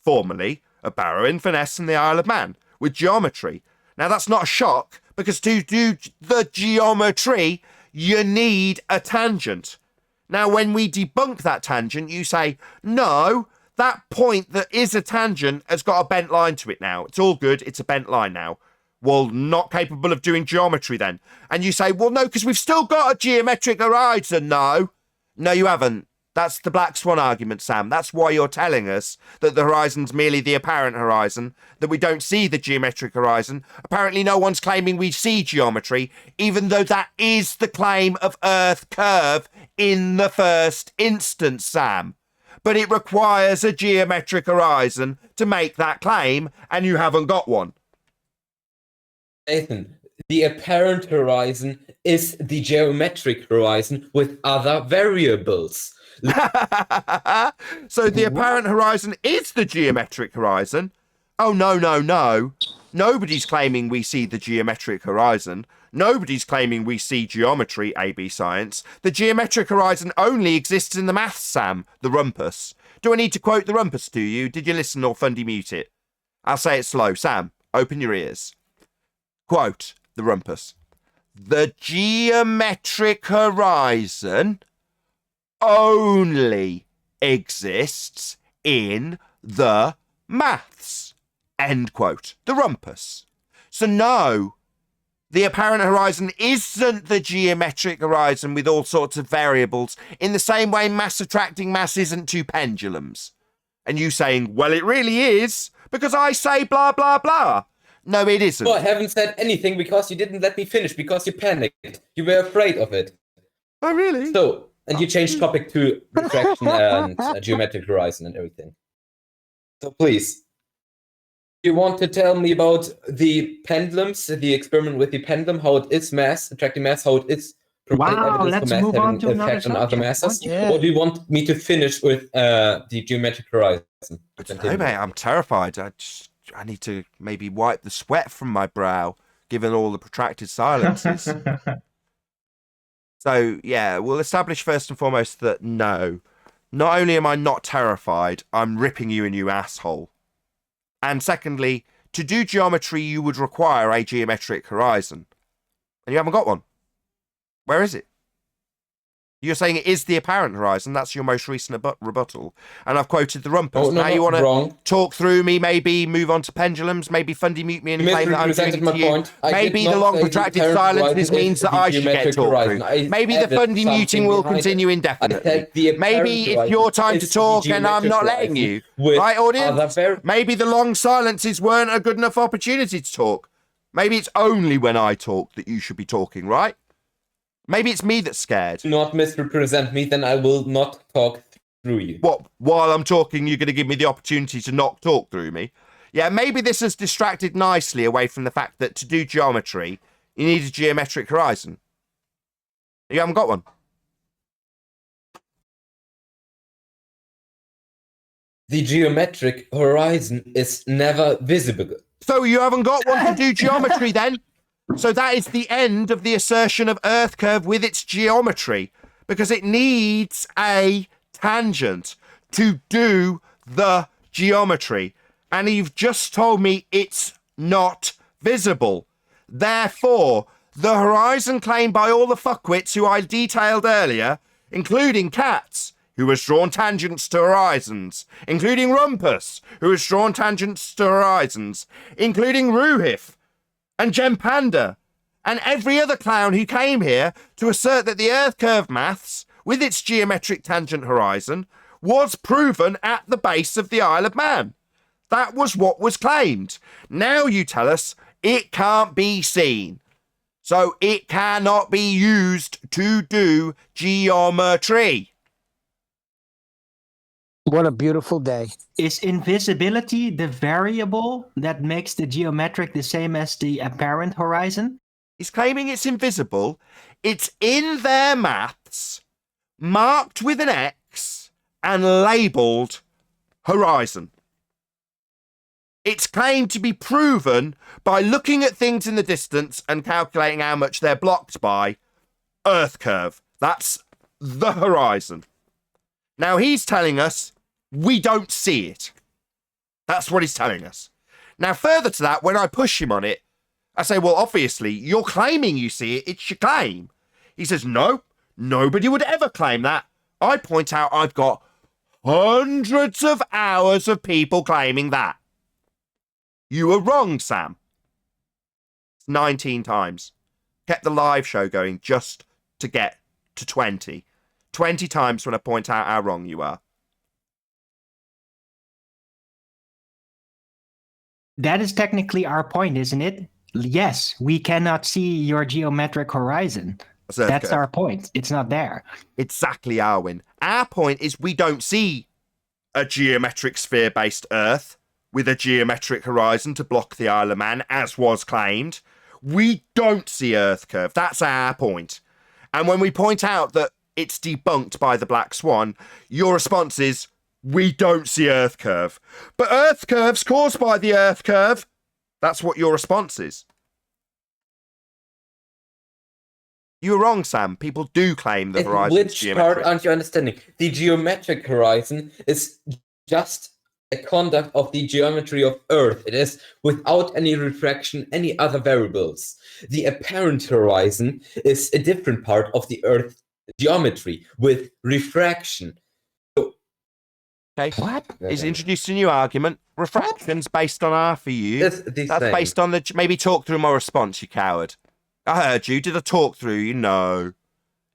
[SPEAKER 1] formerly, at Barrow Inverness and the Isle of Man, with geometry. Now, that's not a shock, because to do the geometry, you need a tangent. Now, when we debunk that tangent, you say, no, that point that is a tangent has got a bent line to it now. It's all good. It's a bent line now. Well, not capable of doing geometry then. And you say, well, no, because we've still got a geometric horizon. No, you haven't. That's the black swan argument, Sam. That's why you're telling us that the horizon's merely the apparent horizon, that we don't see the geometric horizon. Apparently no one's claiming we see geometry, even though that is the claim of Earth curve in the first instance, Sam. But it requires a geometric horizon to make that claim, and you haven't got one.
[SPEAKER 12] Nathan, the apparent horizon is the geometric horizon with other variables.
[SPEAKER 1] So the apparent horizon is the geometric horizon? Oh, no. Nobody's claiming we see the geometric horizon. Nobody's claiming we see geometry, AB Science. The geometric horizon only exists in the maths, Sam, the rumpus. Do I need to quote the rumpus to you? Did you listen or fundy mute it? I'll say it slow. Sam, open your ears. Quote the rumpus. The geometric horizon only exists in the maths. End quote. The rumpus. So no, the apparent horizon isn't the geometric horizon with all sorts of variables, in the same way mass attracting mass isn't two pendulums. And you saying, well, it really is, because I say blah, blah, blah. No, it isn't.
[SPEAKER 12] Well, I haven't said anything because you didn't let me finish, because you panicked. You were afraid of it.
[SPEAKER 1] Oh, really?
[SPEAKER 12] So, and you changed topic to refraction and geometric horizon and everything. So please, you want to tell me about the pendulums, the experiment with the pendulum, how it is mass, attracting mass, how it is provide
[SPEAKER 5] Wow,
[SPEAKER 12] evidence
[SPEAKER 5] let's
[SPEAKER 12] for math
[SPEAKER 5] move on
[SPEAKER 12] having
[SPEAKER 5] to another
[SPEAKER 12] effect on other
[SPEAKER 5] subject.
[SPEAKER 12] masses?
[SPEAKER 3] Yeah.
[SPEAKER 12] Or do you want me to finish with the geometric horizon?
[SPEAKER 1] I don't know, mate. I'm terrified. I need to maybe wipe the sweat from my brow, given all the protracted silences. So, yeah, we'll establish first and foremost that no, not only am I not terrified, I'm ripping you a new asshole. And secondly, to do geometry, you would require a geometric horizon. And you haven't got one. Where is it? You're saying it is the apparent horizon. That's your most recent rebuttal. And I've quoted the rumpus.
[SPEAKER 12] Oh, no,
[SPEAKER 1] now you want
[SPEAKER 12] wrong.
[SPEAKER 1] to talk through me, maybe move on to pendulums, maybe Fundy mute me and
[SPEAKER 12] You
[SPEAKER 1] claim that I'm doing
[SPEAKER 12] misrepresented
[SPEAKER 1] it
[SPEAKER 12] my
[SPEAKER 1] to you.
[SPEAKER 12] point. I
[SPEAKER 1] Maybe
[SPEAKER 12] did
[SPEAKER 1] the
[SPEAKER 12] not
[SPEAKER 1] long
[SPEAKER 12] say
[SPEAKER 1] protracted
[SPEAKER 12] apparent
[SPEAKER 1] silences
[SPEAKER 12] horizon is
[SPEAKER 1] means that
[SPEAKER 12] the
[SPEAKER 1] I should get
[SPEAKER 12] geometric
[SPEAKER 1] talked
[SPEAKER 12] horizon.
[SPEAKER 1] through. Maybe the
[SPEAKER 12] added
[SPEAKER 1] Fundy muting
[SPEAKER 12] something
[SPEAKER 1] will
[SPEAKER 12] behind it.
[SPEAKER 1] continue
[SPEAKER 12] I
[SPEAKER 1] indefinitely.
[SPEAKER 12] said the
[SPEAKER 1] Maybe
[SPEAKER 12] apparent
[SPEAKER 1] it's
[SPEAKER 12] horizon
[SPEAKER 1] your time to
[SPEAKER 12] is the
[SPEAKER 1] talk and I'm
[SPEAKER 12] geometric
[SPEAKER 1] not letting
[SPEAKER 12] horizon
[SPEAKER 1] you.
[SPEAKER 12] with
[SPEAKER 1] Right, audience?
[SPEAKER 12] other
[SPEAKER 1] Maybe the long silences weren't a good enough opportunity to talk. Maybe it's only when I talk that you should be talking, right? Maybe it's me that's scared.
[SPEAKER 12] Do not misrepresent me, then I will not talk through you.
[SPEAKER 1] What? While I'm talking, you're going to give me the opportunity to not talk through me? Yeah, maybe this has distracted nicely away from the fact that to do geometry, you need a geometric horizon. You haven't got one.
[SPEAKER 12] The geometric horizon is never visible.
[SPEAKER 1] So you haven't got one to do geometry then? So that is the end of the assertion of Earth curve with its geometry, because it needs a tangent to do the geometry. And you've just told me it's not visible. Therefore, the horizon claimed by all the fuckwits who I detailed earlier, including Katz, who has drawn tangents to horizons, including Rumpus, who has drawn tangents to horizons, including Ruhif, and Jem Panda, and every other clown who came here to assert that the Earth curve maths, with its geometric tangent horizon, was proven at the base of the Isle of Man. That was what was claimed. Now you tell us it can't be seen. So it cannot be used to do geometry.
[SPEAKER 3] What a beautiful day.
[SPEAKER 5] Is invisibility the variable that makes the geometric the same as the apparent horizon?
[SPEAKER 1] He's claiming it's invisible. It's in their maths, marked with an X and labelled horizon. It's claimed to be proven by looking at things in the distance and calculating how much they're blocked by Earth curve. That's the horizon. Now he's telling us we don't see it. That's what he's telling us. Now, further to that, when I push him on it, I say, well, obviously, you're claiming you see it. It's your claim. He says, no, nobody would ever claim that. I point out I've got hundreds of hours of people claiming that. You were wrong, Sam. 19 times. Kept the live show going just to get to 20. 20 times when I point out how wrong you are.
[SPEAKER 5] That is technically our point, isn't it? Yes, we cannot see your geometric horizon. That's our point. It's not there.
[SPEAKER 1] Exactly, Arwin. Our point is we don't see a geometric sphere-based Earth with a geometric horizon to block the Isle of Man, as was claimed. We don't see Earth curve. That's our point. And when we point out that it's debunked by the Black Swan, your response is, we don't see Earth curve. But Earth curve's caused by the Earth curve. That's what your response is. You were wrong, Sam. People do claim the horizon.
[SPEAKER 12] Which part aren't you understanding? The geometric horizon is just a conduct of the geometry of Earth. It is without any refraction, any other variables. The apparent horizon is a different part of the Earth geometry with refraction.
[SPEAKER 1] Okay. What? He's introduced a new argument. Refraction's based on R for you. That's based on the... Maybe talk through my response, you coward. I heard you. Did I talk through you? No.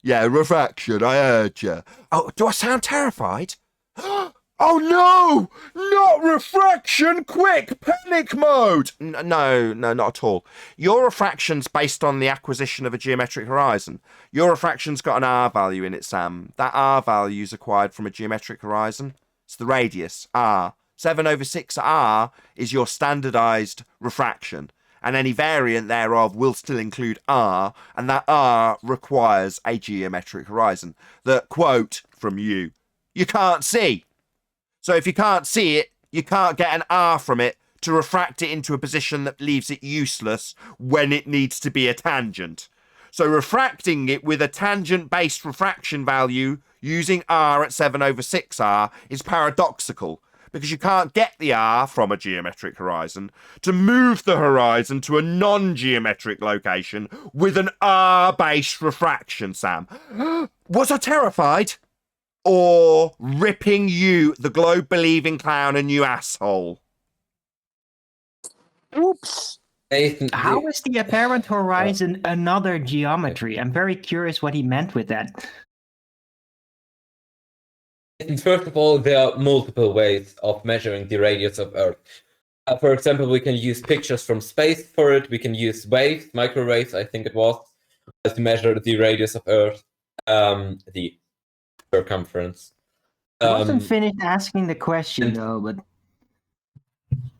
[SPEAKER 1] Yeah, refraction. I heard you. Oh, do I sound terrified? Oh, no! Not refraction! Quick! Panic mode! No, not at all. Your refraction's based on the acquisition of a geometric horizon. Your refraction's got an R value in it, Sam. That R value is acquired from a geometric horizon. It's the radius, R. 7/6 R is your standardized refraction. and any variant thereof will still include R, and that R requires a geometric horizon that, quote from you can't see. So if you can't see it, you can't get an R from it to refract it into a position that leaves it useless when it needs to be a tangent. So refracting it with a tangent-based refraction value using R at 7/6R is paradoxical, because you can't get the R from a geometric horizon to move the horizon to a non-geometric location with an R-based refraction, Sam. Was I terrified? Or ripping you, the globe-believing clown, a new asshole?
[SPEAKER 3] Oops.
[SPEAKER 12] Nathan,
[SPEAKER 5] How is the apparent horizon another geometry? I'm very curious what he meant with that.
[SPEAKER 12] First of all, there are multiple ways of measuring the radius of Earth. For example, we can use pictures from space for it. We can use waves, microwaves, I think it was, to measure the radius of Earth, the circumference.
[SPEAKER 5] I wasn't finished asking the question though, but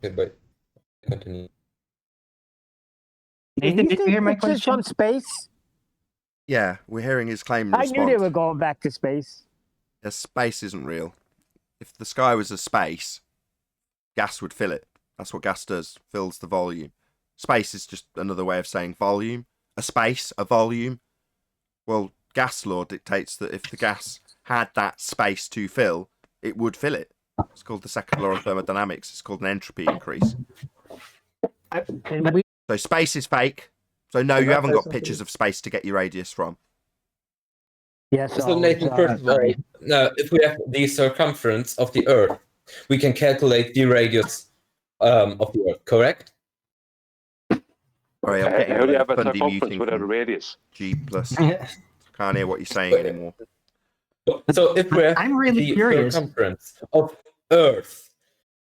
[SPEAKER 12] Okay, wait. Continue.
[SPEAKER 5] Nathan, did you hear my
[SPEAKER 3] Pictures
[SPEAKER 5] question?
[SPEAKER 3] from space?
[SPEAKER 1] Yeah, we're hearing his claim and
[SPEAKER 3] I
[SPEAKER 1] response.
[SPEAKER 3] knew they were going back to space.
[SPEAKER 1] Yeah, space isn't real. If the sky was a space, gas would fill it. That's what gas does, fills the volume. Space is just another way of saying volume. A space, a volume. Well, gas law dictates that if the gas had that space to fill, it would fill it. It's called the second law of thermodynamics. It's called an entropy increase. So space is fake. So no, you haven't got pictures of space to get your radius from.
[SPEAKER 3] Yes.
[SPEAKER 12] So Nathan, first of all, now if we have the circumference of the Earth, we can calculate the radius of the Earth, correct?
[SPEAKER 1] Sorry, I'm getting
[SPEAKER 8] How do you have a
[SPEAKER 1] Fundy
[SPEAKER 8] circumference
[SPEAKER 1] muting
[SPEAKER 8] without a
[SPEAKER 1] from
[SPEAKER 8] radius?
[SPEAKER 1] G plus. Can't hear what you're saying anymore.
[SPEAKER 12] So if we have
[SPEAKER 5] I'm really
[SPEAKER 12] the
[SPEAKER 5] curious.
[SPEAKER 12] circumference of Earth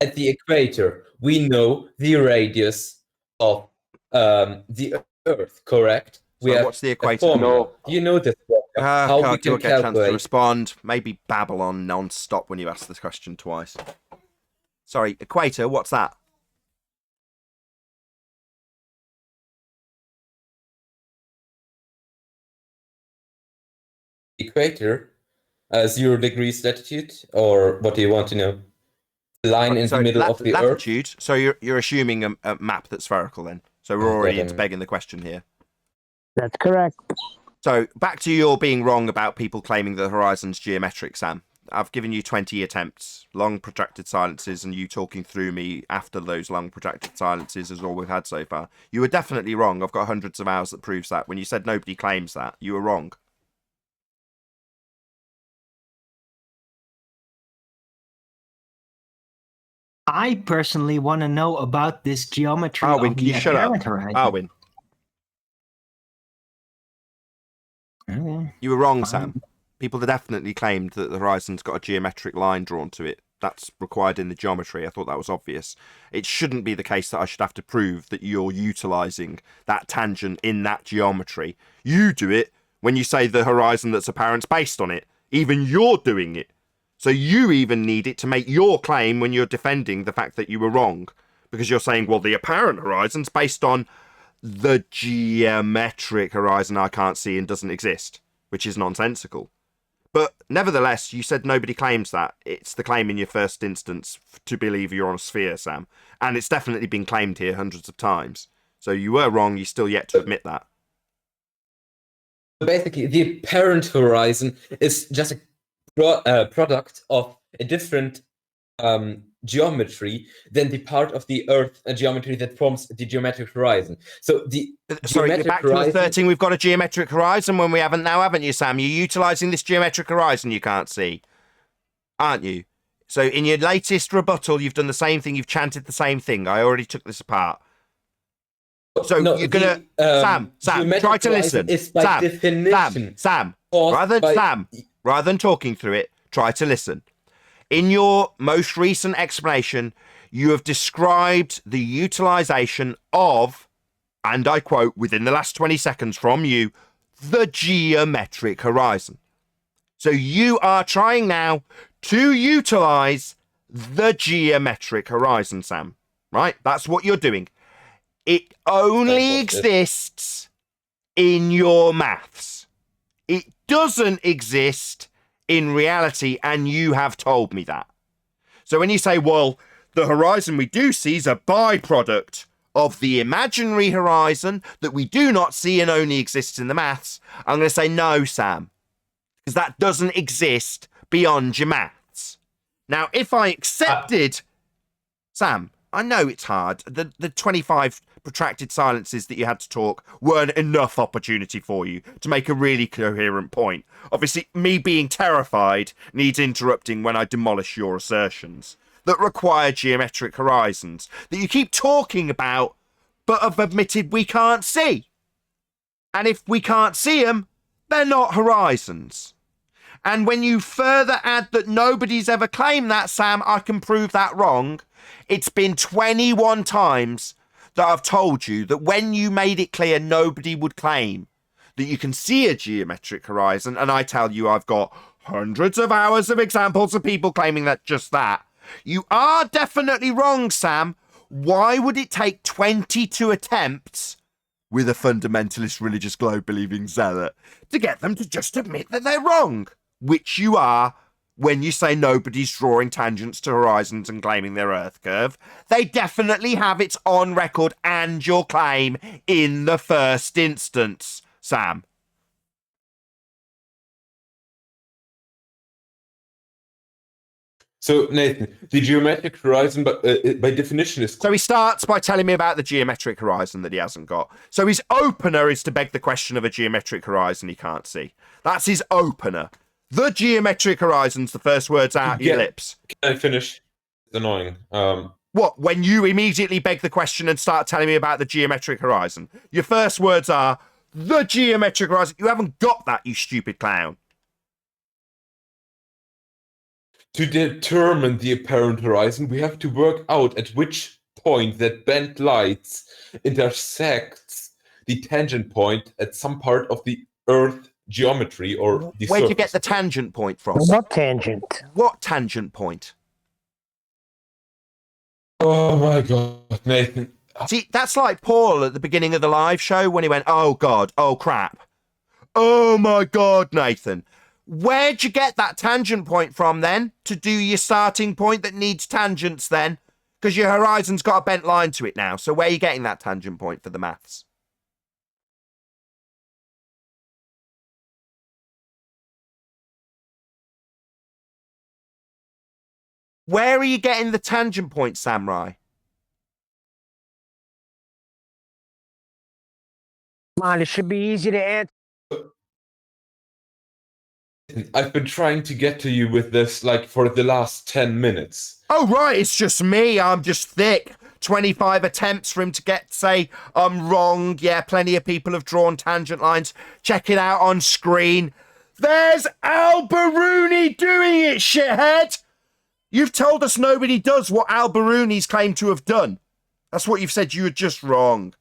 [SPEAKER 12] at the equator, we know the radius of the Earth, correct?
[SPEAKER 1] So what's the equator?
[SPEAKER 12] Formula. You know this. How we
[SPEAKER 1] Can't do
[SPEAKER 12] can
[SPEAKER 1] I get a chance to
[SPEAKER 12] calculate.
[SPEAKER 1] respond? Maybe babble on non-stop when you ask this question twice. Sorry, equator, what's that?
[SPEAKER 12] Equator, 0 degrees latitude, or what do you want to know? The line in the middle of the Earth.
[SPEAKER 1] Latitude. So you're assuming a map that's spherical then. So we're already into begging the question here.
[SPEAKER 3] That's correct.
[SPEAKER 1] So back to your being wrong about people claiming the horizon's geometric, Sam. I've given you 20 attempts, long protracted silences, and you talking through me after those long protracted silences is all we've had so far. You were definitely wrong. I've got hundreds of hours that proves that. When you said nobody claims that, you were wrong.
[SPEAKER 5] I personally want to know about this geometry
[SPEAKER 1] Arwin,
[SPEAKER 5] of
[SPEAKER 1] can
[SPEAKER 5] the
[SPEAKER 1] you shut up?
[SPEAKER 5] apparent horizon.
[SPEAKER 1] Arwin,
[SPEAKER 5] Okay.
[SPEAKER 1] you were wrong,
[SPEAKER 5] Fine.
[SPEAKER 1] Sam. People have definitely claimed that the horizon's got a geometric line drawn to it. That's required in the geometry. I thought that was obvious. It shouldn't be the case that I should have to prove that you're utilising that tangent in that geometry. You do it when you say the horizon that's apparent's based on it. Even you're doing it. So you even need it to make your claim when you're defending the fact that you were wrong. Because you're saying, well, the apparent horizon's based on the geometric horizon I can't see and doesn't exist, which is nonsensical. But nevertheless, you said nobody claims that. It's the claim in your first instance to believe you're on a sphere, Sam. And it's definitely been claimed here hundreds of times. So you were wrong, you're still yet to admit that.
[SPEAKER 12] Basically, the apparent horizon is just a product of a different geometry than the part of the Earth geometry that forms the geometric horizon. So the
[SPEAKER 1] Sorry,
[SPEAKER 12] geometric
[SPEAKER 1] back
[SPEAKER 12] horizon,
[SPEAKER 1] to asserting we've got a geometric horizon when we haven't now, haven't you, Sam? You're utilising this geometric horizon you can't see, aren't you? So in your latest rebuttal, you've done the same thing. You've chanted the same thing. I already took this apart. So
[SPEAKER 12] no,
[SPEAKER 1] you're going to... Sam, try to listen.
[SPEAKER 12] Is by definition
[SPEAKER 1] Sam,
[SPEAKER 12] caused by...
[SPEAKER 1] rather than talking through it, try to listen. In your most recent explanation, you have described the utilisation of, and I quote within the last 20 seconds from you, the geometric horizon. So you are trying now to utilise the geometric horizon, Sam. Right? That's what you're doing. It only
[SPEAKER 12] Thank God, yes.
[SPEAKER 1] exists in your maths. It doesn't exist in reality, and you have told me that. So when you say, well, the horizon we do see is a byproduct of the imaginary horizon that we do not see and only exists in the maths, I'm going to say no, Sam, because that doesn't exist beyond your maths. Now, if I accepted... Sam, I know it's hard. The 25 protracted silences that you had to talk weren't enough opportunity for you to make a really coherent point. Obviously, me being terrified needs interrupting when I demolish your assertions that require geometric horizons that you keep talking about but have admitted we can't see. And if we can't see them, they're not horizons. And when you further add that nobody's ever claimed that, Sam, I can prove that wrong. It's been 21 times that I've told you that when you made it clear nobody would claim that you can see a geometric horizon, and I tell you I've got hundreds of hours of examples of people claiming that just that. You are definitely wrong, Sam. Why would it take 22 attempts with a fundamentalist religious globe-believing zealot to get them to just admit that they're wrong? Which you are when you say nobody's drawing tangents to horizons and claiming their Earth curve. They definitely have it on record and your claim in the first instance, Sam.
[SPEAKER 12] So, Nathan, the geometric horizon, by definition, is...
[SPEAKER 1] So he starts by telling me about the geometric horizon that he hasn't got. So his opener is to beg the question of a geometric horizon he can't see. That's his opener. The geometric horizon's the first words out your lips.
[SPEAKER 12] Can I finish? It's annoying.
[SPEAKER 1] What, when you immediately beg the question and start telling me about the geometric horizon? Your first words are, the geometric horizon. You haven't got that, you stupid clown.
[SPEAKER 12] To determine the apparent horizon, we have to work out at which point that bent light intersects the tangent point at some part of the Earth geometry or the
[SPEAKER 1] Where'd
[SPEAKER 12] surface.
[SPEAKER 1] you get the tangent point from?
[SPEAKER 3] What tangent?
[SPEAKER 1] What tangent point?
[SPEAKER 12] Oh my God, Nathan.
[SPEAKER 1] See, that's like Paul at the beginning of the live show when he went, oh God, oh crap. Oh my God, Nathan. Where'd you get that tangent point from then to do your starting point that needs tangents then? Because your horizon's got a bent line to it now. So where are you getting that tangent point for the maths? Where are you getting the tangent point, Samurai?
[SPEAKER 3] Come on, it should be easy to answer.
[SPEAKER 12] I've been trying to get to you with this like for the last 10 minutes.
[SPEAKER 1] Oh, right, it's just me. I'm just thick. 25 attempts for him to say I'm wrong. Yeah, plenty of people have drawn tangent lines. Check it out on screen. There's Al-Biruni doing it, shithead! You've told us nobody does what Al-Biruni's claimed to have done. That's what you've said. You were just wrong.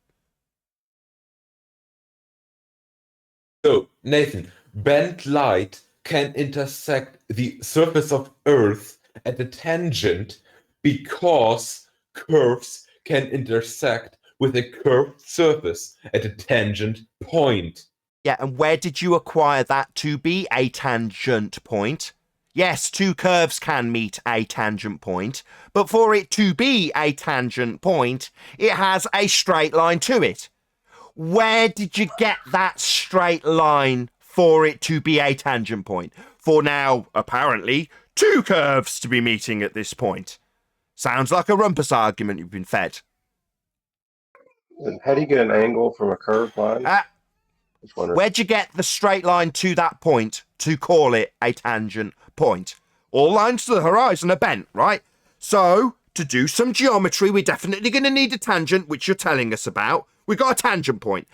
[SPEAKER 12] So, Nathan, bent light can intersect the surface of Earth at a tangent because curves can intersect with a curved surface at a tangent point.
[SPEAKER 1] Yeah, and where did you acquire that to be a tangent point? Yes, two curves can meet a tangent point, but for it to be a tangent point, it has a straight line to it. Where did you get that straight line for it to be a tangent point? For now, apparently, two curves to be meeting at this point. Sounds like a rumpus argument you've been fed.
[SPEAKER 10] How do you get an angle from a curved line?
[SPEAKER 1] Where'd you get the straight line to that point to call it a tangent point? All lines to the horizon are bent, right? So, to do some geometry, we're definitely going to need a tangent, which you're telling us about. We've got a tangent point.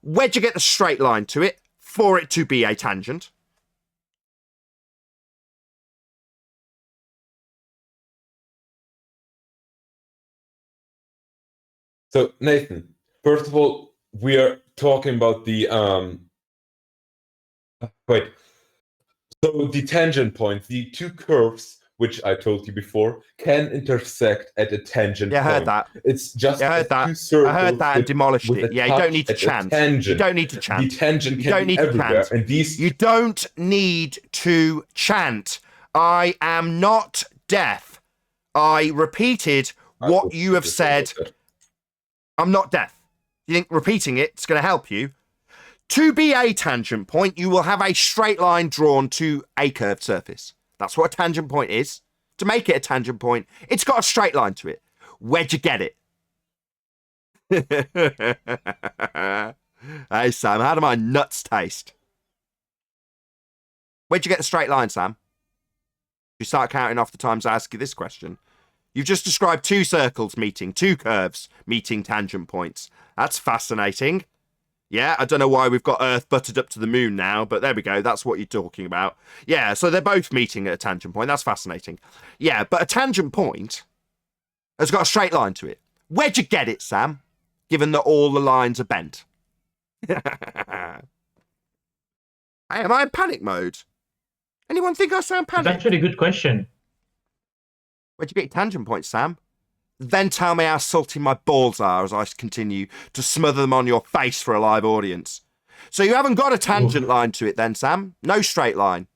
[SPEAKER 1] Where'd you get the straight line to it for it to be a tangent?
[SPEAKER 12] So, Nathan, first of all, we are talking about the wait. So the tangent point, the two curves which I told you before, can intersect at a tangent
[SPEAKER 1] Yeah, I heard
[SPEAKER 12] point.
[SPEAKER 1] that.
[SPEAKER 12] It's just
[SPEAKER 1] Yeah, I heard that.
[SPEAKER 12] two circles
[SPEAKER 1] I heard that and
[SPEAKER 12] with-
[SPEAKER 1] demolished
[SPEAKER 12] with
[SPEAKER 1] it.
[SPEAKER 12] a
[SPEAKER 1] Yeah, you don't need to
[SPEAKER 12] touch at a
[SPEAKER 1] chant. You
[SPEAKER 12] tangent.
[SPEAKER 1] don't need to chant.
[SPEAKER 12] The tangent
[SPEAKER 1] You
[SPEAKER 12] can
[SPEAKER 1] don't
[SPEAKER 12] be
[SPEAKER 1] need to
[SPEAKER 12] everywhere,
[SPEAKER 1] chant.
[SPEAKER 12] and these
[SPEAKER 1] You don't need to chant. I am not deaf. I repeated what you have said. I'm not deaf. You think repeating it's going to help you? To be a tangent point, you will have a straight line drawn to a curved surface. That's what a tangent point is. To make it a tangent point, it's got a straight line to it. Where'd you get it? Hey, Sam, how do my nuts taste? Where'd you get the straight line, Sam? You start counting off the times I ask you this question. You've just described two circles meeting, two curves meeting tangent points. That's fascinating. Yeah, I don't know why we've got Earth buttered up to the moon now, but there we go. That's what you're talking about. Yeah, so they're both meeting at a tangent point. That's fascinating. Yeah, but a tangent point has got a straight line to it. Where'd you get it, Sam? Given that all the lines are bent. Hey, am I in panic mode? Anyone think I sound panicked?
[SPEAKER 13] That's a really good question.
[SPEAKER 1] Where'd you get your tangent points, Sam? Then tell me how salty my balls are as I continue to smother them on your face for a live audience. So you haven't got a tangent line to it then, Sam? No straight line?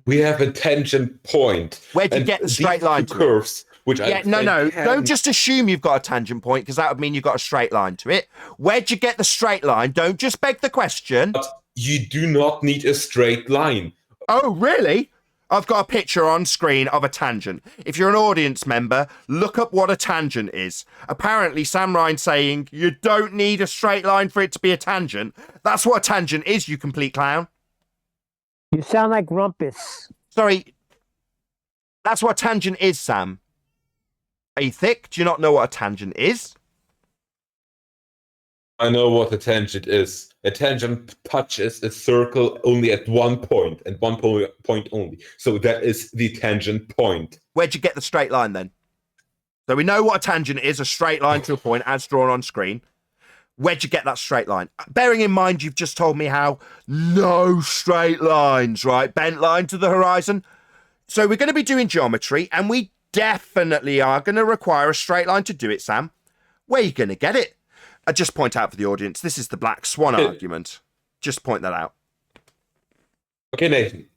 [SPEAKER 12] we have a tangent point.
[SPEAKER 1] Where'd you get the straight line to
[SPEAKER 12] curves, which
[SPEAKER 1] yeah, no. Don't just assume you've got a tangent point, because that would mean you've got a straight line to it. Where'd you get the straight line? Don't just beg the question.
[SPEAKER 12] But you do not need a straight line.
[SPEAKER 1] Oh, really? I've got a picture on screen of a tangent. If you're an audience member, look up what a tangent is. Apparently, Sam Ryan's saying you don't need a straight line for it to be a tangent. That's what a tangent is, you complete clown.
[SPEAKER 3] You sound like Rumpus.
[SPEAKER 1] Sorry. That's what a tangent is, Sam. Are you thick? Do you not know what a tangent is?
[SPEAKER 12] I know what a tangent is. A tangent touches a circle only at one point, and one point only. So that is the tangent point.
[SPEAKER 1] Where'd you get the straight line then? So we know what a tangent is, a straight line to a point as drawn on screen. Where'd you get that straight line? Bearing in mind you've just told me how no straight lines, right? Bent line to the horizon. So we're going to be doing geometry, and we definitely are going to require a straight line to do it, Sam. Where are you going to get it? I just point out for the audience, this is the black swan argument. Just point that out.
[SPEAKER 12] Okay, Nathan.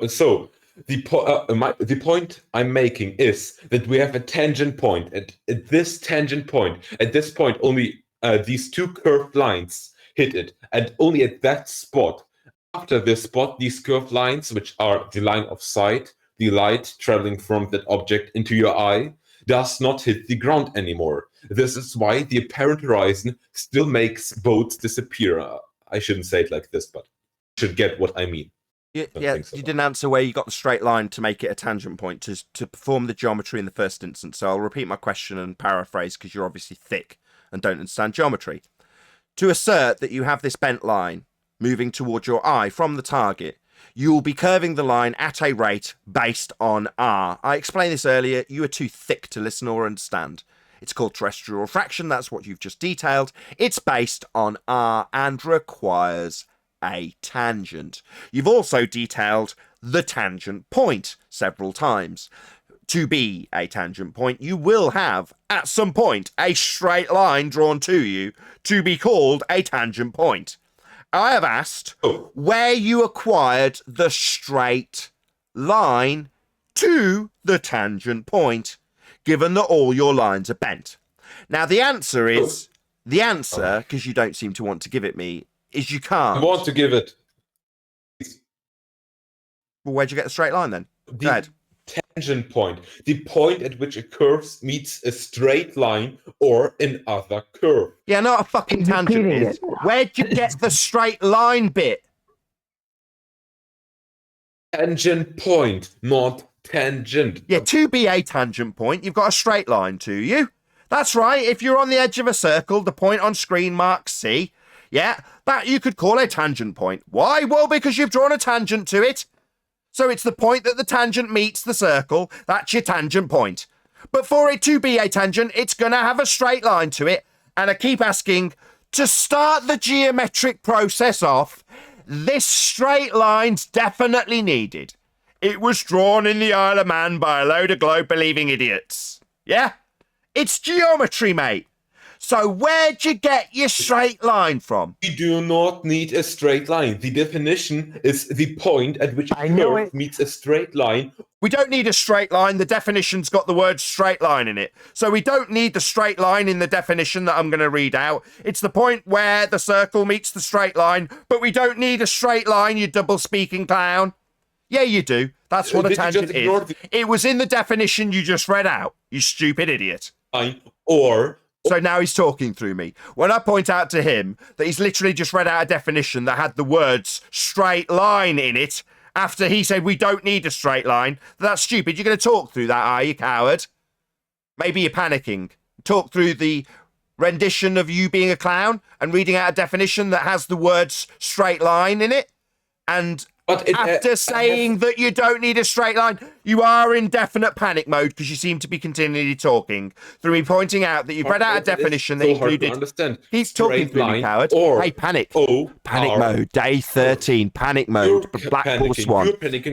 [SPEAKER 12] So the point I'm making is that we have a tangent point, and at this tangent point, at this point, only these two curved lines hit it, and only at that spot. After this spot, these curved lines, which are the line of sight, the light traveling from that object into your eye, does not hit the ground anymore. This is why the apparent horizon still makes boats disappear. I shouldn't say it like this, but you should get what I mean.
[SPEAKER 1] You didn't answer where you got the straight line to make it a tangent point to perform the geometry in the first instance. So I'll repeat my question and paraphrase, because you're obviously thick and don't understand geometry. To assert that you have this bent line moving towards your eye from the target, you will be curving the line at a rate based on R. I explained this earlier. You are too thick to listen or understand. It's called terrestrial refraction. That's what you've just detailed. It's based on R and requires a tangent. You've also detailed the tangent point several times. To be a tangent point, you will have, at some point, a straight line drawn to you to be called a tangent point. I have asked where you acquired the straight line to the tangent point, given that all your lines are bent. Now, the answer is, because you don't seem to want to give it me, is you can't.
[SPEAKER 12] I want to give it.
[SPEAKER 1] Well, where'd you get the straight line then? Go ahead.
[SPEAKER 12] Tangent point, the point at which a curve meets a straight line or another curve.
[SPEAKER 1] Yeah, not a fucking tangent is. Where'd you get the straight line bit?
[SPEAKER 12] Tangent point, not tangent.
[SPEAKER 1] Yeah, to be a tangent point, you've got a straight line to you. That's right. If you're on the edge of a circle, the point on screen marks C. Yeah, that you could call a tangent point. Why? Well, because you've drawn a tangent to it. So it's the point that the tangent meets the circle. That's your tangent point. But for it to be a tangent, it's going to have a straight line to it. And I keep asking, to start the geometric process off, this straight line's definitely needed. It was drawn in the Isle of Man by a load of globe-believing idiots. Yeah? It's geometry, mate. So where'd you get your straight line from?
[SPEAKER 12] We do not need a straight line. The definition is the point at which a curve meets a straight line.
[SPEAKER 1] We don't need a straight line. The definition's got the word straight line in it. So we don't need the straight line in the definition that I'm going to read out. It's the point where the circle meets the straight line, but we don't need a straight line, you double-speaking clown. Yeah, you do. That's what a tangent is. It was in the definition you just read out, you stupid idiot. So now he's talking through me. When I point out to him that he's literally just read out a definition that had the words straight line in it, after he said we don't need a straight line, that's stupid. You're going to talk through that, are you, coward? Maybe you're panicking. Talk through the rendition of you being a clown and reading out a definition that has the words straight line in it. And after saying that you don't need a straight line, you are in definite panic mode because you seem to be continually talking through me pointing out that you've read out a definition that included. He's talking through me, coward. Hey, panic. Panic mode. Day 13. Panic mode. Blackpool Swan. Panic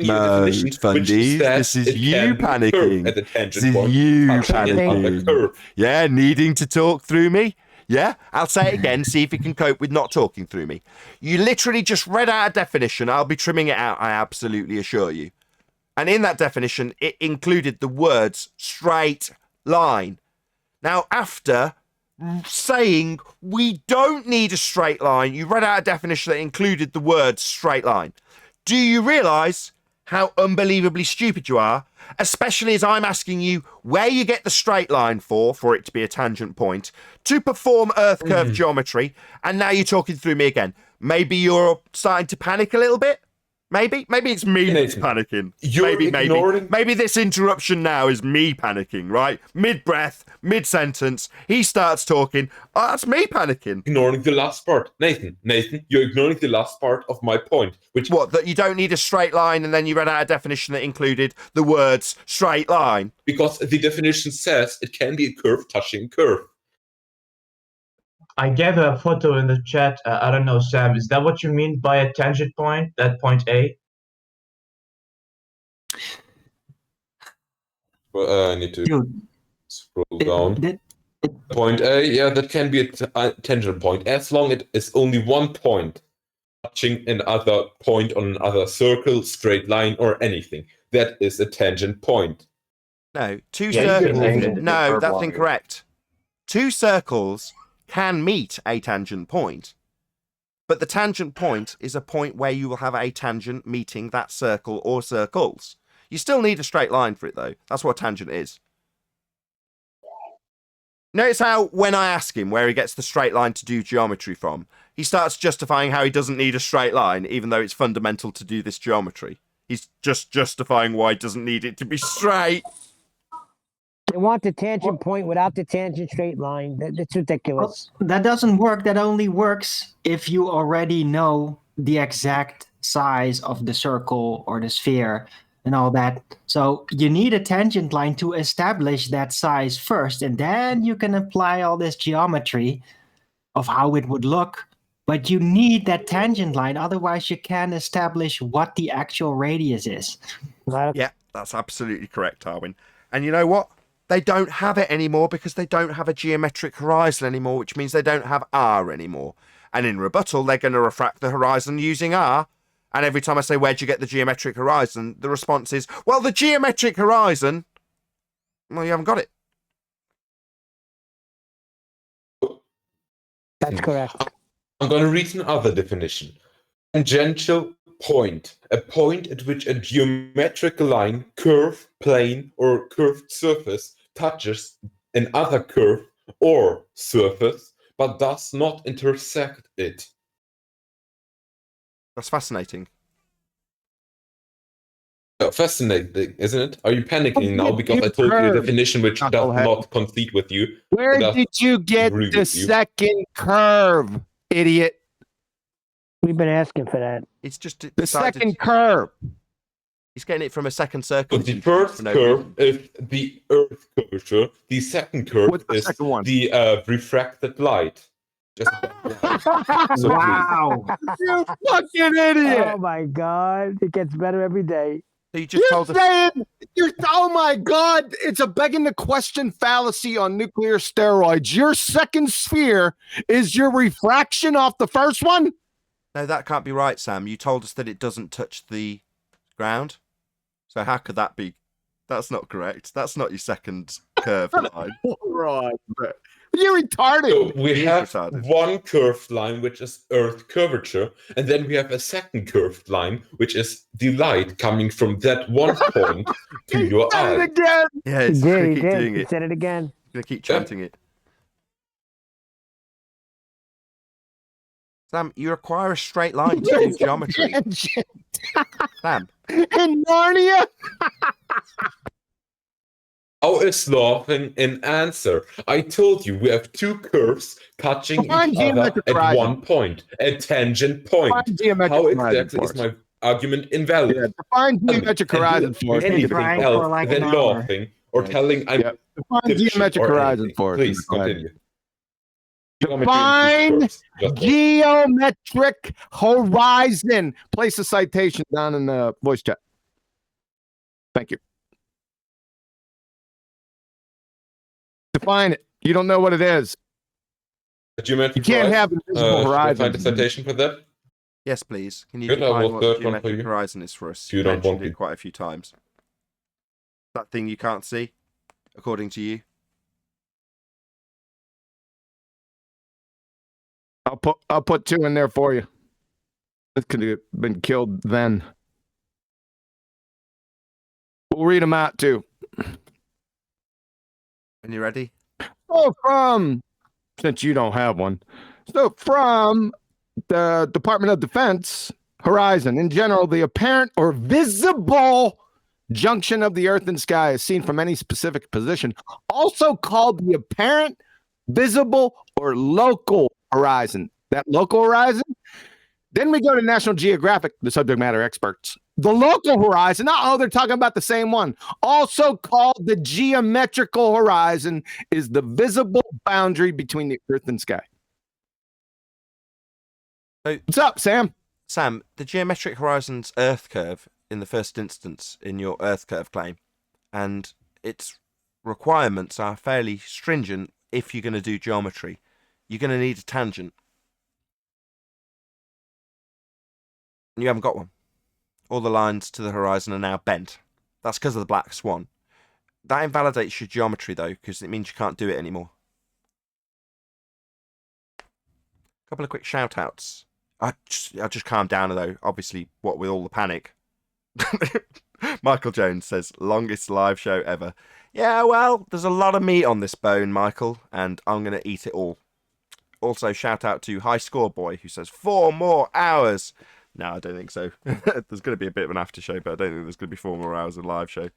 [SPEAKER 1] mode, Fundies. This is you panicking. This is you panicking. Yeah, needing to talk through me. Yeah, I'll say it again, see if you can cope with not talking through me. You literally just read out a definition. I'll be trimming it out, I absolutely assure you. And in that definition, it included the words straight line. Now, after saying we don't need a straight line, you read out a definition that included the words straight line. Do you realise how unbelievably stupid you are? Especially as I'm asking you where you get the straight line for it to be a tangent point, to perform Earth curve geometry, and now you're talking through me again. Maybe you're starting to panic a little bit? Maybe it's me that's panicking. Maybe this interruption now is me panicking, right? Mid-breath, mid-sentence, he starts talking. Oh, that's me panicking.
[SPEAKER 12] Ignoring the last part. Nathan, you're ignoring the last part of my point.
[SPEAKER 1] What, that you don't need a straight line and then you read out a definition that included the words straight line?
[SPEAKER 12] Because the definition says it can be a curve touching curve.
[SPEAKER 13] I gave a photo in the chat. I don't know, Sam, is that what you mean by a tangent point, that point A?
[SPEAKER 12] Well, I need to scroll down. Point A, yeah, that can be a tangent point, as long as it is only one point touching another point on another circle, straight line, or anything. That is a tangent point.
[SPEAKER 1] No, two circles. No, that's incorrect. Two circles can meet a tangent point, but the tangent point is a point where you will have a tangent meeting that circle or circles. You still need a straight line for it, though. That's what a tangent is. Notice how when I ask him where he gets the straight line to do geometry from, he starts justifying how he doesn't need a straight line, even though it's fundamental to do this geometry. He's just justifying why he doesn't need it to be straight.
[SPEAKER 3] They want the tangent point without the tangent straight line. That's ridiculous.
[SPEAKER 5] Well, that doesn't work. That only works if you already know the exact size of the circle or the sphere and all that. So you need a tangent line to establish that size first, and then you can apply all this geometry of how it would look. But you need that tangent line, otherwise you can't establish what the actual radius is.
[SPEAKER 1] Yeah, that's absolutely correct, Darwin. And you know what? They don't have it anymore because they don't have a geometric horizon anymore, which means they don't have R anymore. And in rebuttal, they're going to refract the horizon using R. And every time I say, where'd you get the geometric horizon? The response is, well, the geometric horizon. Well, you haven't got it.
[SPEAKER 3] That's correct.
[SPEAKER 12] I'm going to read another definition. Tangential point. A point at which a geometrical line, curve, plane, or curved surface touches another curve or surface, but does not intersect it.
[SPEAKER 1] That's fascinating.
[SPEAKER 12] Fascinating, isn't it? Are you panicking now because I told you a definition which does not concede with you?
[SPEAKER 14] Where did you get the second curve, idiot?
[SPEAKER 3] We've been asking for that.
[SPEAKER 1] It's just
[SPEAKER 14] the second curve.
[SPEAKER 1] He's getting it from a second circle.
[SPEAKER 12] But the first curve is the Earth curvature. The second curve is the refracted light. Just so
[SPEAKER 14] Wow. You fucking idiot.
[SPEAKER 3] Oh my God. It gets better every day.
[SPEAKER 1] So you just told us.
[SPEAKER 14] Oh my God, it's a begging the question fallacy on nuclear steroids. Your second sphere is your refraction off the first one?
[SPEAKER 1] No, that can't be right, Sam. You told us that it doesn't touch the ground. So how could that be? That's not correct. That's not your second curved line.
[SPEAKER 14] Right. You're retarded.
[SPEAKER 12] So we have one curved line, which is Earth curvature, and then we have a second curved line, which is the light coming from that one point to your eye.
[SPEAKER 14] It again.
[SPEAKER 1] Yeah, it's
[SPEAKER 3] He
[SPEAKER 1] gonna
[SPEAKER 3] did.
[SPEAKER 1] keep
[SPEAKER 3] He did.
[SPEAKER 1] doing
[SPEAKER 3] He
[SPEAKER 1] it.
[SPEAKER 3] said it again.
[SPEAKER 1] Gonna keep chanting it. Sam, you require a straight line to do geometry. Sam.
[SPEAKER 14] In Narnia.
[SPEAKER 12] How is laughing an answer? I told you we have two curves touching each other at one point, a tangent point. How exactly is my argument invalid?
[SPEAKER 14] Yeah, define geometric horizon for us.
[SPEAKER 12] Anything else than laughing or telling I'm
[SPEAKER 14] define geometric horizon for us.
[SPEAKER 12] Please continue.
[SPEAKER 14] Define geometric horizon. Place a citation down in the voice chat. Thank you. Define it. You don't know what it is.
[SPEAKER 12] You
[SPEAKER 14] can't have invisible horizon.
[SPEAKER 12] Find a citation for that?
[SPEAKER 1] Yes, please. Can you
[SPEAKER 12] Good, I
[SPEAKER 1] define
[SPEAKER 12] will
[SPEAKER 1] what
[SPEAKER 12] search
[SPEAKER 1] the
[SPEAKER 12] one for
[SPEAKER 1] geometric
[SPEAKER 12] you.
[SPEAKER 1] horizon is for us?
[SPEAKER 12] You
[SPEAKER 1] You
[SPEAKER 12] don't
[SPEAKER 1] mentioned
[SPEAKER 12] want
[SPEAKER 1] it
[SPEAKER 12] to.
[SPEAKER 1] quite a few times. That thing you can't see, according to you.
[SPEAKER 14] I'll put two in there for you. This could have been killed then. We'll read them out too.
[SPEAKER 1] When you're ready.
[SPEAKER 14] So since you don't have one, from the Department of Defense, horizon in general, the apparent or visible junction of the earth and sky is seen from any specific position, also called the apparent, visible, or local horizon. That local horizon. Then we go to National Geographic, the subject matter experts. The local horizon, they're talking about the same one. Also called the geometrical horizon, is the visible boundary between the earth and sky.
[SPEAKER 1] So,
[SPEAKER 14] what's up, Sam?
[SPEAKER 1] Sam, the geometric horizon's Earth curve in the first instance in your Earth curve claim, and its requirements are fairly stringent if you're going to do geometry. You're going to need a tangent. And you haven't got one. All the lines to the horizon are now bent. That's because of the black swan. That invalidates your geometry, though, because it means you can't do it anymore. A couple of quick shout-outs. I just calmed down, though, obviously, what with all the panic. Michael Jones says, longest live show ever. Yeah, well, there's a lot of meat on this bone, Michael, and I'm going to eat it all. Also, shout-out to High Score Boy, who says, 4 more hours. No, I don't think so. There's going to be a bit of an after show, but I don't think there's going to be 4 more hours of live show.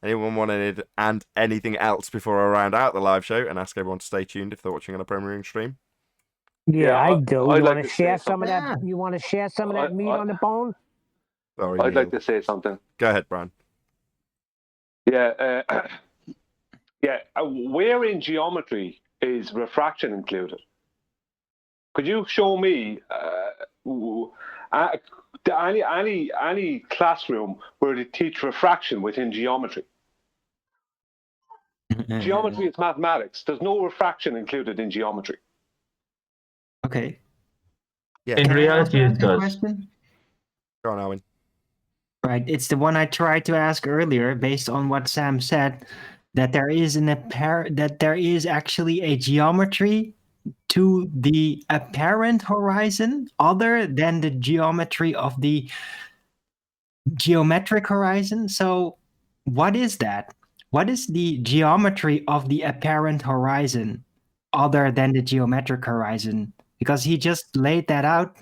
[SPEAKER 1] Anyone want anything else before I round out the live show and ask everyone to stay tuned if they're watching on a premiering stream?
[SPEAKER 3] Yeah, I do.
[SPEAKER 8] I'd
[SPEAKER 3] You
[SPEAKER 8] like
[SPEAKER 3] want
[SPEAKER 8] to
[SPEAKER 3] to share
[SPEAKER 8] say
[SPEAKER 3] some of that?
[SPEAKER 8] something.
[SPEAKER 3] You want to share some of that meat on the bone?
[SPEAKER 1] Sorry,
[SPEAKER 8] I'd
[SPEAKER 1] Neil.
[SPEAKER 8] like to say something.
[SPEAKER 1] Go ahead, Brian.
[SPEAKER 8] Yeah, where in geometry is refraction included? Could you show me any classroom where they teach refraction within geometry? Geometry is mathematics. There's no refraction included in geometry.
[SPEAKER 5] Okay.
[SPEAKER 1] Yeah.
[SPEAKER 13] In reality, it does.
[SPEAKER 5] Question?
[SPEAKER 1] Go on, Owen.
[SPEAKER 5] Right, it's the one I tried to ask earlier, based on what Sam said, that there is actually a geometry to the apparent horizon other than the geometry of the geometric horizon. So, what is that? What is the geometry of the apparent horizon other than the geometric horizon? Because he just laid that out.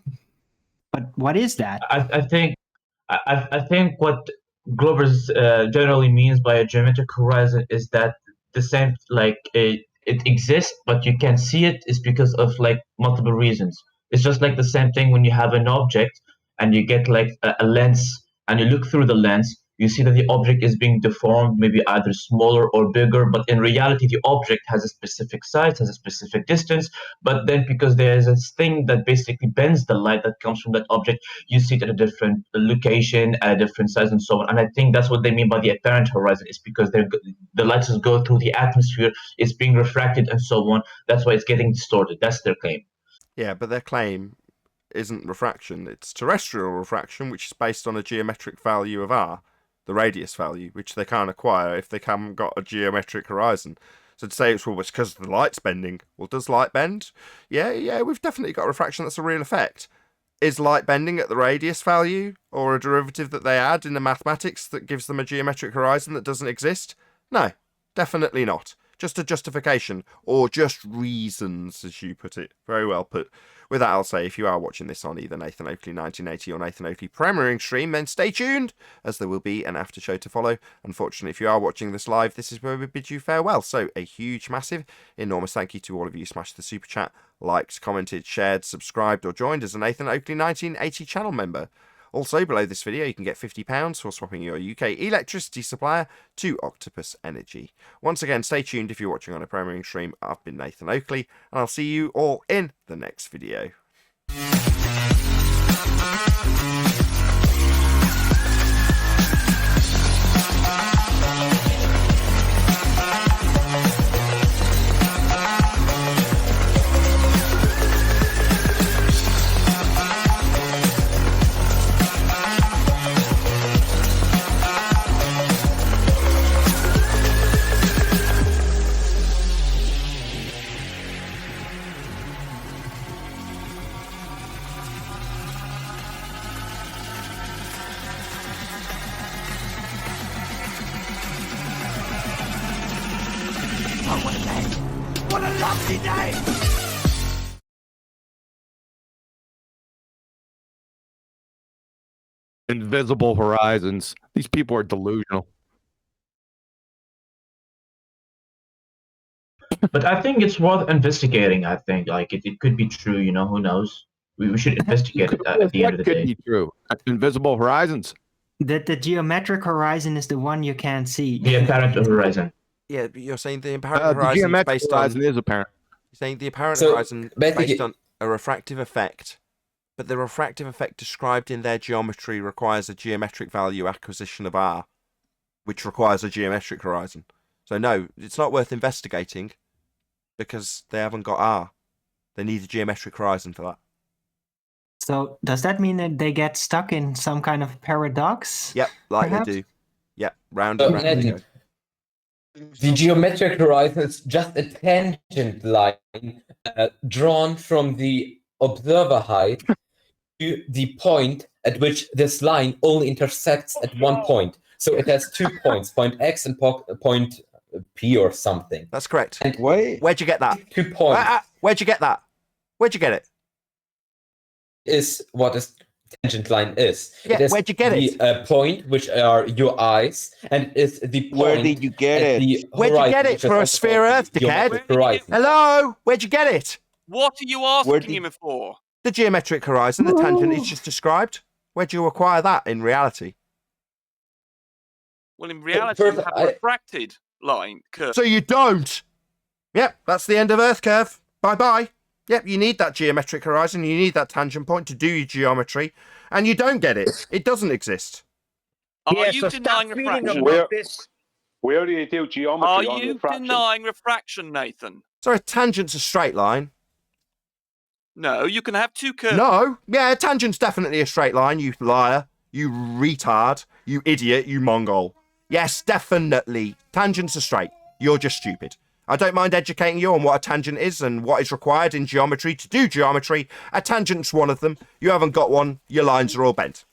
[SPEAKER 5] But what is that?
[SPEAKER 13] I think what Glover generally means by a geometric horizon is that the same, like it exists, but you can't see it, is because of like multiple reasons. It's just like the same thing when you have an object and you get like a lens and you look through the lens, you see that the object is being deformed, maybe either smaller or bigger, but in reality, the object has a specific size, has a specific distance, but then because there is this thing that basically bends the light that comes from that object, you see it at a different location, at a different size, and so on. And I think that's what they mean by the apparent horizon, is because the light just go through the atmosphere, it's being refracted, and so on. That's why it's getting distorted. That's their claim.
[SPEAKER 1] Yeah, but their claim isn't refraction, it's terrestrial refraction, which is based on a geometric value of r, the radius value, which they can't acquire if they haven't got a geometric horizon. So to say it's because the light's bending, well, does light bend? Yeah, we've definitely got refraction. That's a real effect. Is light bending at the radius value, or a derivative that they add in the mathematics that gives them a geometric horizon that doesn't exist? No, definitely not. Just a justification, or just reasons, as you put it. Very well put. With that, I'll say, if you are watching this on either Nathan Oakley 1980 or Nathan Oakley premiering stream, then stay tuned, as there will be an after show to follow. Unfortunately, if you are watching this live, this is where we bid you farewell. So, a huge, massive, enormous thank you to all of you who smashed the super chat, liked, commented, shared, subscribed, or joined as a Nathan Oakley 1980 channel member. Also, below this video, you can get £50 for swapping your UK electricity supplier to Octopus Energy. Once again, stay tuned if you're watching on a premiering stream. I've been Nathan Oakley, and I'll see you all in the next video.
[SPEAKER 15] What a lovely day!
[SPEAKER 14] Invisible horizons. These people are delusional.
[SPEAKER 13] But I think it's worth investigating. I think like it could be true. You know, who knows? We should investigate it at the end of the
[SPEAKER 14] What
[SPEAKER 13] day.
[SPEAKER 14] could be true? Invisible horizons.
[SPEAKER 5] That the geometric horizon is the one you can't see.
[SPEAKER 13] The apparent horizon.
[SPEAKER 1] Yeah, but you're saying the apparent
[SPEAKER 14] The
[SPEAKER 1] horizon is
[SPEAKER 14] geometric
[SPEAKER 1] based
[SPEAKER 14] horizon
[SPEAKER 1] on...
[SPEAKER 14] is apparent.
[SPEAKER 1] You're saying the apparent
[SPEAKER 12] So,
[SPEAKER 1] horizon
[SPEAKER 12] basically-
[SPEAKER 1] based on a refractive effect, but the refractive effect described in their geometry requires a geometric value acquisition of r, which requires a geometric horizon. So no, it's not worth investigating, because they haven't got r. They need a geometric horizon for that.
[SPEAKER 5] So does that mean that they get stuck in some kind of paradox?
[SPEAKER 1] Yep, like
[SPEAKER 5] Perhaps?
[SPEAKER 1] they do. Yep, round
[SPEAKER 12] So,
[SPEAKER 1] and round they
[SPEAKER 12] Nathan,
[SPEAKER 1] go.
[SPEAKER 12] the geometric horizon is just a tangent line drawn from the observer height to the point at which this line only intersects at one point. So it has 2 points, point X and point P or something.
[SPEAKER 1] That's correct.
[SPEAKER 12] And
[SPEAKER 1] Where'd you get that?
[SPEAKER 12] 2 points
[SPEAKER 1] Where'd you get that? Where'd you get it?
[SPEAKER 12] is what a tangent line is.
[SPEAKER 1] Yeah,
[SPEAKER 12] It is
[SPEAKER 1] where'd you get it?
[SPEAKER 12] The point, which are your eyes, and it's the point.
[SPEAKER 10] Where did you get
[SPEAKER 12] at
[SPEAKER 10] it?
[SPEAKER 12] the
[SPEAKER 1] Where'd you
[SPEAKER 12] horizon,
[SPEAKER 1] get it
[SPEAKER 12] which is
[SPEAKER 1] for a
[SPEAKER 12] also
[SPEAKER 1] sphere
[SPEAKER 12] called
[SPEAKER 1] Earth,
[SPEAKER 12] the
[SPEAKER 1] dickhead?
[SPEAKER 12] geometric horizon.
[SPEAKER 1] Hello? Where'd you get it?
[SPEAKER 16] What are you asking him for?
[SPEAKER 1] The geometric horizon, the tangent he's just described. Where'd you acquire that in reality?
[SPEAKER 16] Well, in reality,
[SPEAKER 12] First,
[SPEAKER 16] you have a refracted line curve.
[SPEAKER 1] So you don't. Yep, that's the end of Earth curve. Bye-bye. Yep, you need that geometric horizon. You need that tangent point to do your geometry. And you don't get it. It doesn't exist.
[SPEAKER 16] Are
[SPEAKER 3] Yeah,
[SPEAKER 16] you
[SPEAKER 3] so
[SPEAKER 16] denying
[SPEAKER 3] stop feeding
[SPEAKER 16] refraction?
[SPEAKER 3] them about this.
[SPEAKER 8] Where do you do geometry
[SPEAKER 16] Are
[SPEAKER 8] on
[SPEAKER 16] you
[SPEAKER 8] refraction?
[SPEAKER 16] denying refraction, Nathan?
[SPEAKER 1] So a tangent's a straight line.
[SPEAKER 16] No, you can have two curves.
[SPEAKER 1] No. Yeah, a tangent's definitely a straight line, you liar. You retard. You idiot. You Mongol. Yes, definitely. Tangents are straight. You're just stupid. I don't mind educating you on what a tangent is and what is required in geometry to do geometry. A tangent's one of them. You haven't got one. Your lines are all bent.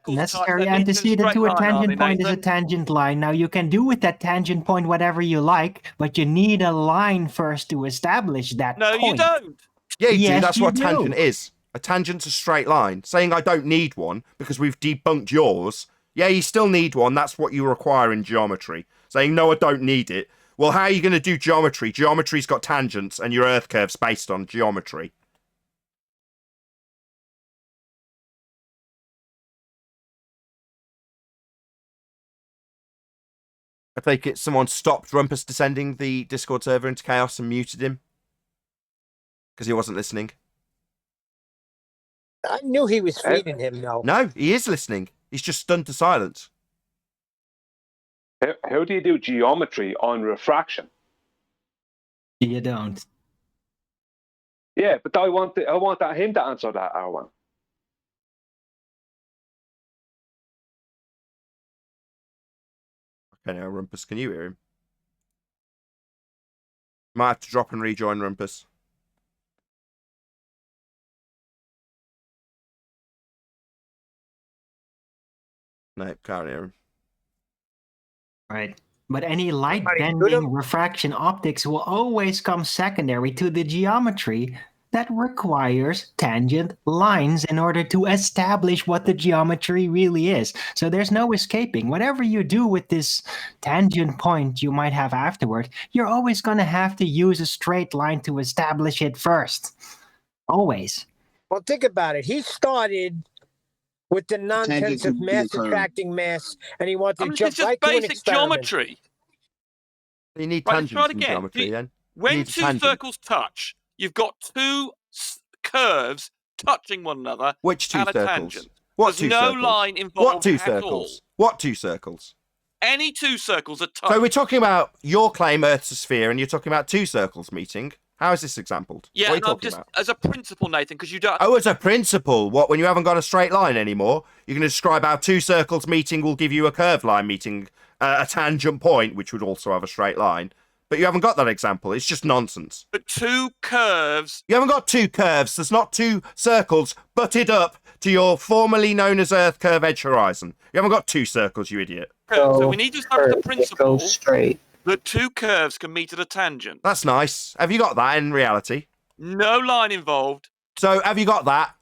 [SPEAKER 5] Necessary antecedent to a tangent point is a tangent line. Now you can do with that tangent point whatever you like, but you need a line first to establish that
[SPEAKER 16] No,
[SPEAKER 5] point.
[SPEAKER 16] you don't.
[SPEAKER 1] Yeah, you do.
[SPEAKER 5] Yes,
[SPEAKER 1] That's
[SPEAKER 5] you
[SPEAKER 1] what a
[SPEAKER 5] do.
[SPEAKER 1] tangent is. A tangent's a straight line. Saying I don't need one because we've debunked yours. Yeah, you still need one. That's what you require in geometry. Saying no, I don't need it. Well, how are you going to do geometry? Geometry's got tangents and your Earth curve's based on geometry. I think it's someone stopped Rumpus descending the Discord server into chaos and muted him because he wasn't listening.
[SPEAKER 3] I knew he was feeding him, though.
[SPEAKER 1] No, he is listening. He's just stunned to silence.
[SPEAKER 8] How do you do geometry on refraction?
[SPEAKER 5] You don't.
[SPEAKER 8] Yeah, but I want him to answer that, Arwen.
[SPEAKER 1] Okay, now Rumpus, can you hear him? Might have to drop and rejoin Rumpus. No, can't hear him.
[SPEAKER 5] Right. But any light bending refraction optics will always come secondary to the geometry that requires tangent lines in order to establish what the geometry really is. So there's no escaping. Whatever you do with this tangent point you might have afterward, you're always going to have to use a straight line to establish it first. Always.
[SPEAKER 3] Well, think about it. He started with the nonsense of mass attracting mass, and he wanted to jump right to an
[SPEAKER 16] basic
[SPEAKER 3] experiment.
[SPEAKER 16] geometry.
[SPEAKER 1] You need
[SPEAKER 16] Right,
[SPEAKER 1] tangents
[SPEAKER 16] try it
[SPEAKER 1] in
[SPEAKER 16] again.
[SPEAKER 1] geometry, then.
[SPEAKER 16] When two circles touch, you've got two curves touching one another.
[SPEAKER 1] Which two
[SPEAKER 16] and a
[SPEAKER 1] circles?
[SPEAKER 16] Tangent.
[SPEAKER 1] What
[SPEAKER 16] There's
[SPEAKER 1] two
[SPEAKER 16] no
[SPEAKER 1] circles?
[SPEAKER 16] line involved
[SPEAKER 1] What two
[SPEAKER 16] at
[SPEAKER 1] circles?
[SPEAKER 16] all.
[SPEAKER 1] What two circles?
[SPEAKER 16] Any two circles are touching.
[SPEAKER 1] So we're talking about your claim Earth's a sphere, and you're talking about two circles meeting. How is this exampled?
[SPEAKER 16] Yeah,
[SPEAKER 1] what are you
[SPEAKER 16] and I'm
[SPEAKER 1] talking
[SPEAKER 16] just
[SPEAKER 1] about?
[SPEAKER 16] as a principle, Nathan, because you don't.
[SPEAKER 1] Oh, as a principle, what, when you haven't got a straight line anymore, you're going to describe how two circles meeting will give you a curved line meeting, a tangent point, which would also have a straight line. But you haven't got that example. It's just nonsense.
[SPEAKER 16] But two curves.
[SPEAKER 1] You haven't got two curves. There's not two circles butted up to your formerly known as Earth curve edge horizon. You haven't got two circles, you idiot.
[SPEAKER 16] So we need to start with the principle
[SPEAKER 17] straight.
[SPEAKER 16] that two curves can meet at a tangent.
[SPEAKER 1] That's nice. Have you got that in reality?
[SPEAKER 16] No line involved.
[SPEAKER 1] So have you got that?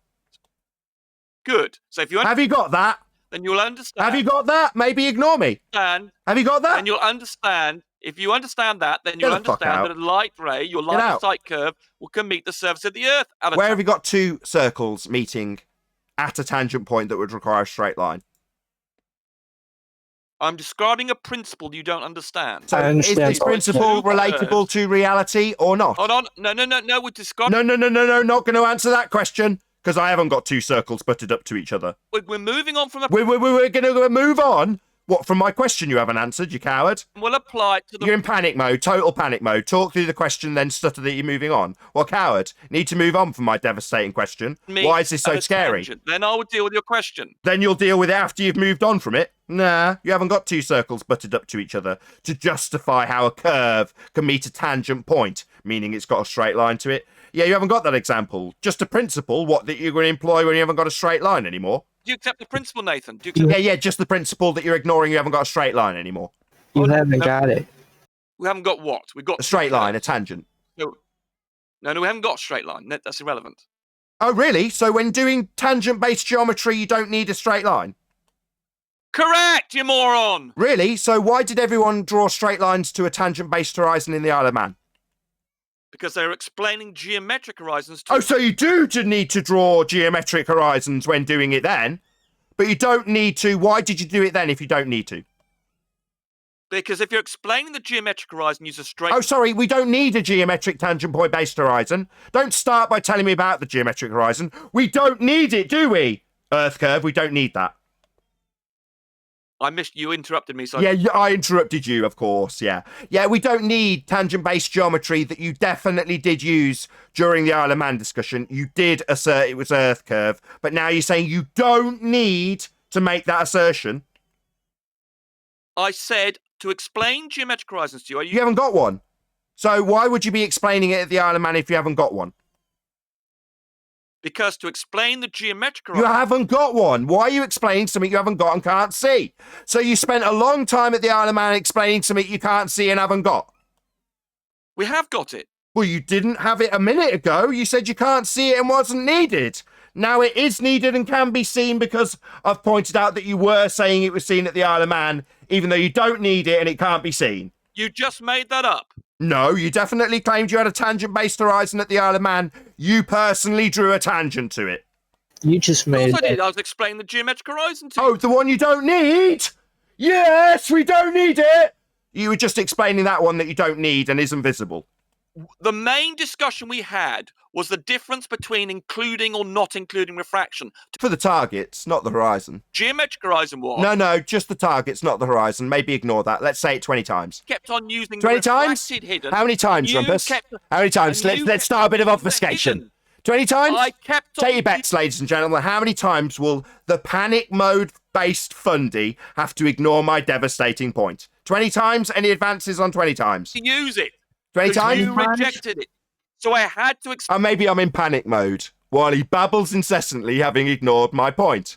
[SPEAKER 16] Good. So if you
[SPEAKER 1] have you got that?
[SPEAKER 16] Then you'll understand.
[SPEAKER 1] Have you got that? Maybe ignore me.
[SPEAKER 16] And
[SPEAKER 1] have you got that?
[SPEAKER 16] And you'll understand. If you understand that, then
[SPEAKER 1] Get
[SPEAKER 16] you'll
[SPEAKER 1] the fuck
[SPEAKER 16] understand
[SPEAKER 1] out.
[SPEAKER 16] that a light ray, your
[SPEAKER 1] Get
[SPEAKER 16] line of
[SPEAKER 1] out.
[SPEAKER 16] sight curve, can meet the surface of the Earth. At a
[SPEAKER 1] Where have you got two circles meeting at a tangent point that would require a straight line?
[SPEAKER 16] I'm describing a principle you don't understand.
[SPEAKER 1] So is this principle relatable to reality or not?
[SPEAKER 16] Hold on. No. We're describing.
[SPEAKER 1] No. Not going to answer that question because I haven't got two circles butted up to each other.
[SPEAKER 16] We're moving on from a.
[SPEAKER 1] We're going to move on. What, from my question you haven't answered, you coward?
[SPEAKER 16] We'll apply it to the.
[SPEAKER 1] You're in panic mode, total panic mode. Talk through the question, then stutter that you're moving on. Well, coward, need to move on from my devastating question. Why is this so scary?
[SPEAKER 16] Tangent. Then I will deal with your question.
[SPEAKER 1] Then you'll deal with it after you've moved on from it. Nah, you haven't got two circles butted up to each other to justify how a curve can meet a tangent point, meaning it's got a straight line to it. Yeah, you haven't got that example. Just a principle, what, that you're going to employ when you haven't got a straight line anymore.
[SPEAKER 16] Do you accept the principle, Nathan? Do you accept
[SPEAKER 1] Yeah, just the principle that you're ignoring. You haven't got a straight line anymore.
[SPEAKER 17] You haven't got it.
[SPEAKER 16] We haven't got what? We've got
[SPEAKER 1] a straight line, a tangent.
[SPEAKER 16] No, we haven't got a straight line. That's irrelevant.
[SPEAKER 1] Oh, really? So when doing tangent-based geometry, you don't need a straight line?
[SPEAKER 16] Correct, you moron!
[SPEAKER 1] Really? So why did everyone draw straight lines to a tangent-based horizon in the Isle of Man?
[SPEAKER 16] Because they're explaining geometric horizons.
[SPEAKER 1] Oh, so you do need to draw geometric horizons when doing it then, but you don't need to. Why did you do it then if you don't need to?
[SPEAKER 16] Because if you're explaining the geometric horizon, use a straight.
[SPEAKER 1] Oh, sorry, we don't need a geometric tangent point based horizon. Don't start by telling me about the geometric horizon. We don't need it, do we? Earth curve, we don't need that.
[SPEAKER 16] I missed you. Interrupted me. So
[SPEAKER 1] Yeah, I interrupted you, of course. Yeah, we don't need tangent-based geometry that you definitely did use during the Isle of Man discussion. You did assert it was Earth curve, but now you're saying you don't need to make that assertion.
[SPEAKER 16] I said to explain geometric horizons to you.
[SPEAKER 1] You haven't got one. So why would you be explaining it at the Isle of Man if you haven't got one?
[SPEAKER 16] Because to explain the geometric
[SPEAKER 1] You
[SPEAKER 16] horizon.
[SPEAKER 1] haven't got one. Why are you explaining something you haven't got and can't see? So you spent a long time at the Isle of Man explaining something you can't see and haven't got.
[SPEAKER 16] We have got it.
[SPEAKER 1] Well, you didn't have it a minute ago. You said you can't see it and wasn't needed. Now it is needed and can be seen because I've pointed out that you were saying it was seen at the Isle of Man, even though you don't need it and it can't be seen.
[SPEAKER 16] You just made that up.
[SPEAKER 1] No, you definitely claimed you had a tangent-based horizon at the Isle of Man. You personally drew a tangent to it.
[SPEAKER 17] You just made
[SPEAKER 16] I did. I was explaining the geometric horizon to
[SPEAKER 1] you. Oh, the one you don't need? Yes, we don't need it. You were just explaining that one that you don't need and isn't visible.
[SPEAKER 16] The main discussion we had was the difference between including or not including refraction.
[SPEAKER 1] For the targets, not the horizon.
[SPEAKER 16] Geometric horizon was.
[SPEAKER 1] No, just the targets, not the horizon. Maybe ignore that. Let's say it 20 times.
[SPEAKER 16] Kept on using
[SPEAKER 1] 20
[SPEAKER 16] the
[SPEAKER 1] times?
[SPEAKER 16] refracted hidden.
[SPEAKER 1] How many times,
[SPEAKER 16] You
[SPEAKER 1] Rumpus?
[SPEAKER 16] kept-
[SPEAKER 1] How many times?
[SPEAKER 16] and you
[SPEAKER 1] Let's start a bit of
[SPEAKER 16] kept
[SPEAKER 1] obfuscation.
[SPEAKER 16] hidden.
[SPEAKER 1] 20 times?
[SPEAKER 16] I kept
[SPEAKER 1] Take
[SPEAKER 16] on
[SPEAKER 1] your bets, ladies and gentlemen. How many times will the panic mode-based fundy have to ignore my devastating point? 20 times? Any advances on 20 times?
[SPEAKER 16] to use it.
[SPEAKER 1] 20
[SPEAKER 16] because
[SPEAKER 1] times?
[SPEAKER 16] You rejected it. So I had to explain.
[SPEAKER 1] Maybe I'm in panic mode while he babbles incessantly, having ignored my point.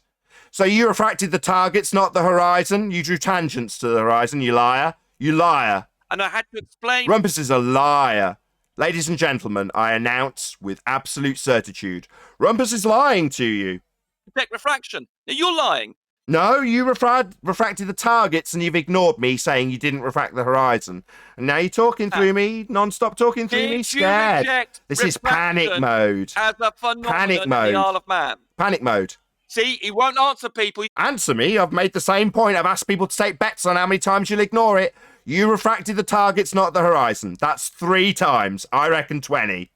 [SPEAKER 1] So you refracted the targets, not the horizon. You drew tangents to the horizon, you liar. You liar.
[SPEAKER 16] And I had to explain.
[SPEAKER 1] Rumpus is a liar. Ladies and gentlemen, I announce with absolute certitude, Rumpus is lying to you.
[SPEAKER 16] Detect refraction. Now you're lying.
[SPEAKER 1] No, you refracted the targets and you've ignored me saying you didn't refract the horizon. And now you're talking through me, non-stop talking through me,
[SPEAKER 16] Did you
[SPEAKER 1] scared.
[SPEAKER 16] reject
[SPEAKER 1] This is panic
[SPEAKER 16] refraction
[SPEAKER 1] mode.
[SPEAKER 16] as a phenomenon
[SPEAKER 1] Panic
[SPEAKER 16] in
[SPEAKER 1] mode.
[SPEAKER 16] the Isle of Man?
[SPEAKER 1] Panic mode.
[SPEAKER 16] See, he won't answer people.
[SPEAKER 1] Answer me. I've made the same point. I've asked people to take bets on how many times you'll ignore it. You refracted the targets, not the horizon. That's 3 times. I reckon 20.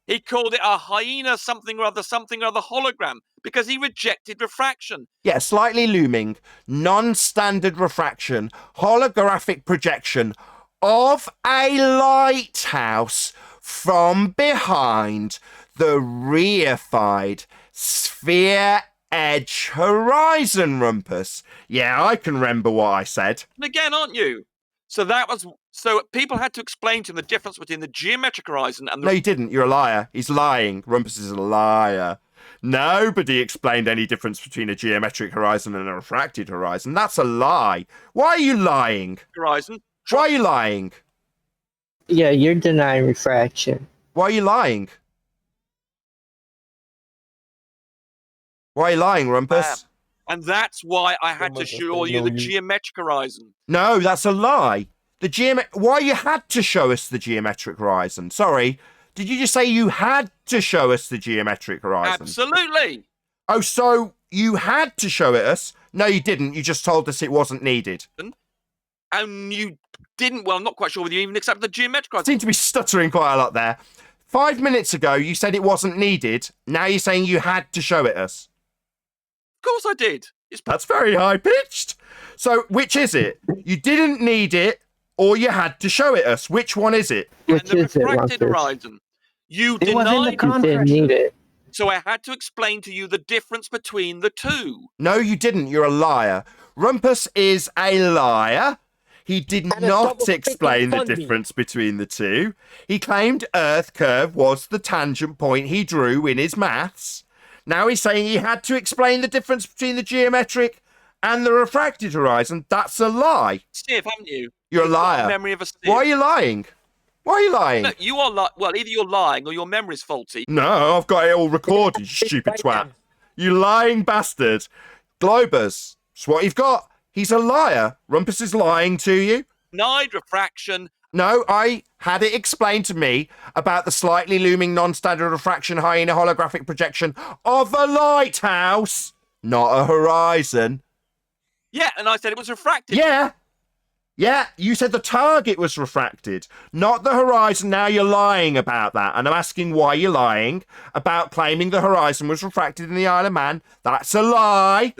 [SPEAKER 16] He called it a hyena something or other hologram because he rejected refraction.
[SPEAKER 1] Yeah, slightly looming, non-standard refraction, holographic projection of a lighthouse from behind the reified sphere edge horizon, Rumpus. Yeah, I can remember what I said.
[SPEAKER 16] And again, aren't you? So people had to explain to him the difference between the geometric horizon and the
[SPEAKER 1] No, you didn't. You're a liar. He's lying. Rumpus is a liar. Nobody explained any difference between a geometric horizon and a refracted horizon. That's a lie. Why are you lying?
[SPEAKER 16] horizon.
[SPEAKER 1] Why are you lying?
[SPEAKER 17] Yeah, you're denying refraction.
[SPEAKER 1] Why are you lying? Why are you lying, Rumpus?
[SPEAKER 16] And that's why I had to show you the geometric horizon.
[SPEAKER 1] No, that's a lie. Why you had to show us the geometric horizon? Sorry, did you just say you had to show us the geometric horizon?
[SPEAKER 16] Absolutely.
[SPEAKER 1] Oh, so you had to show it us? No, you didn't. You just told us it wasn't needed.
[SPEAKER 16] And you didn't. Well, I'm not quite sure whether you even accepted the geometric
[SPEAKER 1] I
[SPEAKER 16] horizon.
[SPEAKER 1] seem to be stuttering quite a lot there. 5 minutes ago, you said it wasn't needed. Now you're saying you had to show it us.
[SPEAKER 16] Of course I did.
[SPEAKER 1] That's very high pitched. So which is it? You didn't need it, or you had to show it us. Which one is it?
[SPEAKER 16] And the refracted horizon. You
[SPEAKER 5] It was in the
[SPEAKER 16] denied
[SPEAKER 5] contract.
[SPEAKER 17] Didn't need it.
[SPEAKER 16] So I had to explain to you the difference between the two.
[SPEAKER 1] No, you didn't. You're a liar. Rumpus is a liar. He did
[SPEAKER 3] And a
[SPEAKER 1] not
[SPEAKER 3] double
[SPEAKER 1] explain the
[SPEAKER 3] funding.
[SPEAKER 1] difference between the two. He claimed Earth curve was the tangent point he drew in his maths. Now he's saying he had to explain the difference between the geometric and the refracted horizon. That's a lie.
[SPEAKER 16] Steve, haven't you?
[SPEAKER 1] You're a
[SPEAKER 16] You've got
[SPEAKER 1] liar.
[SPEAKER 16] Memory of a sieve.
[SPEAKER 1] Why are you lying? Why are you lying?
[SPEAKER 16] No, you are well, either you're lying or your memory's faulty.
[SPEAKER 1] No, I've got it all recorded, you stupid twat. You lying bastard. Globus, it's what you've got. He's a liar. Rumpus is lying to you.
[SPEAKER 16] Denied refraction.
[SPEAKER 1] No, I had it explained to me about the slightly looming non-standard refraction hyena holographic projection of a lighthouse, not a horizon.
[SPEAKER 16] Yeah, and I said it was refracted.
[SPEAKER 1] Yeah, you said the target was refracted, not the horizon. Now you're lying about that. And I'm asking why you're lying about claiming the horizon was refracted in the Isle of Man. That's a lie.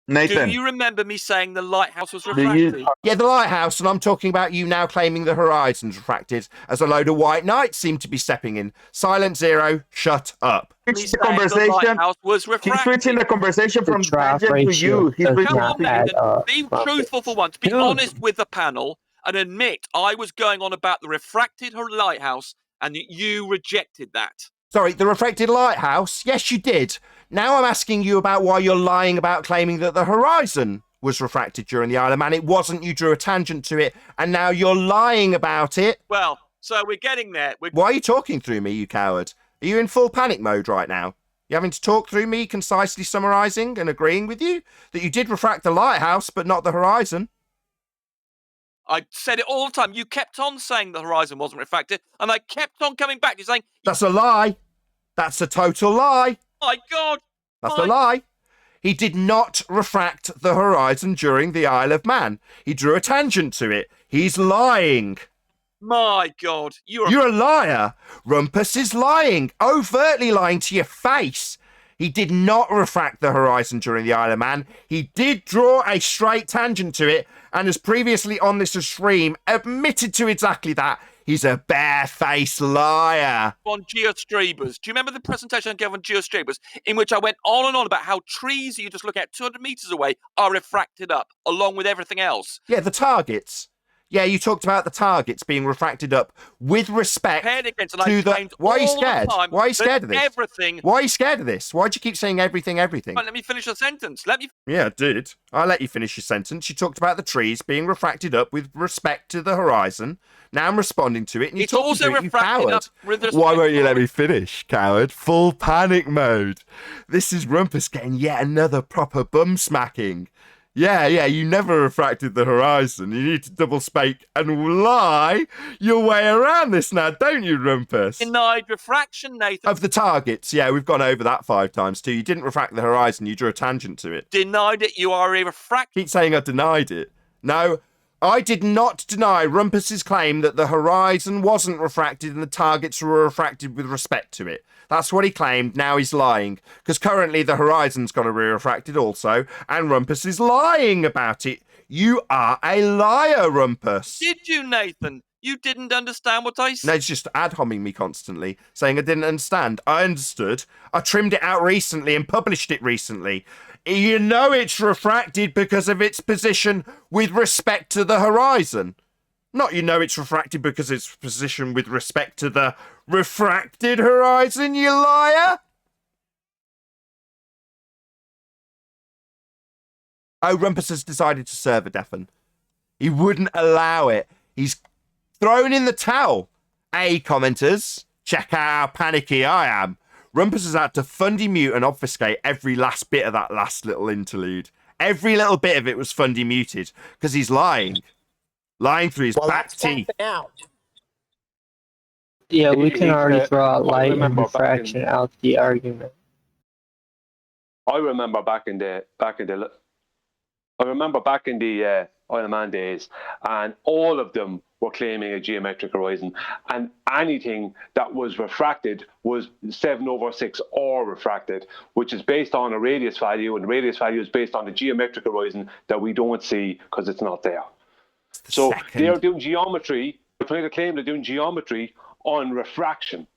[SPEAKER 2] Nathan.
[SPEAKER 16] Do you remember me saying the lighthouse was refracted?
[SPEAKER 1] Yeah, the lighthouse, and I'm talking about you now claiming the horizon's refracted as a load of white knights seem to be stepping in. Silent Zero, shut up.
[SPEAKER 16] The conversation. Was refracted.
[SPEAKER 2] He's switching the conversation from tangent to you. He's
[SPEAKER 16] Come on, Nathan. Be truthful for once. Be
[SPEAKER 17] Dude.
[SPEAKER 16] honest with the panel and admit I was going on about the refracted lighthouse and you rejected that.
[SPEAKER 1] Sorry, the refracted lighthouse? Yes, you did. Now I'm asking you about why you're lying about claiming that the horizon was refracted during the Isle of Man. It wasn't. You drew a tangent to it, and now you're lying about it.
[SPEAKER 16] Well, so we're getting there.
[SPEAKER 1] Why are you talking through me, you coward? Are you in full panic mode right now? You having to talk through me, concisely summarising and agreeing with you that you did refract the lighthouse, but not the horizon?
[SPEAKER 16] I said it all the time. You kept on saying the horizon wasn't refracted, and I kept on coming back to saying...
[SPEAKER 1] That's a lie. That's a total lie.
[SPEAKER 16] My God.
[SPEAKER 1] That's a lie. He did not refract the horizon during the Isle of Man. He drew a tangent to it. He's lying.
[SPEAKER 16] My God,
[SPEAKER 1] You're a liar. Rumpus is lying, overtly lying to your face. He did not refract the horizon during the Isle of Man. He did draw a straight tangent to it, and as previously on this stream, admitted to exactly that. He's a barefaced liar.
[SPEAKER 16] On geostrebers. Do you remember the presentation I gave on geostrebers, in which I went on and on about how trees that you just look at 200 meters away are refracted up, along with everything else?
[SPEAKER 1] Yeah, the targets. Yeah, you talked about the targets being refracted up with respect to the... Why are you scared? Why are you scared of this?
[SPEAKER 16] Everything.
[SPEAKER 1] Why are you scared of this? Why do you keep saying everything?
[SPEAKER 16] Right, let me finish the sentence.
[SPEAKER 1] Yeah, I did. I'll let you finish your sentence. You talked about the trees being refracted up with respect to the horizon. Now I'm responding to it, and
[SPEAKER 16] It's also
[SPEAKER 1] to it,
[SPEAKER 16] refracted
[SPEAKER 1] you
[SPEAKER 16] up
[SPEAKER 1] coward.
[SPEAKER 16] with respect.
[SPEAKER 1] Why won't you let me finish, coward? Full panic mode. This is Rumpus getting yet another proper bum smacking. Yeah, you never refracted the horizon. You need to double spake and lie your way around this now, don't you, Rumpus?
[SPEAKER 16] Denied refraction, Nathan.
[SPEAKER 1] Of the targets, yeah, we've gone over that 5 times too. You didn't refract the horizon, you drew a tangent to it.
[SPEAKER 16] Denied it, you are a refract.
[SPEAKER 1] Keep saying I denied it. No, I did not deny Rumpus's claim that the horizon wasn't refracted and the targets were refracted with respect to it. That's what he claimed. Now he's lying. Because currently the horizon's got to be refracted also, and Rumpus is lying about it. You are a liar, Rumpus.
[SPEAKER 16] Did you, Nathan? You didn't understand what I said?
[SPEAKER 1] No, it's just ad-homming me constantly, saying I didn't understand. I understood. I trimmed it out recently and published it recently. You know it's refracted because of its position with respect to the horizon. Not you know it's refracted because it's positioned with respect to the refracted horizon, you liar! Oh, Rumpus has decided to server deafen. He wouldn't allow it. He's thrown in the towel. Commenters, check out how panicky I am. Rumpus has had to fundy mute and obfuscate every last bit of that last little interlude. Every little bit of it was fundy muted because he's lying. Lying through his back teeth.
[SPEAKER 17] Yeah, we can already throw out light and refraction out the argument.
[SPEAKER 8] I remember back in the Oil Man days, and all of them were claiming a geometric horizon, and anything that was refracted was 7/6 or refracted, which is based on a radius value, and the radius value is based on the geometric horizon that we don't see because it's not there. So they're doing geometry. They're trying to claim they're doing geometry on refraction.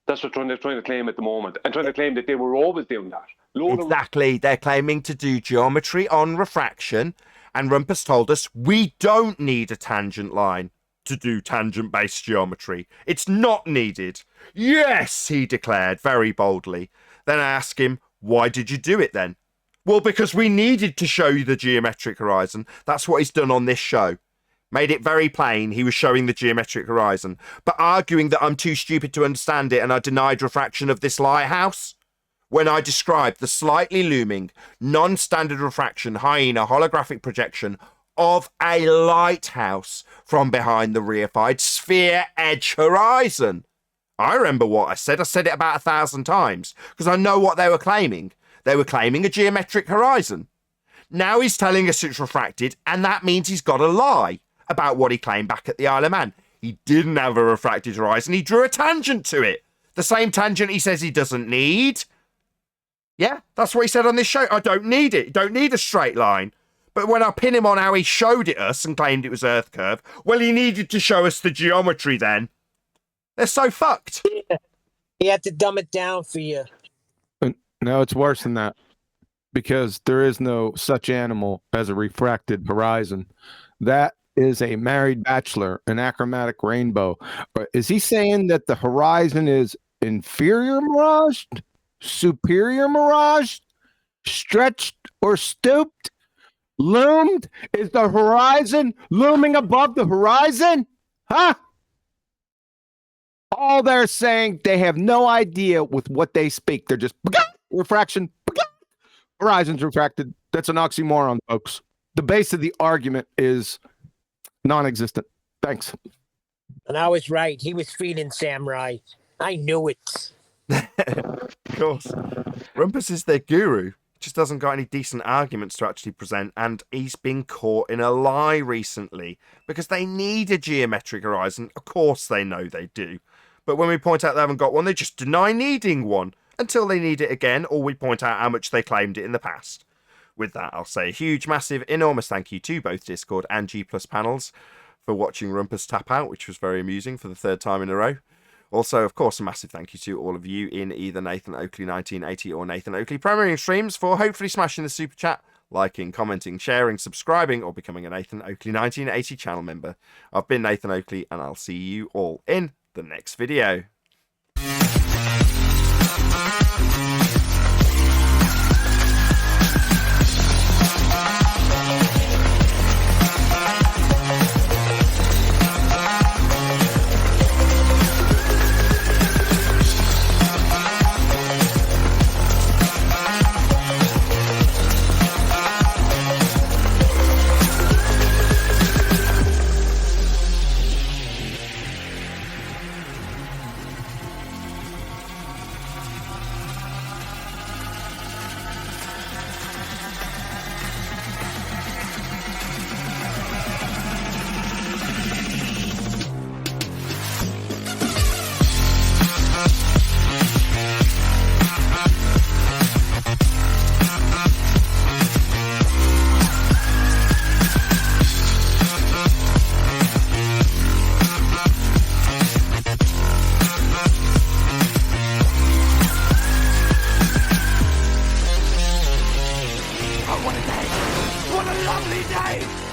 [SPEAKER 8] That's what they're trying to claim at the moment, and trying to claim that they were always doing that.
[SPEAKER 1] Exactly. They're claiming to do geometry on refraction, and Rumpus told us we don't need a tangent line to do tangent-based geometry. It's not needed. Yes, he declared very boldly. Then I asked him, why did you do it then? Well, because we needed to show you the geometric horizon. That's what he's done on this show. Made it very plain he was showing the geometric horizon, but arguing that I'm too stupid to understand it and I denied refraction of this lighthouse. When I described the slightly looming, non-standard refraction hyena holographic projection of a lighthouse from behind the reified sphere edge horizon. I remember what I said. I said it about 1,000 times because I know what they were claiming. They were claiming a geometric horizon. Now he's telling us it's refracted, and that means he's got to lie about what he claimed back at the Isle of Man. He didn't have a refracted horizon. He drew a tangent to it. The same tangent he says he doesn't need. Yeah, that's what he said on this show. I don't need it. Don't need a straight line. But when I pin him on how he showed it us and claimed it was Earth curve, well, he needed to show us the geometry then. They're so fucked.
[SPEAKER 3] Yeah. He had to dumb it down for you.
[SPEAKER 14] No, it's worse than that. Because there is no such animal as a refracted horizon. That is a married bachelor, an achromatic rainbow. Is he saying that the horizon is inferior mirage, superior mirage, stretched or stooped, loomed? Is the horizon looming above the horizon? Huh? All they're saying, they have no idea with what they speak. They're just refraction, horizon's refracted. That's an oxymoron, folks. The base of the argument is non-existent. Thanks.
[SPEAKER 3] And I was right. He was feeding Samurai. I knew it.
[SPEAKER 1] Of course. Rumpus is their guru. just doesn't got any decent arguments to actually present, and he's been caught in a lie recently because they need a geometric horizon. Of course they know they do. But when we point out they haven't got one, they just deny needing one until they need it again, or we point out how much they claimed it in the past. With that, I'll say a huge, massive, enormous thank you to both Discord and G+ panels for watching Rumpus tap out, which was very amusing for the 3rd time in a row. Also, of course, a massive thank you to all of you in either Nathan Oakley 1980 or Nathan Oakley premiering streams for hopefully smashing the super chat, liking, commenting, sharing, subscribing, or becoming a Nathan Oakley 1980 channel member. I've been Nathan Oakley, and I'll see you all in the next video.
[SPEAKER 15] What a day! What a lovely day!